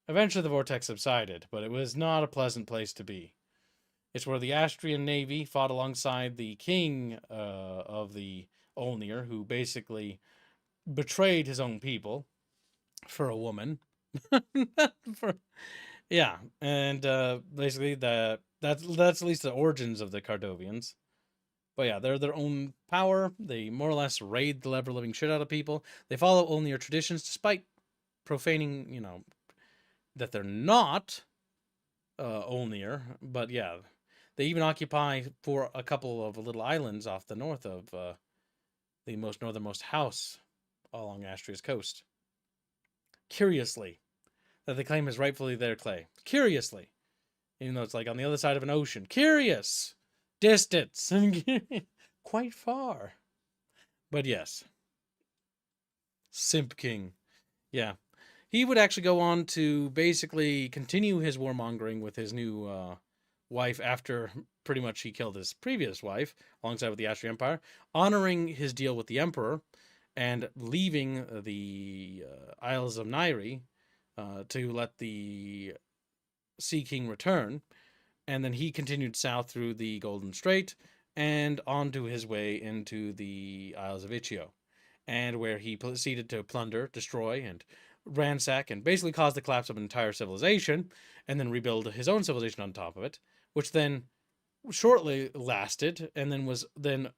Eventually the vortex subsided, but it was not a pleasant place to be. It's where the Astrian navy fought alongside the king of the Olnir, who basically betrayed his own people for a woman. And basically that's at least the origins of the Cardovians. But yeah, they're their own power. They more or less raid the ever living shit out of people. They follow Olnir traditions despite profaning, that they're not Olnir. But yeah, They even occupy for a couple of little islands off the north of the most northernmost house along Austria's coast. Curiously, that they claim is rightfully their clay. Curiously, even though it's like on the other side of an ocean. Curious distance, quite far. But yes, Simp King. Yeah, he would actually go on to basically continue his warmongering with his new wife after pretty much he killed his previous wife alongside with the Austrian Empire, honoring his deal with the emperor and leaving the Isles of Nairi to let the Sea King return. And then he continued south through the Golden Strait and onto his way into the Isles of Ichio, and where he proceeded to plunder, destroy, and ransack, and basically cause the collapse of an entire civilization, and then rebuild his own civilization on top of it, which then shortly lasted, and then was then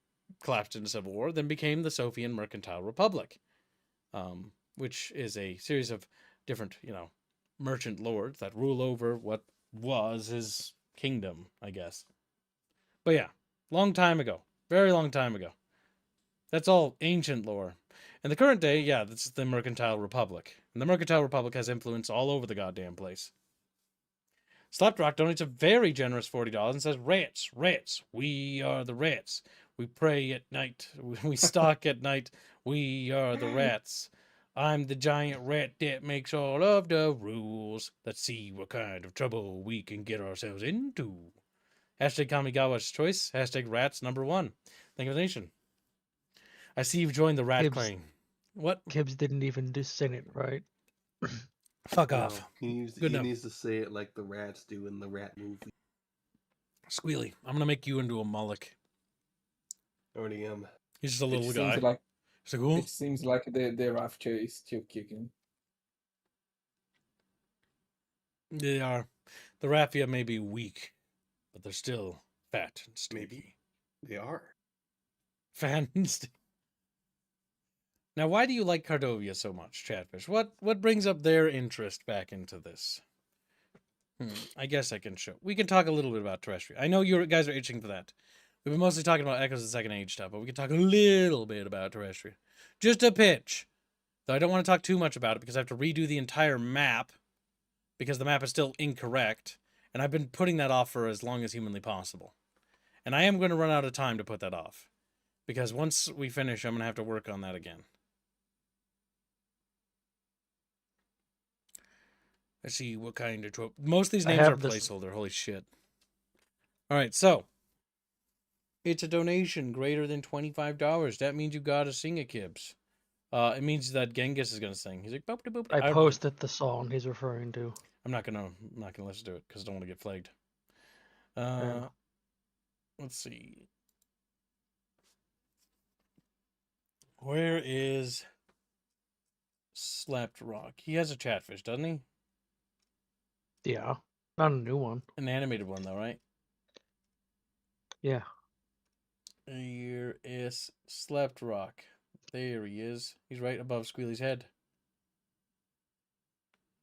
collapsed into civil war, then became the Sophian Mercantile Republic, which is a series of different, merchant lords that rule over what was his kingdom, I guess. But yeah, long time ago, very long time ago. That's all ancient lore. In the current day, yeah, this is the Mercantile Republic. And the Mercantile Republic has influence all over the goddamn place. Slapdrock donates a very generous $40 and says, Rats, rats, we are the rats. We pray at night. We stalk at night. We are the rats. I'm the giant rat that makes all of the rules. Let's see what kind of trouble we can get ourselves into. Hashtag Kamigawa's choice. Hashtag rats #1. Thank you for the nation. I see you've joined the rat Gibbs. clan. What? Gibbs didn't even do Senate, right? Fuck No, off. he Good enough. needs to say it like the rats do in the rat movie. Squealy, I'm going to make you into a Mullock. Already am. He's just a little guy. Seems like, He's like, it seems like the Raffle is still kicking. They are. The Raffia may be weak, but they're still fat and sticky. Maybe. They are. Fat and sticky. Now, why do you like Cardovia so much, Chatfish? What brings up their interest back into this? I guess I can show. We can talk a little bit about Terrestrial. I know you guys are itching for that. We've been mostly talking about Echoes of the Second Age stuff, but we can talk a little bit about Terrestrial. Just a pitch. Though I don't want to talk too much about it because I have to redo the entire map because the map is still incorrect, and I've been putting that off for as long as humanly possible. And I am going to run out of time to put that off because once we finish, I'm going to have to work on that again. Let's see what kind of trope. Most of these names are placeholder. Holy shit. All right, so it's a donation greater than $25. That means you gotta sing it, Kibbs. It means that Genghis is gonna sing. He's like, boop, boop, boop. I posted the song he's referring to. I'm not gonna listen to it because I don't want to get flagged. Let's see. Where is Slapped Rock? He has a Chatfish, doesn't he? Yeah, not a new one. An animated one, though, right? Yeah. Here is Slept Rock. There he is. He's right above Squealy's head.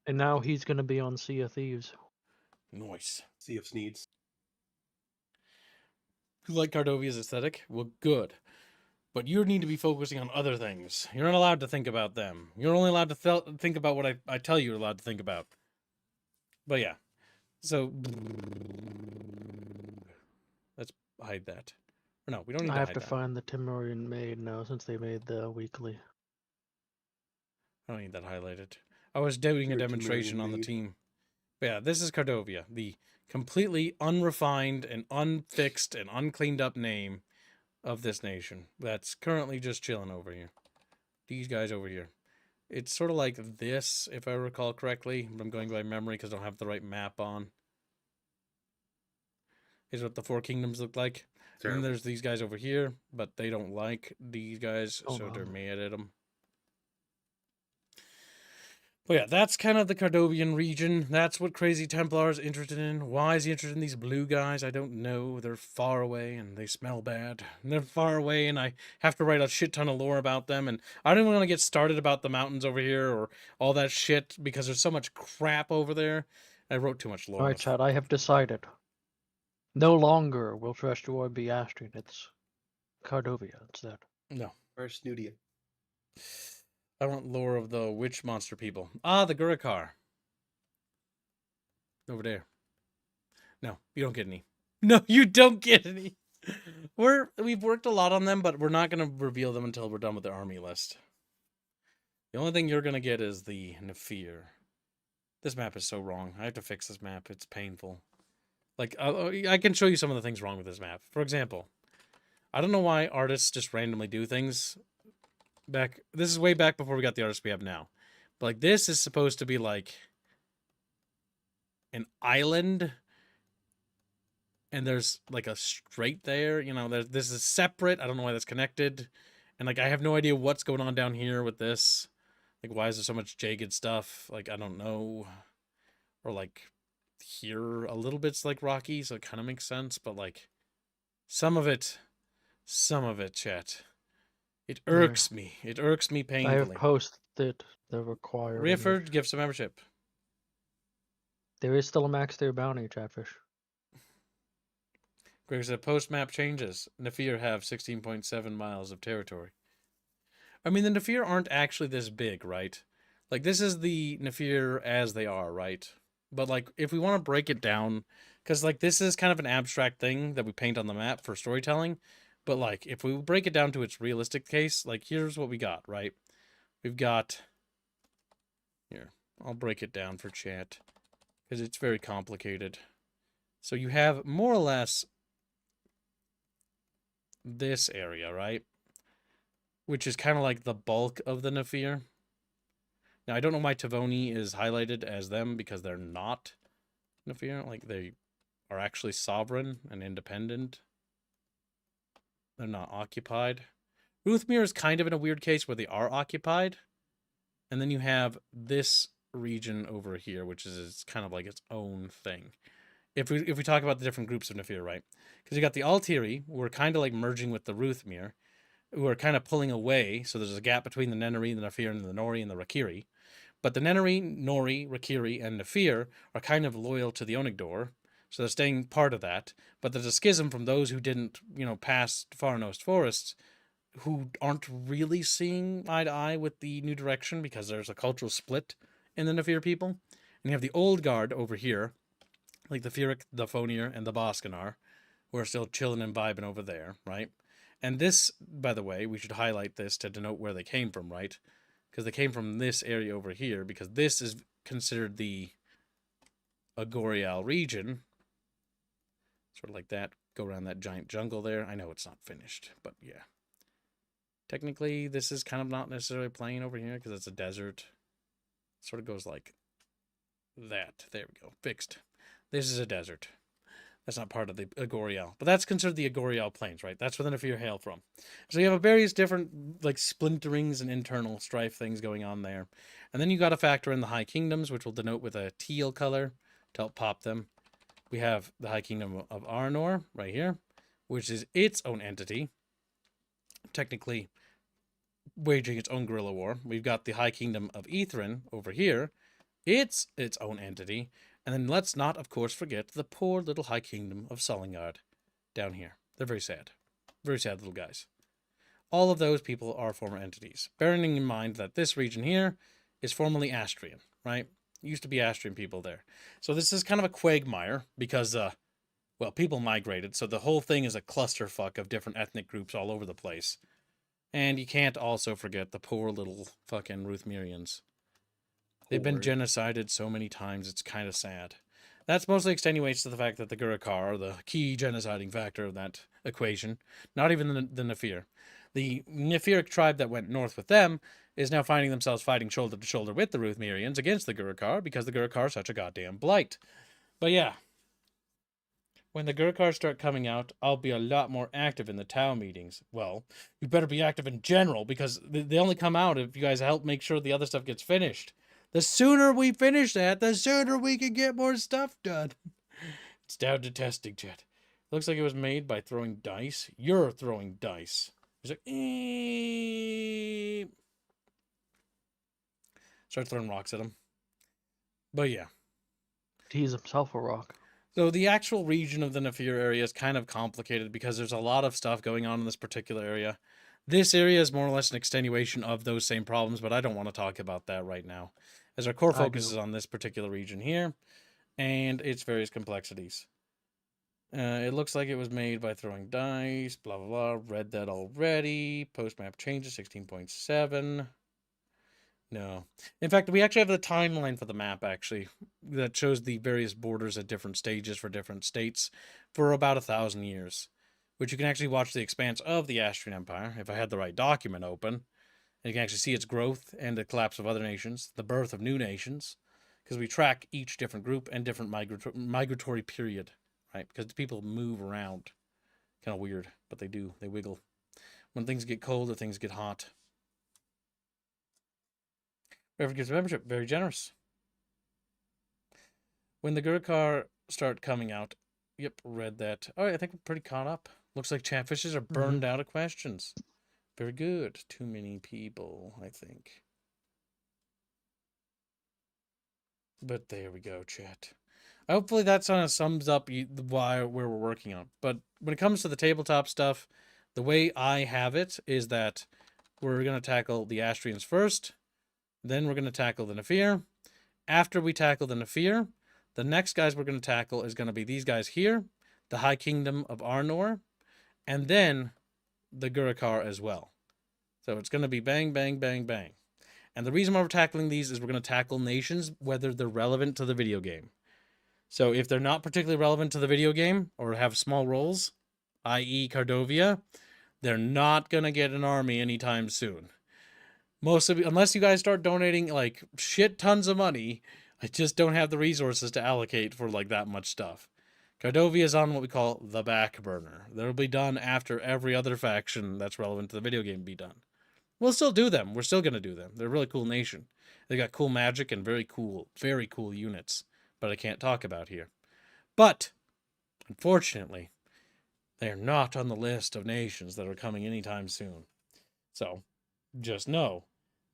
And now he's going to be on Sea of Thieves. Nice. Sea of Sneeds. You like Cardovia's aesthetic? Well, good. But you need to be focusing on other things. You're not allowed to think about them. You're only allowed to think about what I tell you you're allowed to think about. But yeah. So let's hide that. Or no, we don't need to hide I have to that. find the Timurian Maid now since they made the weekly. I don't need that highlighted. I was doing a demonstration on the team. But yeah, this is Cardovia, the completely unrefined and unfixed and uncleaned up name of this nation that's currently just chilling over here. These guys over here. It's sort of like this, if I recall correctly. I'm going by memory because I don't have the right map on. Is what the Four Kingdoms look like. And then there's these guys over here, but they don't like these guys, so they're mad at them. But yeah, that's kind of the Cardovian region. That's what Crazy Templar is interested in. Why is he interested in these blue guys? I don't know. They're far away and they smell bad. And they're far away and I have to write a shit ton of lore about them. And I don't even want to get started about the mountains over here or all that shit because there's so much crap over there. I wrote too much lore. Alright, Chad, I have decided. No longer will Treshtor be Astrian. It's Cardovia instead. No. Where's Snudia? I want lore of the witch monster people. Ah, the Gurukar. Over there. No, you don't get any. No, you don't get any. We've worked a lot on them, but we're not going to reveal them until we're done with the army list. The only thing you're going to get is the Nefir. This map is so wrong. I have to fix this map. It's painful. Like, I can show you some of the things wrong with this map. For example, I don't know why artists just randomly do things. This is way back before we got the artists we have now. But like, this is supposed to be like an island, and there's like a strait there. You know, this is separate. I don't know why that's connected, and like I have no idea what's going on down here with this. Like, why is there so much jagged stuff? Like, I don't know. Or like here a little bit's like rocky, so it kind of makes sense. But like some of it, chat. It irks me. It irks me painfully. I have posted the required. Reafford gifts a membership. There is still a max tier bounty, Chatfish. Greg said post map changes. Nefir have 16.7 miles of territory. I mean, the Nefir aren't actually this big, right? Like, this is the Nefir as they are, right? But like, if we want to break it down, because like this is kind of an abstract thing that we paint on the map for storytelling. But like, if we break it down to its realistic case, like here's what we got, right? We've got, here, I'll break it down for chat because it's very complicated. So you have more or less this area, right? Which is kind of like the bulk of the Nefir. Now, I don't know why Tavoni is highlighted as them, because they're not Nefir. Like, they are actually sovereign and independent. They're not occupied. Ruthmere is kind of in a weird case where they are occupied. And then you have this region over here, which is kind of like its own thing. If we talk about the different groups of Nefir, right? Because you got the Altiri, who are kind of like merging with the Ruthmere, who are kind of pulling away. So there's a gap between the Neneri, the Nefir, and the Nori, and the Rakiri. But the Neneri, Nori, Rakiri, and Nefir are kind of loyal to the Onigdor, so they're staying part of that. But there's a schism from those who didn't, pass Faranost Forests, who aren't really seeing eye to eye with the new direction because there's a cultural split in the Nefir people. And you have the old guard over here, like the Firik, the Fonir, and the Boskanar, who are still chilling and vibing over there, right? And this, by the way, we should highlight this to denote where they came from, right? Because they came from this area over here, because this is considered the Agorial region. Sort of like that. Go around that giant jungle there. I know it's not finished, but yeah. Technically, this is kind of not necessarily plain over here, because it's a desert. Sort of goes like that. There we go. Fixed. This is a desert. That's not part of the Agorial. But that's considered the Agorial Plains, right? That's where the Nefir hail from. So you have various different, like, splinterings and internal strife things going on there. And then you got to factor in the High Kingdoms, which will denote with a teal color to help pop them. We have the High Kingdom of Arnor right here, which is its own entity. Technically waging its own guerrilla war. We've got the High Kingdom of Ithrin over here. It's its own entity. And then let's not, of course, forget the poor little High Kingdom of Sullingard down here. They're very sad. Very sad little guys. All of those people are former entities. Bearing in mind that this region here is formerly Astrian, right? Used to be Astrian people there. So this is kind of a quagmire because, people migrated. So the whole thing is a clusterfuck of different ethnic groups all over the place. And you can't also forget the poor little fucking Ruthmerians. They've been genocided so many times, it's kind of sad. That's mostly extenuates to the fact that the Gurukar are the key genociding factor of that equation. Not even the Nefir. The Nefiric tribe that went north with them is now finding themselves fighting shoulder to shoulder with the Ruthmerians against the Gurukar because the Gurukar are such a goddamn blight. But yeah, when the Gurukar start coming out, I'll be a lot more active in the Tau meetings. Well, you better be active in general because they only come out if you guys help make sure the other stuff gets finished. The sooner we finish that, the sooner we can get more stuff done. It's down to testing, chat. Looks like it was made by throwing dice. You're throwing dice. It's like, start throwing rocks at him. But yeah. He's himself a rock. So the actual region of the Nafir area is kind of complicated because there's a lot of stuff going on in this particular area. This area is more or less an extenuation of those same problems, but I don't want to talk about that right now, as our core I focus do. is on this particular region here and its various complexities. It looks like it was made by throwing dice, blah, blah, blah. Read that already. Post map changes, 16.7. No. In fact, we actually have the timeline for the map, actually, that shows the various borders at different stages for different states for about 1,000 years, which you can actually watch the expanse of the Astrian Empire, if I had the right document open, and you can actually see its growth and the collapse of other nations, the birth of new nations, because we track each different group and different migratory period, right? Because people move around. Kind of weird, but they do. They wiggle. When things get cold or things get hot. Whoever gives a membership, very generous. When the Gurkar start coming out, yep, read that. All right, I think we're pretty caught up. Looks like chatfishes are burned out of questions. Very good. Too many people, I think. But there we go, chat. Hopefully that kind of sums up where we're working on. But when it comes to the tabletop stuff, the way I have it is that we're going to tackle the Astrians first. Then we're going to tackle the Nafir. After we tackle the Nafir, the next guys we're going to tackle is going to be these guys here, the High Kingdom of Arnor, and then the Gurkar as well. So it's going to be bang, bang, bang, bang. And the reason why we're tackling these is we're going to tackle nations whether they're relevant to the video game. So if they're not particularly relevant to the video game or have small roles, i.e. Cardovia, they're not going to get an army anytime soon. Unless you guys start donating like shit tons of money, I just don't have the resources to allocate for like that much stuff. Cardovia is on what we call the back burner. They'll be done after every other faction that's relevant to the video game be done. We'll still do them. We're still going to do them. They're a really cool nation. They got cool magic and very cool units, but I can't talk about here. But, unfortunately, they are not on the list of nations that are coming anytime soon. So, just know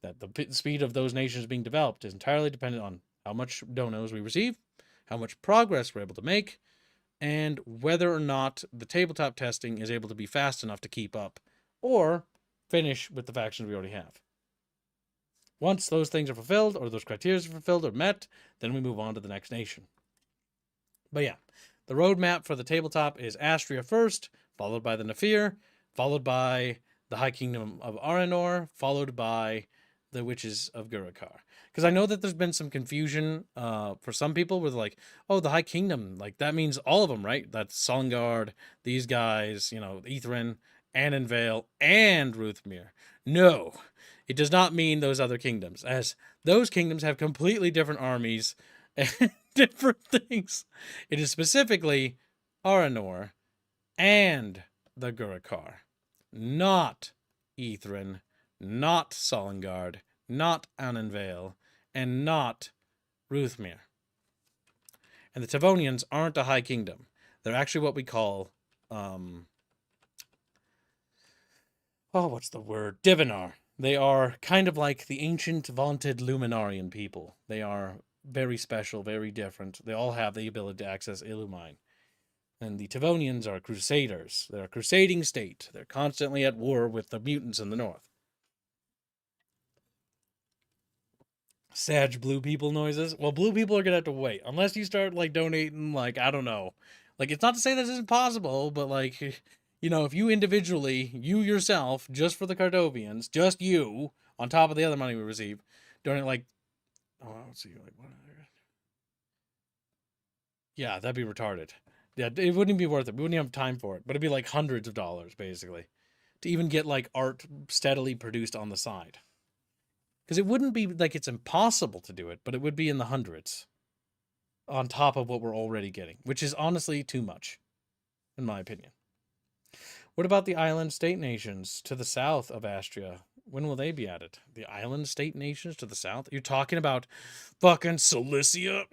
that the speed of those nations being developed is entirely dependent on how much donos we receive, how much progress we're able to make, and whether or not the tabletop testing is able to be fast enough to keep up, or finish with the factions we already have. Once those things are fulfilled, or those criteria are fulfilled or met, then we move on to the next nation. But yeah, the roadmap for the tabletop is Astria first, followed by the Nafir, followed by the High Kingdom of Aranor, followed by the Witches of Gurukar. Because I know that there's been some confusion for some people with like, oh, the High Kingdom, like that means all of them, right? That's Solngard, these guys, Ithrin, Annenvale, and Ruthmere. No, it does not mean those other kingdoms, as those kingdoms have completely different armies and different things. It is specifically Aranor and the Gurukar. Not Ithrin, not Solngard, not Annenvale, and not Ruthmere. And the Tevonians aren't a high kingdom. They're actually what we call, what's the word? Divinar. They are kind of like the ancient vaunted Luminarian people. They are very special, very different. They all have the ability to access Illumine. And the Tevonians are crusaders. They're a crusading state. They're constantly at war with the mutants in the north. Sag blue people noises. Well, blue people are going to have to wait. Unless you start, like, donating, like, I don't know. Like, it's not to say this isn't possible, but, like, if you individually, you yourself, just for the Cardovians, just you, on top of the other money we receive, donate, like, let's see, like, what? Yeah, that'd be retarded. Yeah, it wouldn't be worth it. We wouldn't have time for it. But it'd be like hundreds of dollars, basically, to even get like art steadily produced on the side. Because it wouldn't be like it's impossible to do it, but it would be in the hundreds on top of what we're already getting, which is honestly too much, in my opinion. What about the island state nations to the south of Astria? When will they be added? The island state nations to the south? You're talking about fucking Cilicia?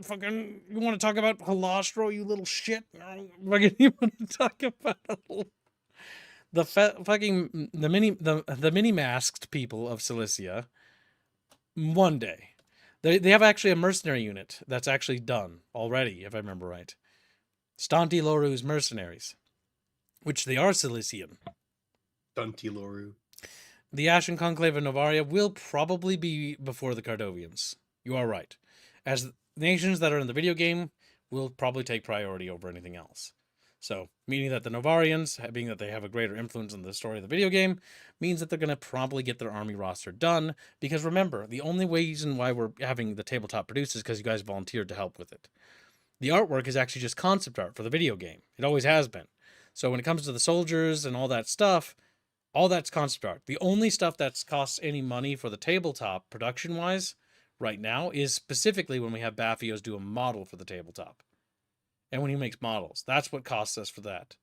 Fucking, you want to talk about Halastro, you little shit? Fucking, you want to talk about the mini masked people of Cilicia? One day. They have actually a mercenary unit that's actually done already, if I remember right. Stanti Loru's mercenaries, which they are Cilician. Dunty Loru. The Ashen Conclave of Novaria will probably be before the Cardovians. You are right. As nations that are in the video game will probably take priority over anything else. So, meaning that the Novarians, being that they have a greater influence in the story of the video game, means that they're going to probably get their army roster done. Because remember, the only reason why we're having the tabletop produced is because you guys volunteered to help with it. The artwork is actually just concept art for the video game. It always has been. So when it comes to the soldiers and all that stuff, all that's concept art. The only stuff that's costs any money for the tabletop, production-wise, right now, is specifically when we have Baffios do a model for the tabletop. And when he makes models. That's what costs us for that.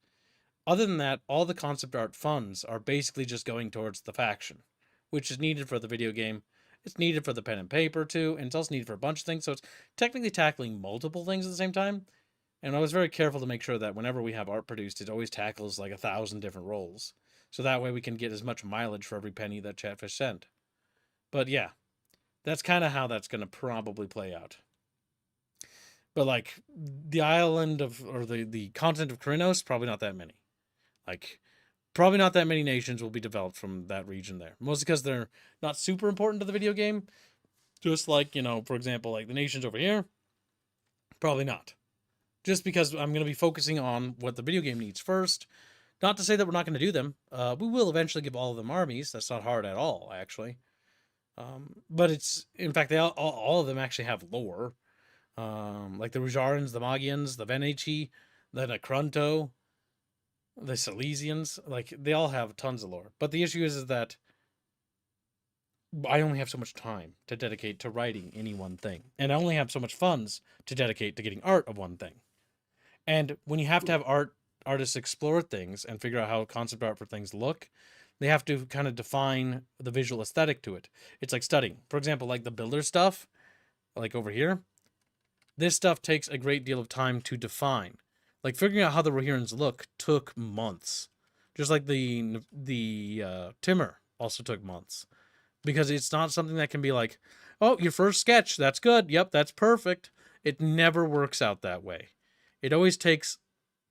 Other than that, all the concept art funds are basically just going towards the faction, which is needed for the video game. It's needed for the pen and paper, too, and it's also needed for a bunch of things. So it's technically tackling multiple things at the same time. And I was very careful to make sure that whenever we have art produced, it always tackles like 1,000 different roles. So that way we can get as much mileage for every penny that Chatfish sent. But yeah, that's kind of how that's going to probably play out. But like the island of, or the continent of Krynos, probably not that many. Like, probably not that many nations will be developed from that region there. Mostly because they're not super important to the video game. Just like, for example, like the nations over here, probably not. Just because I'm going to be focusing on what the video game needs first. Not to say that we're not going to do them. We will eventually give all of them armies. That's not hard at all, actually. But it's, in fact, all of them actually have lore. Like the Rujarans, the Magians, the Venechi, the Necronto, the Silesians. Like, they all have tons of lore. But the issue is that I only have so much time to dedicate to writing any one thing. And I only have so much funds to dedicate to getting art of one thing. And when you have to have artists explore things and figure out how concept art for things look, they have to kind of define the visual aesthetic to it. It's like studying. For example, like the builder stuff, like over here, this stuff takes a great deal of time to define. Like figuring out how the Rohirrans look took months. Just like the Timur also took months. Because it's not something that can be like, oh, your first sketch, that's good. Yep, that's perfect. It never works out that way. It always takes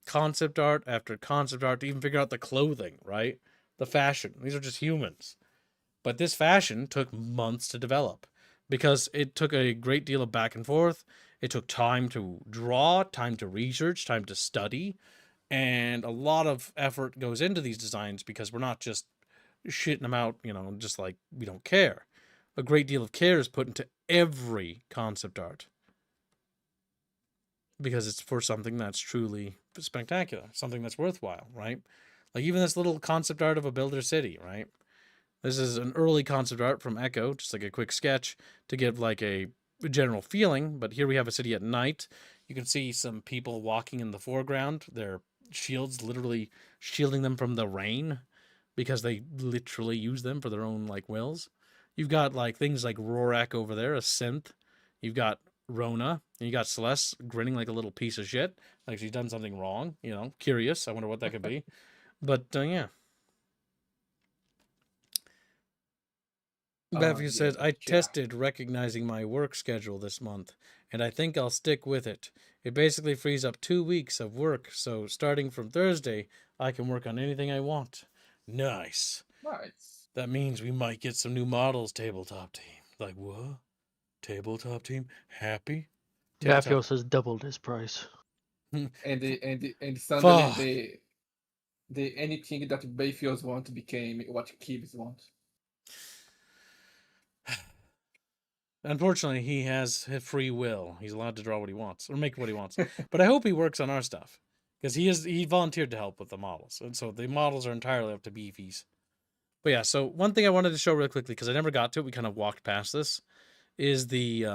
concept art after concept art to even figure out the clothing, right? The fashion. These are just humans. But this fashion took months to develop because it took a great deal of back and forth. It took time to draw, time to research, time to study, and a lot of effort goes into these designs because we're not just shitting them out, just like we don't care. A great deal of care is put into every concept art. Because it's for something that's truly spectacular, something that's worthwhile, right? Like even this little concept art of a builder city, right? This is an early concept art from Echo, just like a quick sketch to give like a general feeling. But here we have a city at night. You can see some people walking in the foreground. Their shields literally shielding them from the rain because they literally use them for their own like wills. You've got like things like Rorak over there, a synth. You've got Rona, and you got Celeste grinning like a little piece of shit, like she's done something wrong. Curious. I wonder what that could be. But yeah. Matthew says, I tested recognizing my work schedule this month, and I think I'll stick with it. It basically frees up 2 weeks of work, so starting from Thursday, I can work on anything I want. Nice. That means we might get some new models, tabletop team. Like, what? Tabletop team? Happy? Baffios has doubled his price. And suddenly the anything that Bayfields want became what Kibbs want. Unfortunately, he has free will. He's allowed to draw what he wants or make what he wants. But I hope he works on our stuff because he volunteered to help with the models, and so the models are entirely up to Beefies. But yeah, so one thing I wanted to show real quickly because I never got to it, we kind of walked past this, is the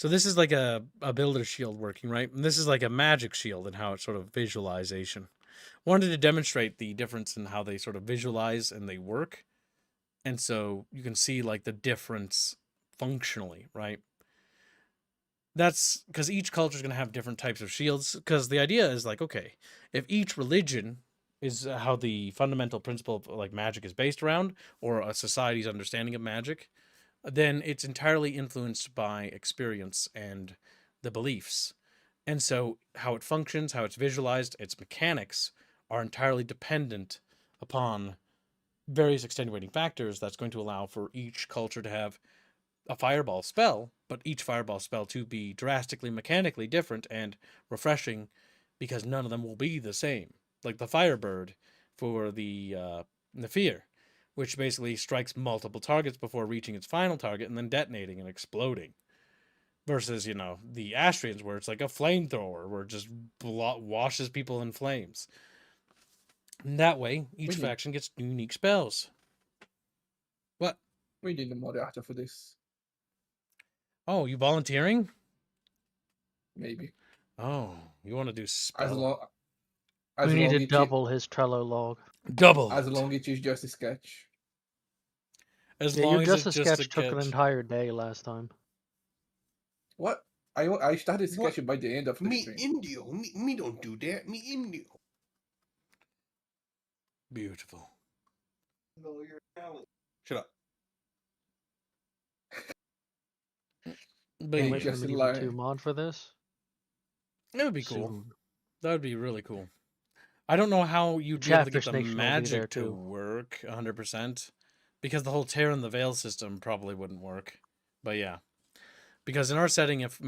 So this is like a builder shield working, right? And this is like a magic shield and how it's sort of visualization. Wanted to demonstrate the difference in how they sort of visualize and they work. And so you can see like the difference functionally, right? That's because each culture is going to have different types of shields. Because the idea is like, okay, if each religion is how the fundamental principle of like magic is based around, or a society's understanding of magic, then it's entirely influenced by experience and the beliefs. And so, how it functions, how it's visualized, its mechanics are entirely dependent upon various extenuating factors that's going to allow for each culture to have a fireball spell, but each fireball spell to be drastically mechanically different and refreshing because none of them will be the same. Like the Firebird for the Nefir, which basically strikes multiple targets before reaching its final target and then detonating and exploding. Versus, the Astrians, where it's like a flamethrower, where it just washes people in flames. And that way, each faction gets unique spells. What? We need a moderator for this. Oh, you volunteering? Maybe. Oh, you want to do spell? We need to double his Trello log. Double. As long as it's just a sketch. As Yeah, long your as Justice it's just sketch a took an catch. entire day last time. What? I started What? sketching by the end of the Me stream. Indio. Me don't do that. Me Indio. Beautiful. No, you're talent. Shut up. But Can't yeah, wait for just the like- Medieval 2 mod for this. it would be cool. Soon. That would be really cool. I don't know how you'd be able to get Chatfish the Nation will be there magic to too. work 100%, because the whole tear in the veil system probably wouldn't work. But yeah, because in our setting, if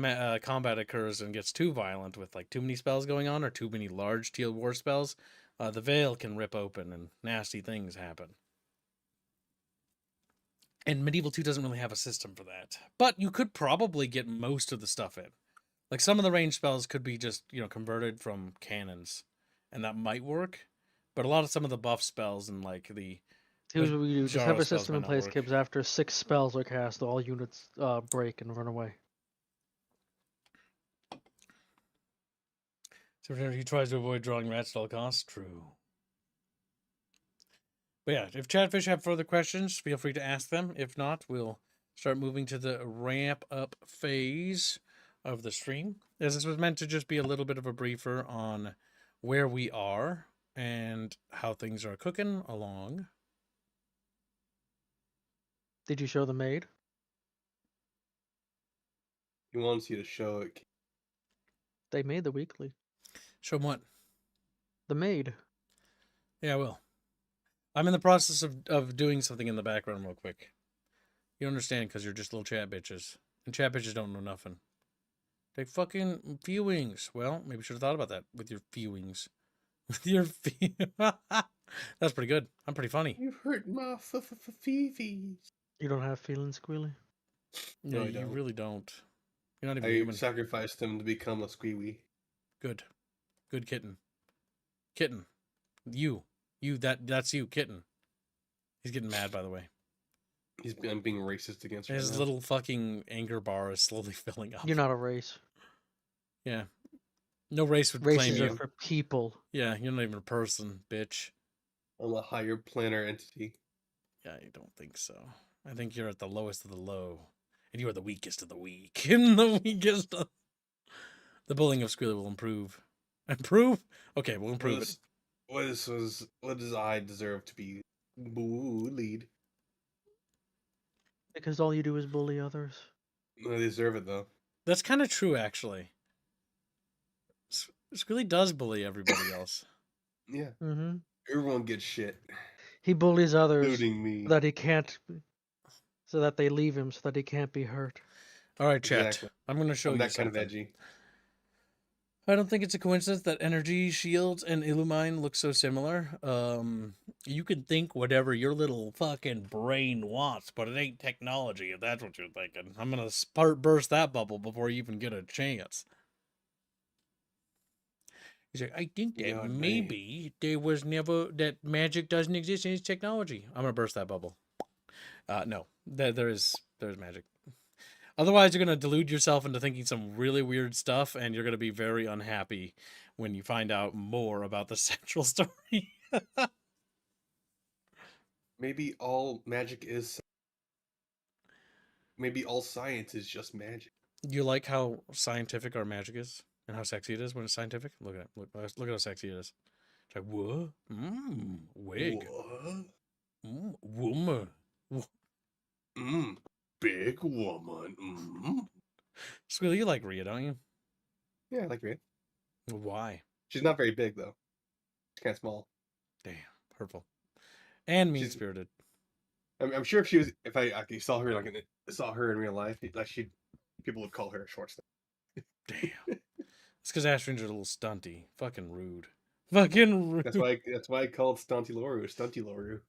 combat occurs and gets too violent with like too many spells going on or too many large teal war spells, the veil can rip open and nasty things happen. And Medieval 2 doesn't really have a system for that. But you could probably get most of the stuff in. Like some of the range spells could be just, converted from cannons. And that might work. But a lot of some of the buff spells and like the Here's what we do. Just have Jaro a spells system might in not place, work. Kibbs. After 6 spells are cast, all units break and run away. So he tries to avoid drawing rats at all costs. True. But yeah, if Chatfish have further questions, feel free to ask them. If not, we'll start moving to the ramp up phase of the stream. As this was meant to just be a little bit of a briefer on where we are and how things are cooking along. Did you show the maid? He wants you to show it. They made the weekly. Show 'em what? The maid. Yeah, I will. I'm in the process of doing something in the background real quick. You don't understand because you're just little chat bitches. And chat bitches don't know nothing. Take fucking viewings. Well, maybe you should have thought about that with your viewings. With your That's pretty good. I'm pretty funny. You've hurt my feefies. You don't have feelings, Squealy? No, No, I you don't. really don't. You're not even I human. sacrificed him to become a squeewee. Good. Good kitten. Kitten. You. That's you, kitten. He's getting mad, by the way. I'm being racist against her. His little fucking anger bar is slowly filling up. You're not a race. Yeah. No race would claim Races you. are for people. Yeah, you're not even a person, bitch. I'm a higher planar entity. Yeah, I don't think so. I think you're at the lowest of the low. And you are the weakest of the weak. And the weakest of... The bullying of Squealy will improve. Improve? Okay, we'll improve it. What does I deserve to be bullied? Because all you do is bully others. I deserve it though. That's kind of true, actually. Squealy does bully everybody else. Yeah. Mm-hmm. Everyone gets shit, He bullies others including me. so that he can't, so that they leave him, so that he can't be hurt. All right, chat. Exactly. I'm going to show I'm you that kind something. of edgy. I don't think it's a coincidence that Energy Shields and Illumine look so similar. You can think whatever your little fucking brain wants, but it ain't technology if that's what you're thinking. I'm gonna burst that bubble before you even get a chance. He's like, I think that Yeah, maybe there was never that magic doesn't exist in its technology. I'm gonna burst that bubble. No, there's magic. Otherwise, you're going to delude yourself into thinking some really weird stuff, and you're going to be very unhappy when you find out more about the central story. Maybe all magic is. Maybe all science is just magic. You like how scientific our magic is, and how sexy it is when it's scientific? Look at it. Look at how sexy it is. It's like, what? Wig. What? Woman. Big Squeal, you like Rhea, don't you? Yeah, I like Rhea. Why? She's not very big though. She's kind of small. Damn, hurtful. And She's- mean-spirited. I'm sure if she was, if I saw her saw her in real life, like people would call her a short staff. Damn. It's because Astrin's a little stunty. Fucking rude. Fucking rude. That's why I called Stunty Loru.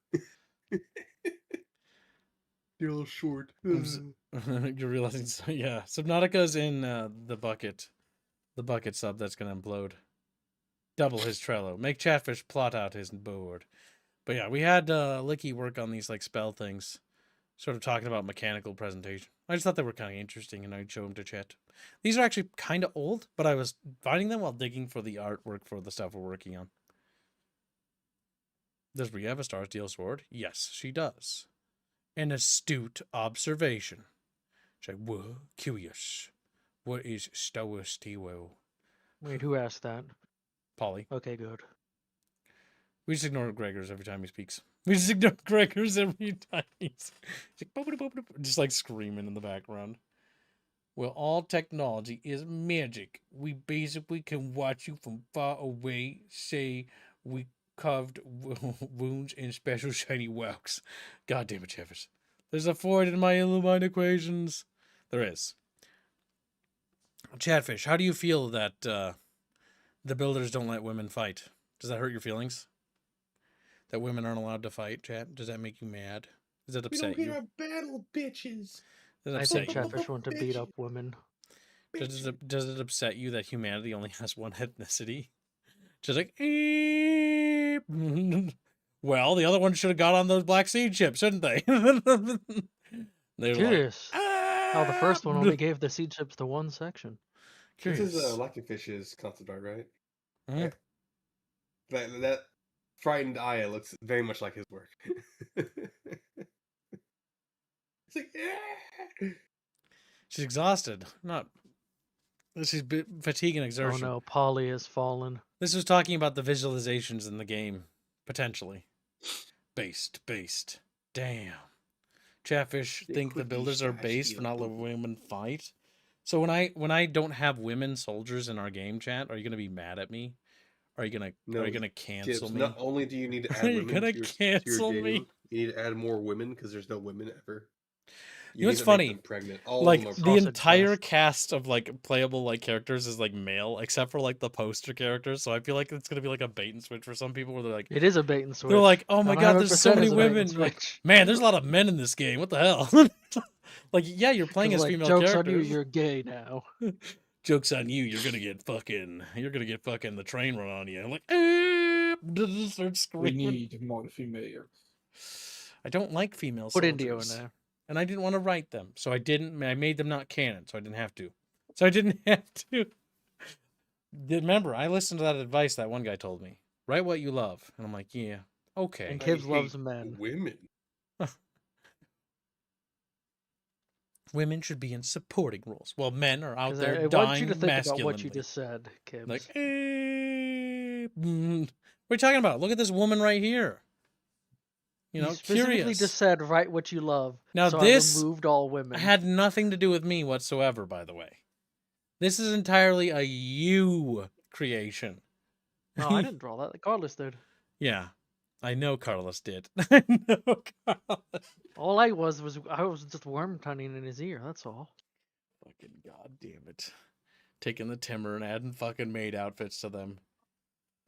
You're a little short. You're realizing, yeah. Subnautica's in the bucket sub that's gonna implode. Double his Trello. Make Chatfish plot out his board. But yeah, we had Licky work on these like spell things, sort of talking about mechanical presentation. I just thought they were kind of interesting, and I'd show them to chat. These are actually kind of old, but I was finding them while digging for the artwork for the stuff we're working on. Does Rhea have a Star Steel sword? Yes, she does. An astute observation. It's like, whoa, curious. What is Star Steel? Wait, who asked that? Polly. Okay, good. We just ignore Gregor's every time he speaks. We just ignore Gregor's every time he's just like screaming in the background. Well, all technology is magic. We basically can watch you from far away. Say we carved wounds in special shiny wax. God damn it, Jeffers. There's a void in my Illumine equations. There is. Chatfish, how do you feel that the builders don't let women fight? Does that hurt your feelings? That women aren't allowed to fight, chat? Does that make you mad? Does that We upset don't get you? our battle, bitches. Does it I upset think you? Chatfish want to beat up women. Does it upset you that humanity only has one ethnicity? Just like, eep. Well, the other one should have got on those Black Seed ships, shouldn't they? They're Curious how the first one "Ah." only gave the seed chips to one section. This Curious. is Luckyfish's concept art, right? Mhm. Right? That frightened eye looks very much like his work. It's like, yeah. She's exhausted. She's fatigue and Oh exertion. no, Polly has fallen. This was talking about the visualizations in the game, potentially. Based. Damn. Chatfish They think the could be builders are Stash based for not Steel. letting women fight. So when I don't have women soldiers in our game, chat, are you gonna be mad at me? Are you gonna cancel Tips. me? Not only do you need to Are add you women gonna to your cancel game, me? you need to add more women because there's no women ever. You know what's need to make funny? them pregnant. All of Like them are the Sausage entire fest. cast of like playable like characters is like male, except for like the poster characters. So I feel like it's gonna be like a bait and switch for some people where they're like, It is a bait and switch. they're like, oh my god, there's so 100% many is a bait and women. You're like, switch. man, there's a lot of men in this game. What the hell? Like, yeah, you're playing 'Cause, as like, female joke's characters. on you, you're gay now. Joke's on you. You're gonna get fucking the train run on you. I'm like, start We screaming. need more females. I don't like female Put soldiers. Indio in there. And I didn't want to write them, so I didn't. I made them not canon, so I didn't have to. Remember, I listened to that advice that one guy told me. Write what you love, and I'm like, yeah, okay. And I Kibbs loves hate men. Women. Women should be in supporting roles, while men are out 'Cause there I want dying you to think masculinely. about what you just said, Kibbs. Like, what are you talking about? Look at this woman right here. You know, He specifically curious. just said, write what you love. Now so this I removed all women. had nothing to do with me whatsoever, by the way. This is entirely a you creation. No, I didn't draw that. Carlos did. Yeah, I know Carlos did. I know Carlos. All I was just worm tunning in his ear. That's all. Fucking goddamn it. Taking the timber and adding fucking maid outfits to them.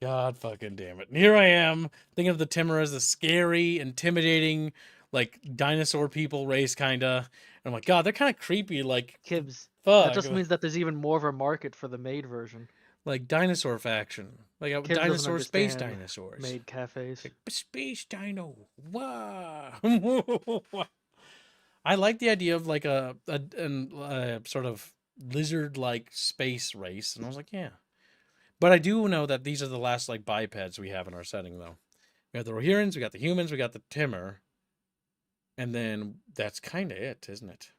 God fucking damn it. And here I am, thinking of the Timur as a scary, intimidating, like, dinosaur people race, kinda. And I'm like, God, they're kind of creepy, like, Kibbs. fuck. That just means that there's even more of a market for the maid version. Like, dinosaur faction. Like, a Kibbs doesn't dinosaur space understand dinosaurs. Maid cafes. Like, space dino. Wow. I like the idea of, like, a sort of lizard-like space race. And I was like, yeah. But I do know that these are the last like bipeds we have in our setting, though. We have the Rohirrans, we got the humans, we got the Timur, and then that's kind of it, isn't it?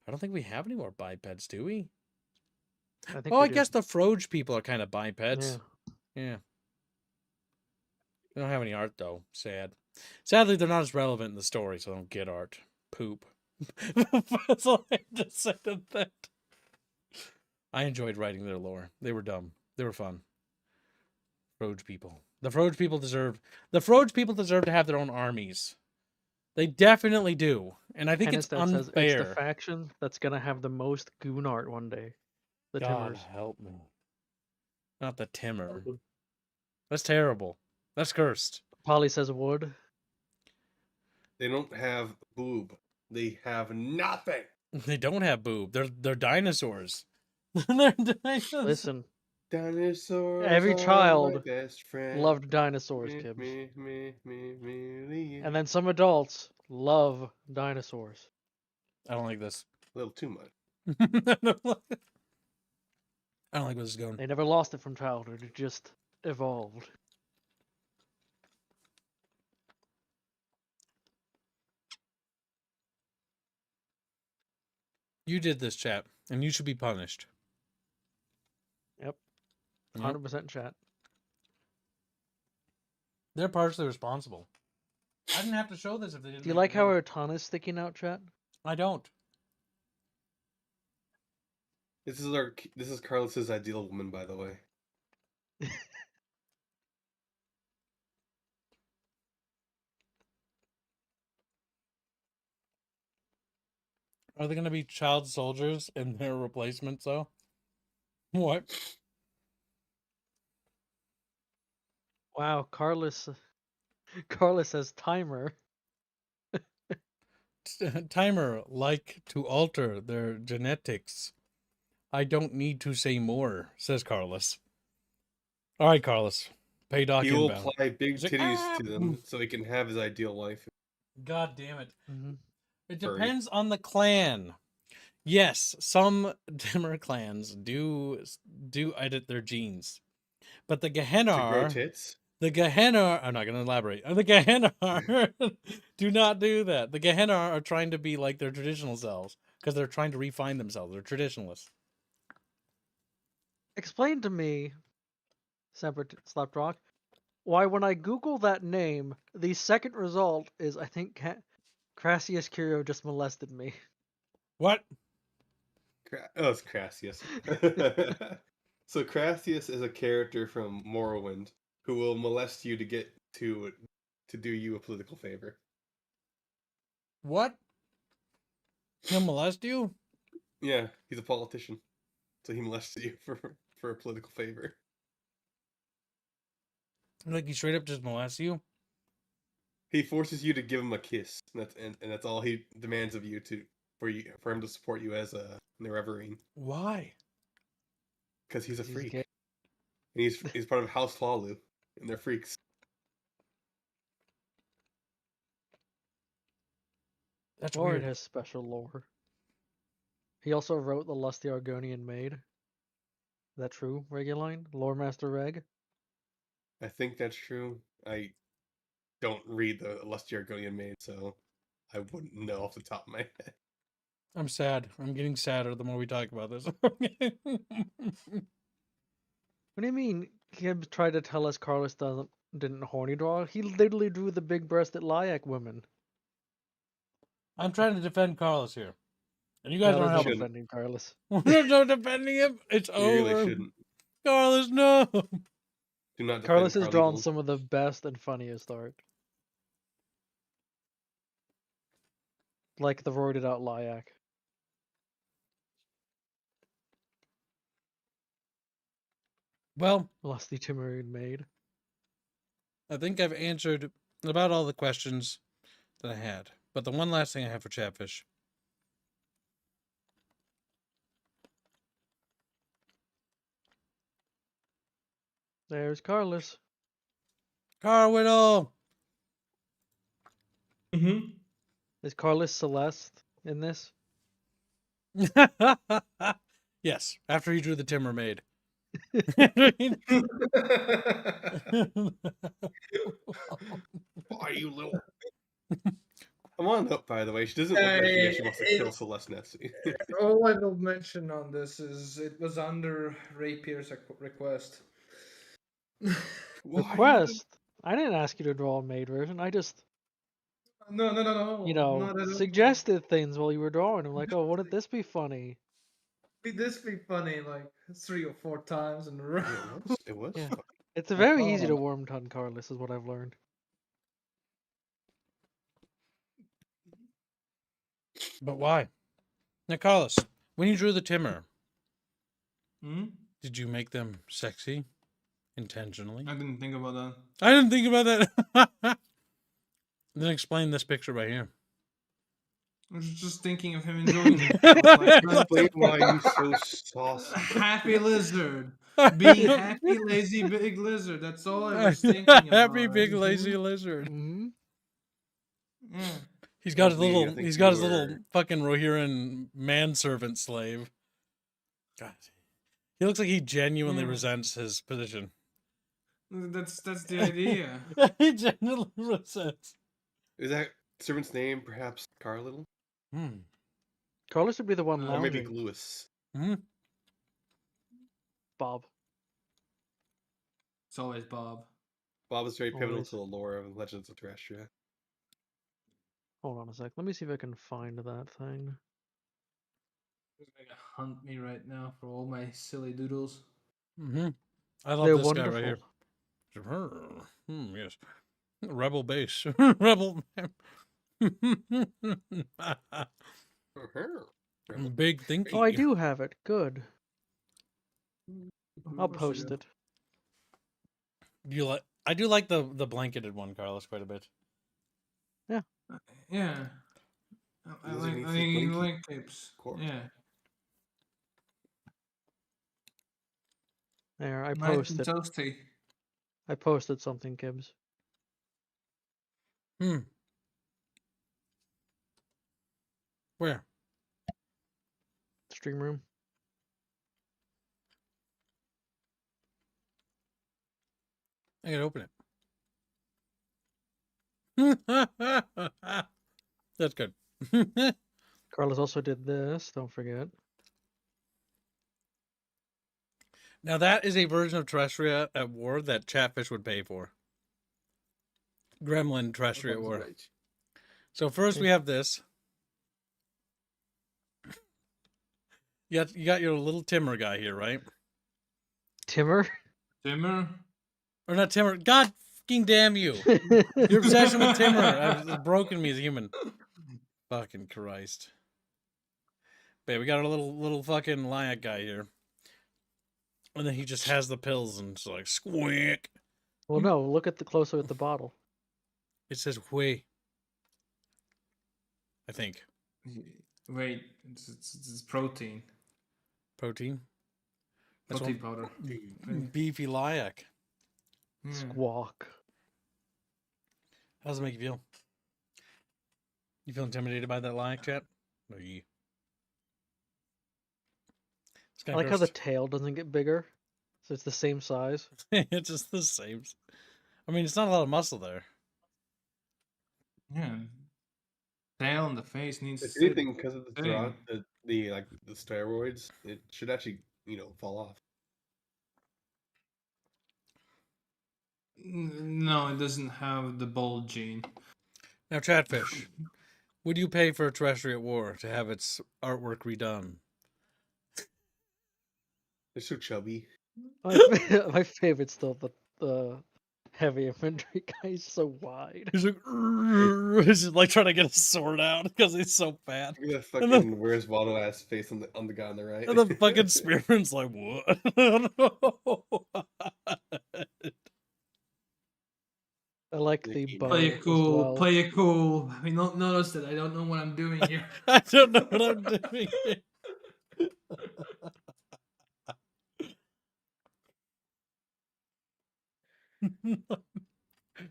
I don't think we have any more bipeds, do we? I think Oh, we I do. guess the Froge people are kind of bipeds. Yeah. Yeah. We don't have any art though. Sad. Sadly, they're not as relevant in the story, so I don't get art. Poop. That's all I have to say to that. I enjoyed writing their lore. They were dumb. They were fun. Froge people. The Froge people deserve to have their own armies. They definitely do. And I think it's Hennestet says it's the unfair. faction that's gonna have the most goon art one day. The God Timbers. help me. Not the Timmer. That's terrible. That's cursed. Polly says wood. They don't have boob. They have nothing. They don't have boob. They're dinosaurs. They're dinosaurs. Listen, Dinosaurs. Every are child my best friend. loved dinosaurs, Me, Kibbs. me. And then some adults love dinosaurs. I don't like this. A little too much. I don't like where this is going. They never lost it from childhood. It just evolved. You did this, chat, and you should be punished. Yep. Yep. 100% chat. They're partially responsible. I didn't have to show this if they didn't. Do you make like the how video. her tongue is sticking out, chat? I don't. This is Carlos's ideal woman, by the way. Are they going to be child soldiers in their replacements, though? What? Wow, Carlos says timer. Timer like to alter their genetics. I don't need to say more, says Carlos. All right, Carlos. Pay Doc He will inbound. apply big He's like, titties to them so he can have his ideal life. God damn it. Mm-hmm. It Furry. depends on the clan. Yes, some Dimmer clans do edit their genes. But the To grow Gehennar, tits? I'm not going to elaborate. The Gehennar do not do that. The Gehennar are trying to be like their traditional selves because they're trying to refine themselves. They're traditionalists. Explain to me, Separate Slapdrock, why when I Google that name, the second result is I think Crassius Curio just molested me. What? It's Crassius. So Crassius is a character from Morrowind who will molest you to get to do you a political favor. What? He'll molest you? Yeah, he's a politician, so he molests you for a political favor. Like he straight up just molests you? He forces you to give him a kiss, and that's all he demands of you for him to support you as a Nerevarine. Why? Because he's a He's freak. gay. And he's part of House Flalu, and they're freaks. That's Or weird. it has special lore. He also wrote The Lusty Argonian Maid. Is that true, Reguline? Lore Master Reg? I think that's true. I don't read the Lusty Argonian Maid, so I wouldn't know off the top of my head. I'm sad. I'm getting sadder the more we talk about this. What do you mean? Gibbs tried to tell us Carlos didn't horny draw. He literally drew the big-breasted Lyak women. I'm trying to defend Carlos here. And you guys That aren't was helping. defending Carlos. There's no defending him. It's You over. really shouldn't. Carlos, no. Do not defend Carlos has Carly drawn Gold. some of the best and funniest art. Like the roided out Lyak. Well, Lusty Timurian Maid. I think I've answered about all the questions that I had. But the one last thing I have for Chatfish. There's Carlos. Carwiddle! Mm-hmm. Is Carlos Celeste in this? Yes, after he drew the Timber Maid. Why you little? I'm on hook, by the way. She doesn't look like she actually wants to kill Celeste Nessie. All I will mention on this is it was under Rapier's request. Request? I didn't ask you to draw a maid version. I just, No. you know, not at all. suggested things while you were drawing. I'm like, oh, wouldn't this be funny? this be funny like 3 or 4 times in a row. It was Yeah. fun. It's very easy to Oh. worm ton, Carlos, is what I've learned. But why? Now, Carlos, when you drew the Timmer, Hmm? did you make them sexy intentionally? I didn't think about that. I didn't think about that. Then explain this picture right here. I was just thinking of him enjoying it. I was like, Explain why you so saucy. happy lizard. Be happy, lazy, big lizard. That's all I was thinking about. Happy big lazy lizard. Mm-hmm. Yeah. He's got his Mostly, I little. think He's you got his little were- fucking Rohirrim manservant slave. God, he looks like he genuinely Yeah. resents his position. That's the idea. He genuinely resents. Is that servant's name perhaps Carlittle? Hmm. Carlos would be the one Or Or maybe lounging. Lewis? Hmm. Bob. It's always Bob. Bob is very pivotal Always. to the lore of Legends of Terrestria. Hold on a sec. Let me see if I can find that thing. He's gonna hunt me right now for all my silly doodles. Mm-hmm. I love They're this wonderful. guy right here. Yes. Rebel base. Rebel. Big thinky. Oh, I do have it. Good. I'll Of course you post do. it. Do you like? I do like the blanketed one, Carlos, quite a bit. Yeah. I Lizard like needs his blinky. like clips. course. Yeah. There, I Nice and posted. toasty. I posted something, Gibbs. Where? Stream room. I gotta open it. That's good. Carlos also did this. Don't forget. Now that is a version of Terrestria at War that Chatfish would pay for. Gremlin Terrestria at War. Great. So first we have this. You got your little Timmer guy here, right? Timmer. Timmer. Or not Timmer. God fucking damn you! Your obsession with Timmer has broken me as a human. Fucking Christ. But yeah, we got a little fucking Lyak guy here. And then he just has the pills and it's like squeak. Well, no. Look at the closer at the bottle. It says whey. I think. Wait, it's protein. Protein. That's Protein powder. beefy Lyak. Yeah. Squawk. How does it make you feel? You feel intimidated by that Lyak, chat? No, you. It's I kind like of how the tail doesn't get bigger, so it's the same size. it's just the same. I mean, it's not a lot of muscle there. Yeah. Tail on the face needs If to sit. anything, because of the Dang. the steroids, it should actually fall off. No, it doesn't have the bold gene. Now, Chatfish, would you pay for a Terrestria at War to have its artwork redone? They're so chubby. My favorite's still the heavy infantry guy. He's so wide. He's like, he's just like trying to get a sword out because he's so fat. Look at that And the- fucking where's Waldo ass face on the guy on the right. And the fucking spearman's like, what? I like Yeah, the keep- bow Play it as cool. well. Play it cool. I mean, don't notice that I don't know what I'm doing here. I don't know what I'm doing here.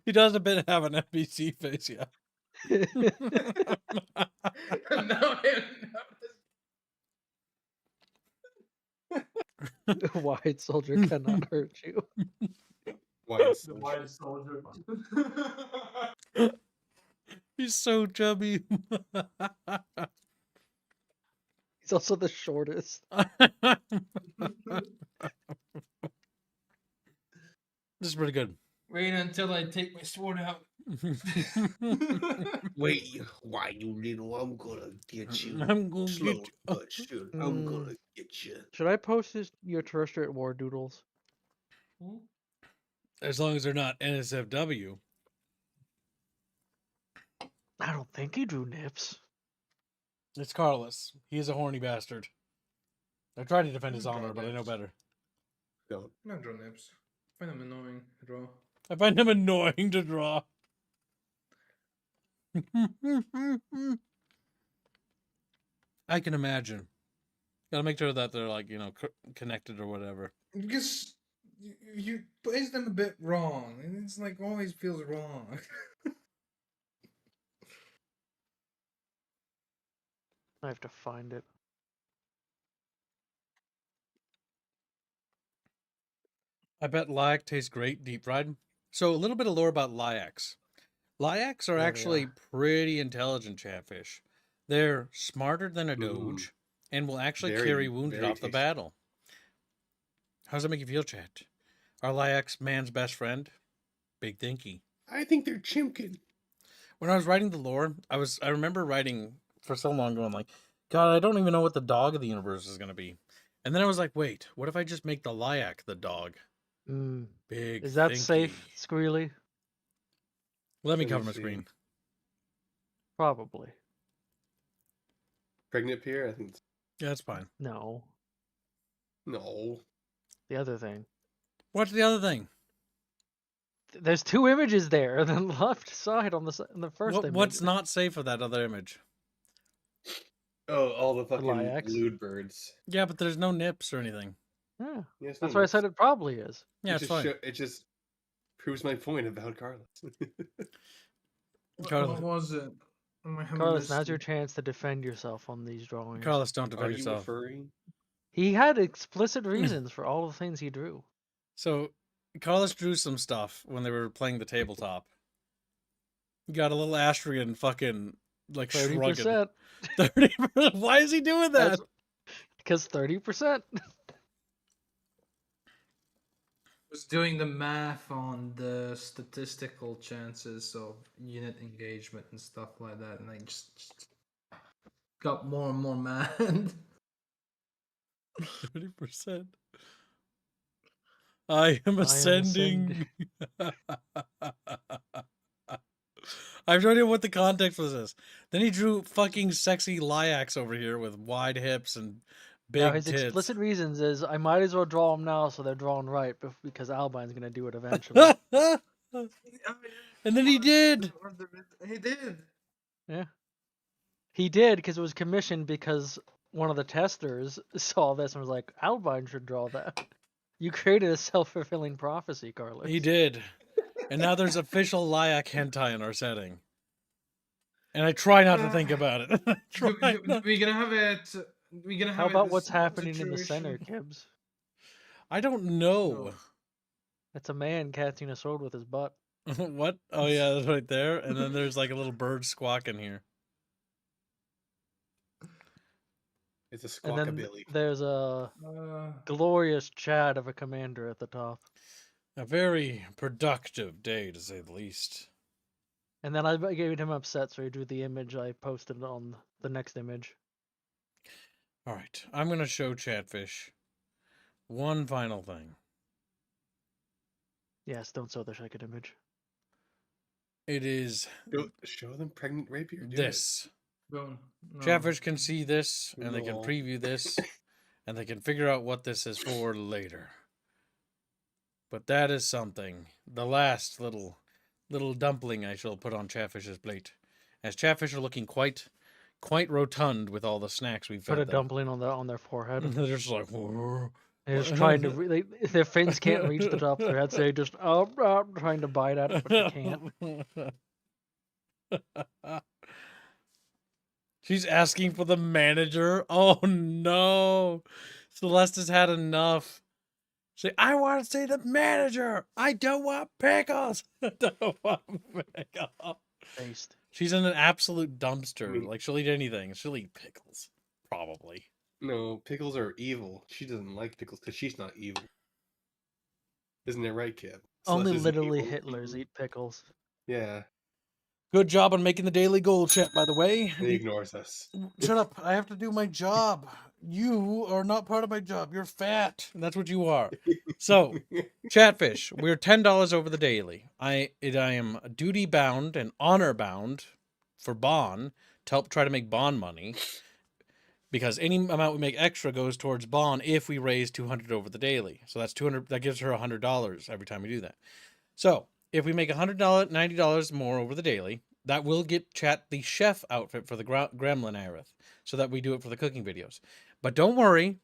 He does a bit have an NPC face, yeah. Wide soldier cannot hurt you. White The soldier. white soldier. He's so chubby. He's also the shortest. This is pretty good. Wait until I take my sword out. Wait, why you little? I'm gonna get you. I'm gonna Slow get you. but sure. I'm gonna get you. Should I post your terrestrial war doodles? As long as they're not NSFW. I don't think he drew nips. It's Carlos. He is a horny bastard. I tried to defend his Draw honor, but I know nips. better. Don't. I'm not draw nips. I find them annoying to draw. I find him annoying to draw. I can imagine. Gotta make sure that they're like, connected or whatever. Because you place them a bit wrong, and it's like always feels wrong. I have to find it. I bet Lyak tastes great deep fried. So a little bit of lore about Lyaks. Lyaks are There they actually are. pretty intelligent chatfish. They're smarter than a doge and will actually Very, carry wounded very off the tasty. battle. How does that make you feel, chat? Are Lyaks man's best friend? Big thinky. I think they're chimkin. When I was writing the lore, I remember writing for so long going like, God, I don't even know what the dog of the universe is gonna be. And then I was like, wait, what if I just make the Lyak the dog? Big Is that thinky. safe, Squealy? Let me Let me cover my see. screen. Probably. Pregnant Pierre? I think. Yeah, that's fine. No. No. The other thing. What's the other thing? There's two images there, the left side on the first image. What's not safe of that other image? Oh, all the fucking Lyaks. lewd birds. Yeah, but there's no nips or anything. Yeah. Yes, That's why I said it probably is. Yeah, it's fine. It just proves my point about Carlos. Carlos. What was it? I haven't Carlos, now's listened. your chance to defend yourself on these drawings. Carlos, don't Are defend you yourself. referring? He had explicit reasons for all the things he drew. So, Carlos drew some stuff when they were playing the tabletop. He got a little Astrian fucking, like, shrugging. 30%. 30%? Why is he doing that? Because 30%. Was doing the math on the statistical chances of unit engagement and stuff like that, and I just got more and more mad. 30%. I am ascending. I have no idea what the context for this is. Then he drew fucking sexy Lyaks over here with wide hips and big Now his tits. explicit reasons is I might as well draw them now so they're drawn right because Albine's gonna do it eventually. And then he did. He did. Yeah. He did because it was commissioned because one of the testers saw this and was like, Albine should draw that. You created a self-fulfilling prophecy, Carlos. He did. And now there's official Lyak hentai in our setting. And I try not to think about it. We're gonna have it. We're gonna have How about this what's not happening in the center, situation. Kibbs? I don't know. No. It's a man catching a sword with his butt. What? Oh yeah, that's right there. And then there's like a little bird squawking here. It's a And then squawkabilly. there's a Uh, glorious Chad of a commander at the top. A very productive day, to say the least. And then I gave him upset, so he drew the image I posted on the next image. All right, I'm going to show Chatfish one final thing. Yes, don't show the second image. It is Show them pregnant rapier. Do this. no. Chatfish can see this, and they can No. preview this, and they can figure out what this is for later. But that is something. The last little dumpling I shall put on Chatfish's plate, as Chatfish are looking quite rotund with all the snacks we've fed Put a them. dumpling on their forehead. They're just like, whoa. They're just trying to. Their fins can't reach the top of their head, so they just trying to bite at it, but they can't. She's asking for the manager. Oh no, Celeste has had enough. Say, I want to see the manager. I don't want pickles. I don't want pickles. Based. She's in an absolute dumpster. Like, she'll eat anything. She'll eat pickles, probably. No, pickles are evil. She doesn't like pickles because she's not evil. Isn't it right, Kip? Only Celeste isn't literally evil. Hitlers eat pickles. Yeah. Good job on making the daily goal, chat, by the way. And he ignores us. Shut up. I have to do my job. You are not part of my job. You're fat. That's what you are. So, Chatfish, we're $10 over the daily. I am duty bound and honor bound for Bon to help try to make Bon money, because any amount we make extra goes towards Bon if we raise 200 over the daily. So that's 200. That gives her $100 every time we do that. So if we make $90 more over the daily, that will get Chat the chef outfit for the Gremlin Aerith, so that we do it for the cooking videos. But don't worry,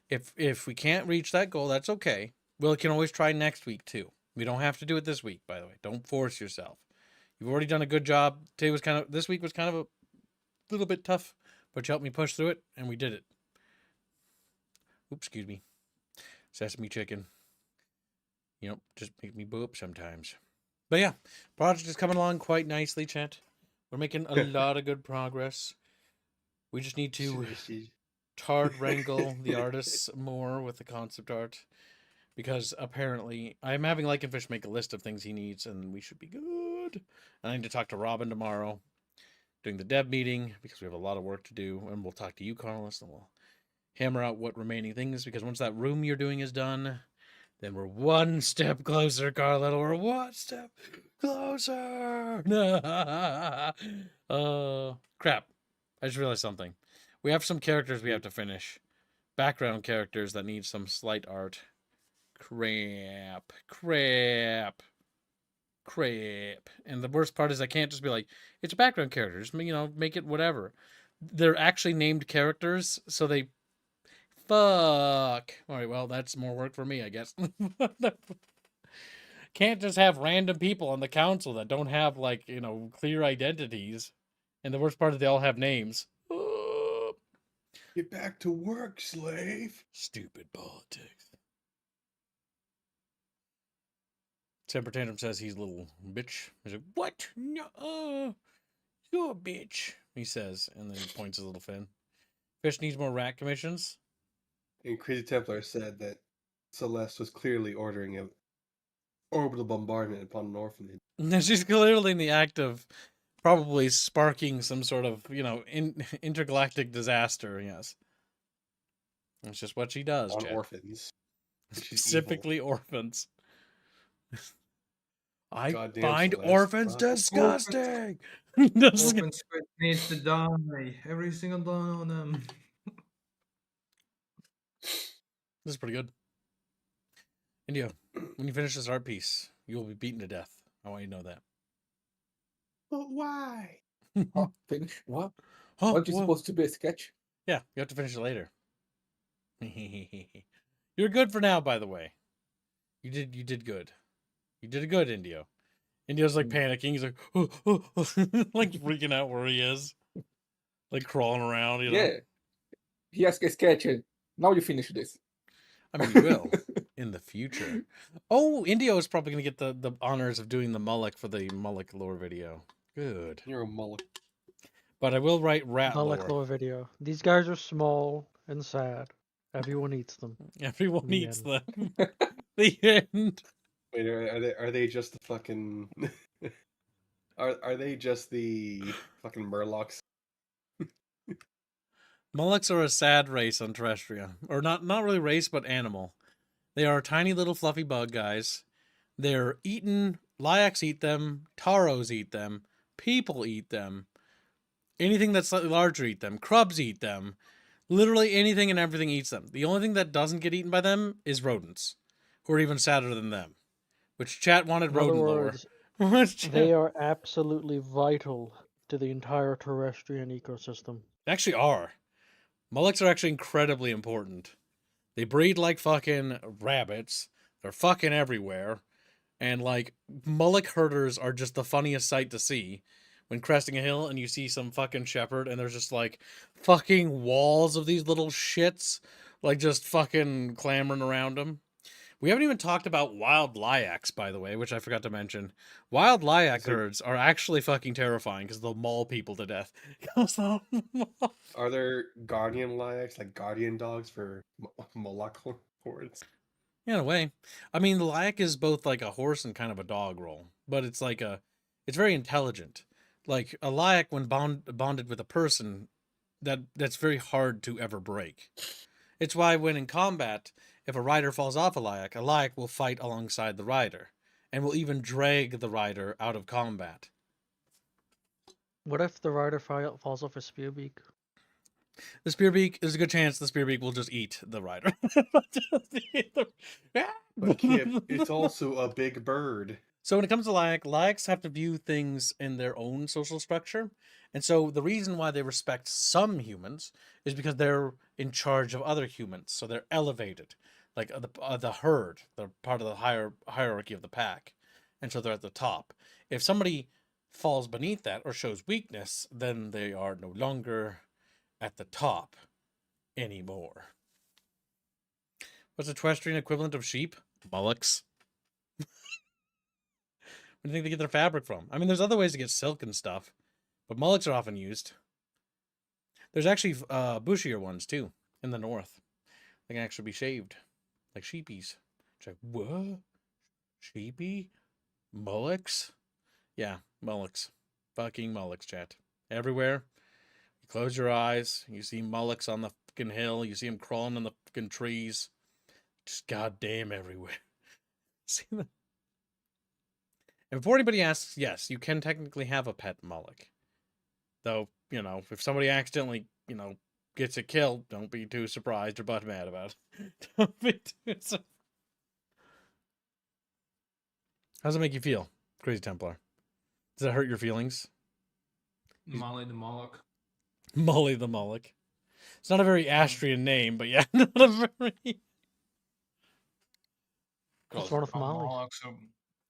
if we can't reach that goal, that's okay. We can always try next week too. We don't have to do it this week, by the way. Don't force yourself. You've already done a good job. This week was kind of a little bit tough, but you helped me push through it, and we did it. Oops, excuse me. Sesame chicken. You know, just make me boop sometimes. But yeah, project is coming along quite nicely, chat. We're making a lot of good progress. We just need to tard wrangle the artists more with the concept art, because apparently I'm having Lycanfish make a list of things he needs, and we should be good. I need to talk to Robin tomorrow, doing the dev meeting, because we have a lot of work to do, and we'll talk to you, Carlos, and we'll hammer out what remaining things, because once that room you're doing is done, then we're one step closer, Carlito. We're one step closer. Crap. I just realized something. We have some characters we have to finish. Background characters that need some slight art. Crap. And the worst part is I can't just be like, it's a background character. Just, make it whatever. They're actually named characters, so they... Fuck. All right, well, that's more work for me, I guess. Can't just have random people on the council that don't have, clear identities. And the worst part is they all have names. Get back to work, slave. Stupid politics. Temper Tantrum says he's a little bitch. He's like, what? No, you're a bitch, he says, and then he points his little fin. Fish needs more rat commissions. And Crazy Templar said that Celeste was clearly ordering an orbital bombardment upon an orphanage. She's clearly in the act of probably sparking some sort of, intergalactic disaster, yes. It's just what she does, On Chad. orphans. Specifically orphans. I Goddamn find Celeste. orphans disgusting! Open squid needs to die. Every single one of them. This is pretty good. India, when you finish this art piece, you will be beaten to death. I want you to know that. But why? Finish? What? Huh? Aren't you What? supposed to be a sketch? Yeah, you have to finish it later. You're good for now, by the way. You did good. You did good, Indio. Indio's like panicking. He's like, like freaking out where he is. Like crawling around, Yeah. He asked a sketch and now you finish this. I mean, you will in the future. Oh, Indio is probably going to get the honors of doing the Mullock for the Mullock lore video. Good. You're a mullet. But I will write rat Mullock lore. lore video. These guys are small and sad. Everyone eats them. Everyone The eats end. them. The end. Wait, are they just the fucking... are they just the fucking Murlocs? Mullocks are a sad race on Terrestria. Or not really race, but animal. They are tiny little fluffy bug guys. They're eaten. Liacs eat them. Taros eat them. People eat them. Anything that's slightly larger eat them. Crubs eat them. Literally anything and everything eats them. The only thing that doesn't get eaten by them is rodents, who are even sadder than them. Which chat wanted In other rodent lore. words, they are absolutely vital to the entire terrestrian ecosystem. They actually are. Mullocks are actually incredibly important. They breed like fucking rabbits. They're fucking everywhere. And Mullock herders are just the funniest sight to see. When cresting a hill and you see some fucking shepherd and there's just fucking walls of these little shits just fucking clamoring around them. We haven't even talked about wild Liacs, by the way, which I forgot to mention. Wild Liac herds are actually fucking terrifying because they'll maul people to death. Are there guardian Liacs, like guardian dogs for Moloch hordes? In a way. I mean, the Liac is both a horse and kind of a dog role, but it's it's very intelligent. Like a Layak, when bonded with a person, that's very hard to ever break. It's why when in combat, if a rider falls off a Layak will fight alongside the rider, and will even drag the rider out of combat. What if the rider falls off a spearbeak? The Spearbeak, there's a good chance the Spearbeak will just eat the rider. But Kip, it's also a big bird. So when it comes to Layaks have to view things in their own social structure. And so the reason why they respect some humans is because they're in charge of other humans. So they're elevated, like the herd. They're part of the hierarchy of the pack. And so they're at the top. If somebody falls beneath that or shows weakness, then they are no longer at the top anymore. What's the equestrian equivalent of sheep? Mullocks. Where do you think they get their fabric from? I mean, there's other ways to get silk and stuff, but mullocks are often used. There's actually bushier ones too in the north. They can actually be shaved, like sheepies. It's like, what? Sheepy? Mullocks? Yeah, mullocks. Fucking mullocks, chat. Everywhere. You close your eyes, you see mullocks on the fucking hill, you see them crawling in the fucking trees. Just goddamn everywhere. See them? And before anybody asks, yes, you can technically have a pet mullock. Though, if somebody accidentally, gets it killed, don't be too surprised or butt mad about it. Don't be too surprised. How does it make you feel, Crazy Templar? Does it hurt your feelings? Molly the Moloch. Molly the Mullock. It's not a very Astrian name, but yeah, not a very... What's wrong with Molly? Moloch, so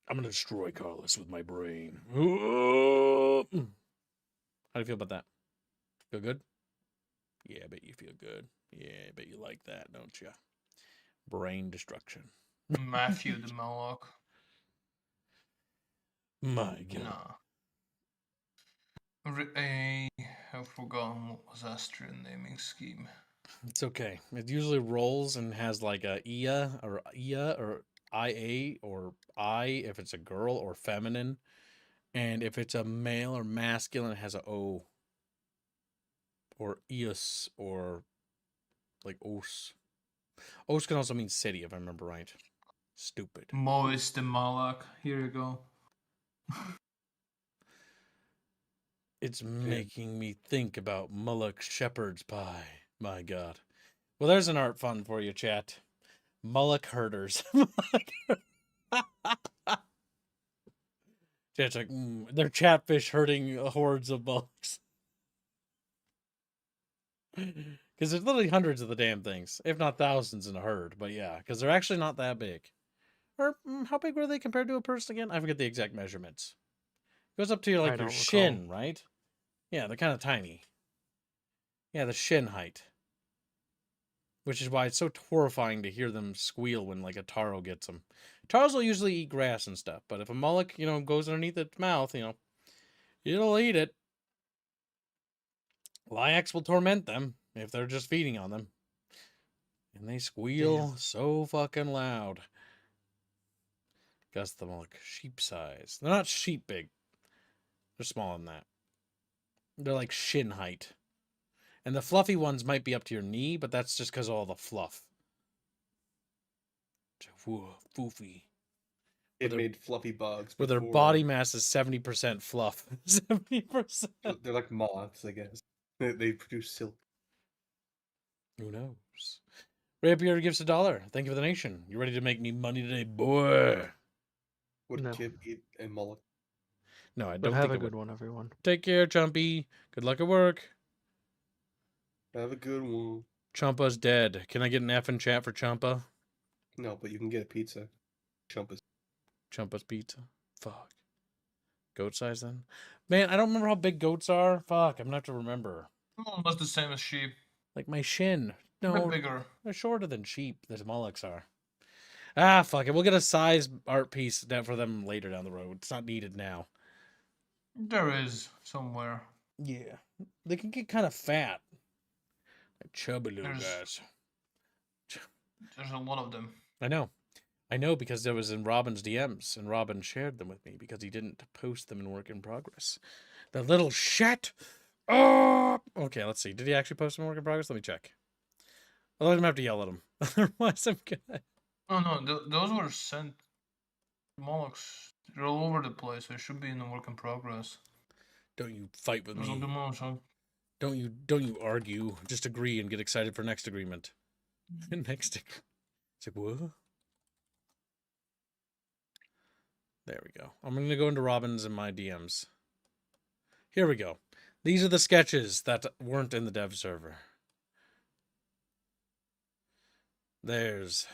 I'm gonna destroy Carlos with my brain. How do you feel about that? Feel good? Yeah, I bet you feel good. Yeah, I bet you like that, don't you? Brain destruction. Matthew the Moloch. My God. No. I've forgotten what was Austrian naming scheme. It's okay. It usually rolls and has like a ia or ia or I if it's a girl or feminine, and if it's a male or masculine, it has a o or ius or like os. Os can also mean city if I remember right. Stupid. Mois the Moloch. Here you go. It's making me think about Mullock shepherd's pie. My God. Well, there's an art fun for you, chat. Mullock herders. Chat's like, they're chatfish herding hordes of bullocks. Because there's literally hundreds of the damn things, if not thousands in a herd. But yeah, because they're actually not that big. Or how big were they compared to a person again? I forget the exact measurements. It goes up to your your shin, right? Yeah, they're kind of tiny. Yeah, the shin height. Which is why it's so horrifying to hear them squeal when like a taro gets them. Taros will usually eat grass and stuff, but if a mullock, goes underneath its mouth, it'll eat it. Layaks will torment them if they're just feeding on them. And they squeal so fucking loud. Gus the mullock, sheep size. They're not sheep big. They're smaller than that. They're like shin height. And the fluffy ones might be up to your knee, but that's just because of all the fluff. Foofy. It made fluffy bugs. Where their body mass is 70% fluff. 70%. They're like moths, I guess. They produce silk. Who knows? Rapier gives $1. Thank you for the nation. You ready to make me money today, boy? Would No. Kip eat a mullock? No, I But don't have think a I would. good one, everyone. Take care, Chumpy. Good luck at work. Have a good one. Chumpa's dead. Can I get an F in chat for Chumpa? No, but you can get a pizza. Chumpa's. Chumpa's pizza. Fuck. Goat size then? Man, I don't remember how big goats are. Fuck, I'm gonna have to remember. Almost the same as sheep. Like my shin. A bit No, bigger. they're shorter than sheep. The mullocks are. Ah, fuck it. We'll get a size art piece down for them later down the road. It's not needed now. There is somewhere. Yeah. They can get kind of fat. Like chubby little guys. There's a lot of them. I know. I know because there was in Robin's DMs, and Robin shared them with me because he didn't post them in work in progress. The little shit. Oh, okay. Let's see. Did he actually post them in work in progress? Let me check. Otherwise, I'm gonna have to yell at him. Otherwise, I'm gonna. Oh no, those were sent. Molochs. They're all over the place. They should be in the work in progress. Don't you fight with There's me. no demolition. Don't you argue. Just agree and get excited for next agreement. Next. It's like, what? There we go. I'm going to go into Robin's and my DMs. Here we go. These are the sketches that weren't in the dev server. There's...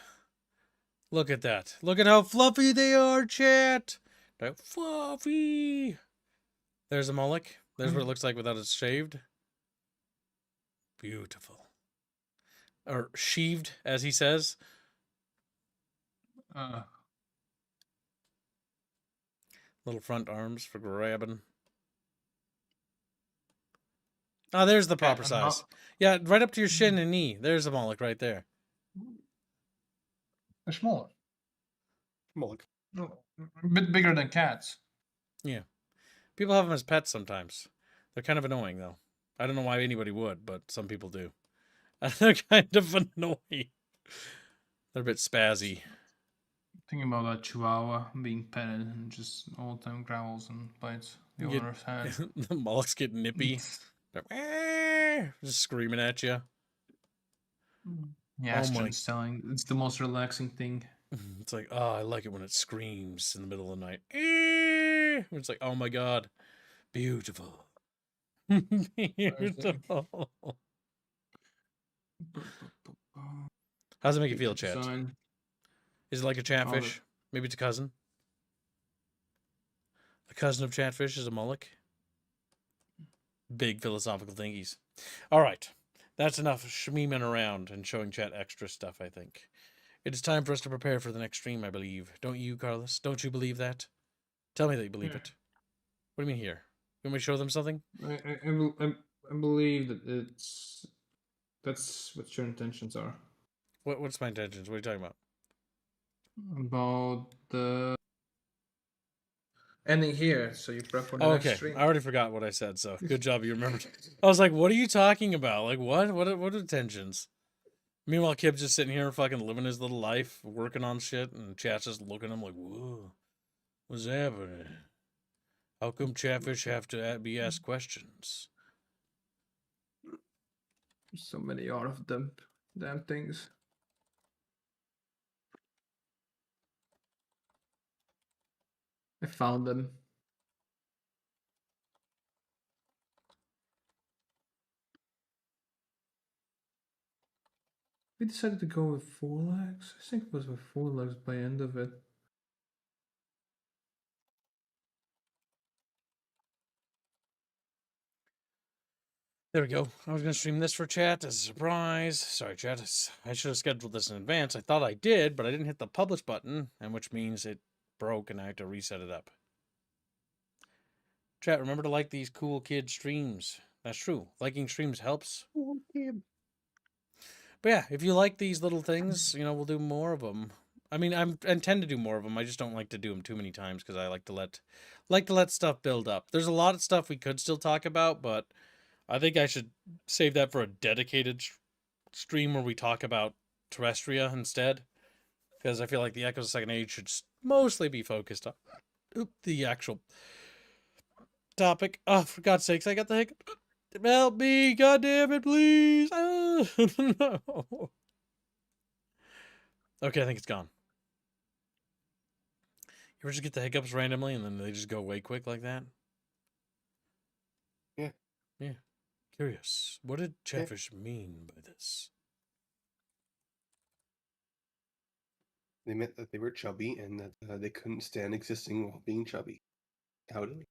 Look at that. Look at how fluffy they are, chat. They're fluffy. There's a Moloch. There's what it looks like without it shaved. Beautiful. Or sheaved, as he says. Little front arms for grabbing. Oh, there's the proper size. Yeah, right up to your shin and knee. There's a Moloch right there. They're smaller. Moloch. A bit bigger than cats. Yeah. People have them as pets sometimes. They're kind of annoying, though. I don't know why anybody would, but some people do. They're kind of annoying. They're a bit spazzy. Thinking about that Chihuahua being petted and just all the time growls and bites the You get- owner's hand. The Molochs get nippy. Just screaming at you. Yeah, Oh my- Astron's telling. It's the most relaxing thing. It's like, oh, I like it when it screams in the middle of the night. It's like, oh my god. Beautiful. Beautiful. How's it make you feel, chat? Design. Is it like a chatfish? Maybe it's a cousin? A cousin of chatfish is a Moloch? Big philosophical thingies. All right. That's enough shmeeming around and showing chat extra stuff, I think. It is time for us to prepare for the next stream, I believe. Don't you, Carlos? Don't you believe that? Tell me that you believe it. What do you mean here? You want me to show them something? I believe that that's what your intentions are. What's my intentions? What are you talking about? About the ending here, so you prep for the Oh, next okay. stream. I already forgot what I said, so good job you remembered. I was like, what are you talking about? Like, what? What are intentions? Meanwhile, Kip's just sitting here fucking living his little life, working on shit, and chat's just looking at him like, whoa, what's happening? How come chatfish have to be asked questions? So many out of them damn things. I found them. We decided to go with 4 legs. I think it was with 4 legs by the end of it. There we go. I was going to stream this for chat as a surprise. Sorry, chat. I should have scheduled this in advance. I thought I did, but I didn't hit the publish button, and which means it broke and I had to reset it up. Chat, remember to like these cool kid streams. That's true. Liking streams helps. Cool kid. But yeah, if you like these little things, you know, we'll do more of them. I mean, I intend to do more of them. I just don't like to do them too many times because I like to let stuff build up. There's a lot of stuff we could still talk about, but I think I should save that for a dedicated stream where we talk about Terrestria instead, because I feel like the Echoes of Second Age should mostly be focused on the actual topic. Oh, for God's sakes, I got the hiccup. Help me, God damn it, please. Oh, no. Okay, I think it's gone. You ever just get the hiccups randomly and then they just go away quick like that? Yeah. Yeah. Curious. What did Chatfish mean by this? They meant that they were chubby and that they couldn't stand existing while being chubby. How do we?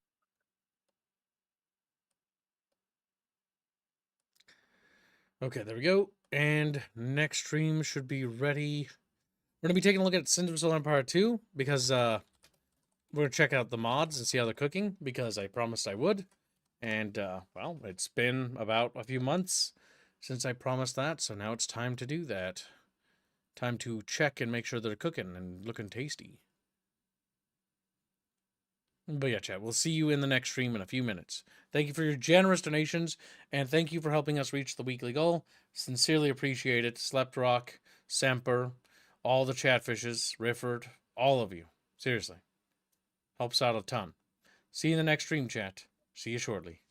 Okay, there we go. And next stream should be ready. We're going to be taking a look at Sins of Solar Empire 2 because we're going to check out the mods and see how they're cooking because I promised I would. And, well, it's been about a few months since I promised that, so now it's time to do that. Time to check and make sure they're cooking and looking tasty. But yeah, chat, we'll see you in the next stream in a few minutes. Thank you for your generous donations, and thank you for helping us reach the weekly goal. Sincerely appreciate it. Sleptrock, Semper, all the chatfishes, Rifford, all of you. Seriously. Helps out a ton. See you in the next stream, chat. See you shortly.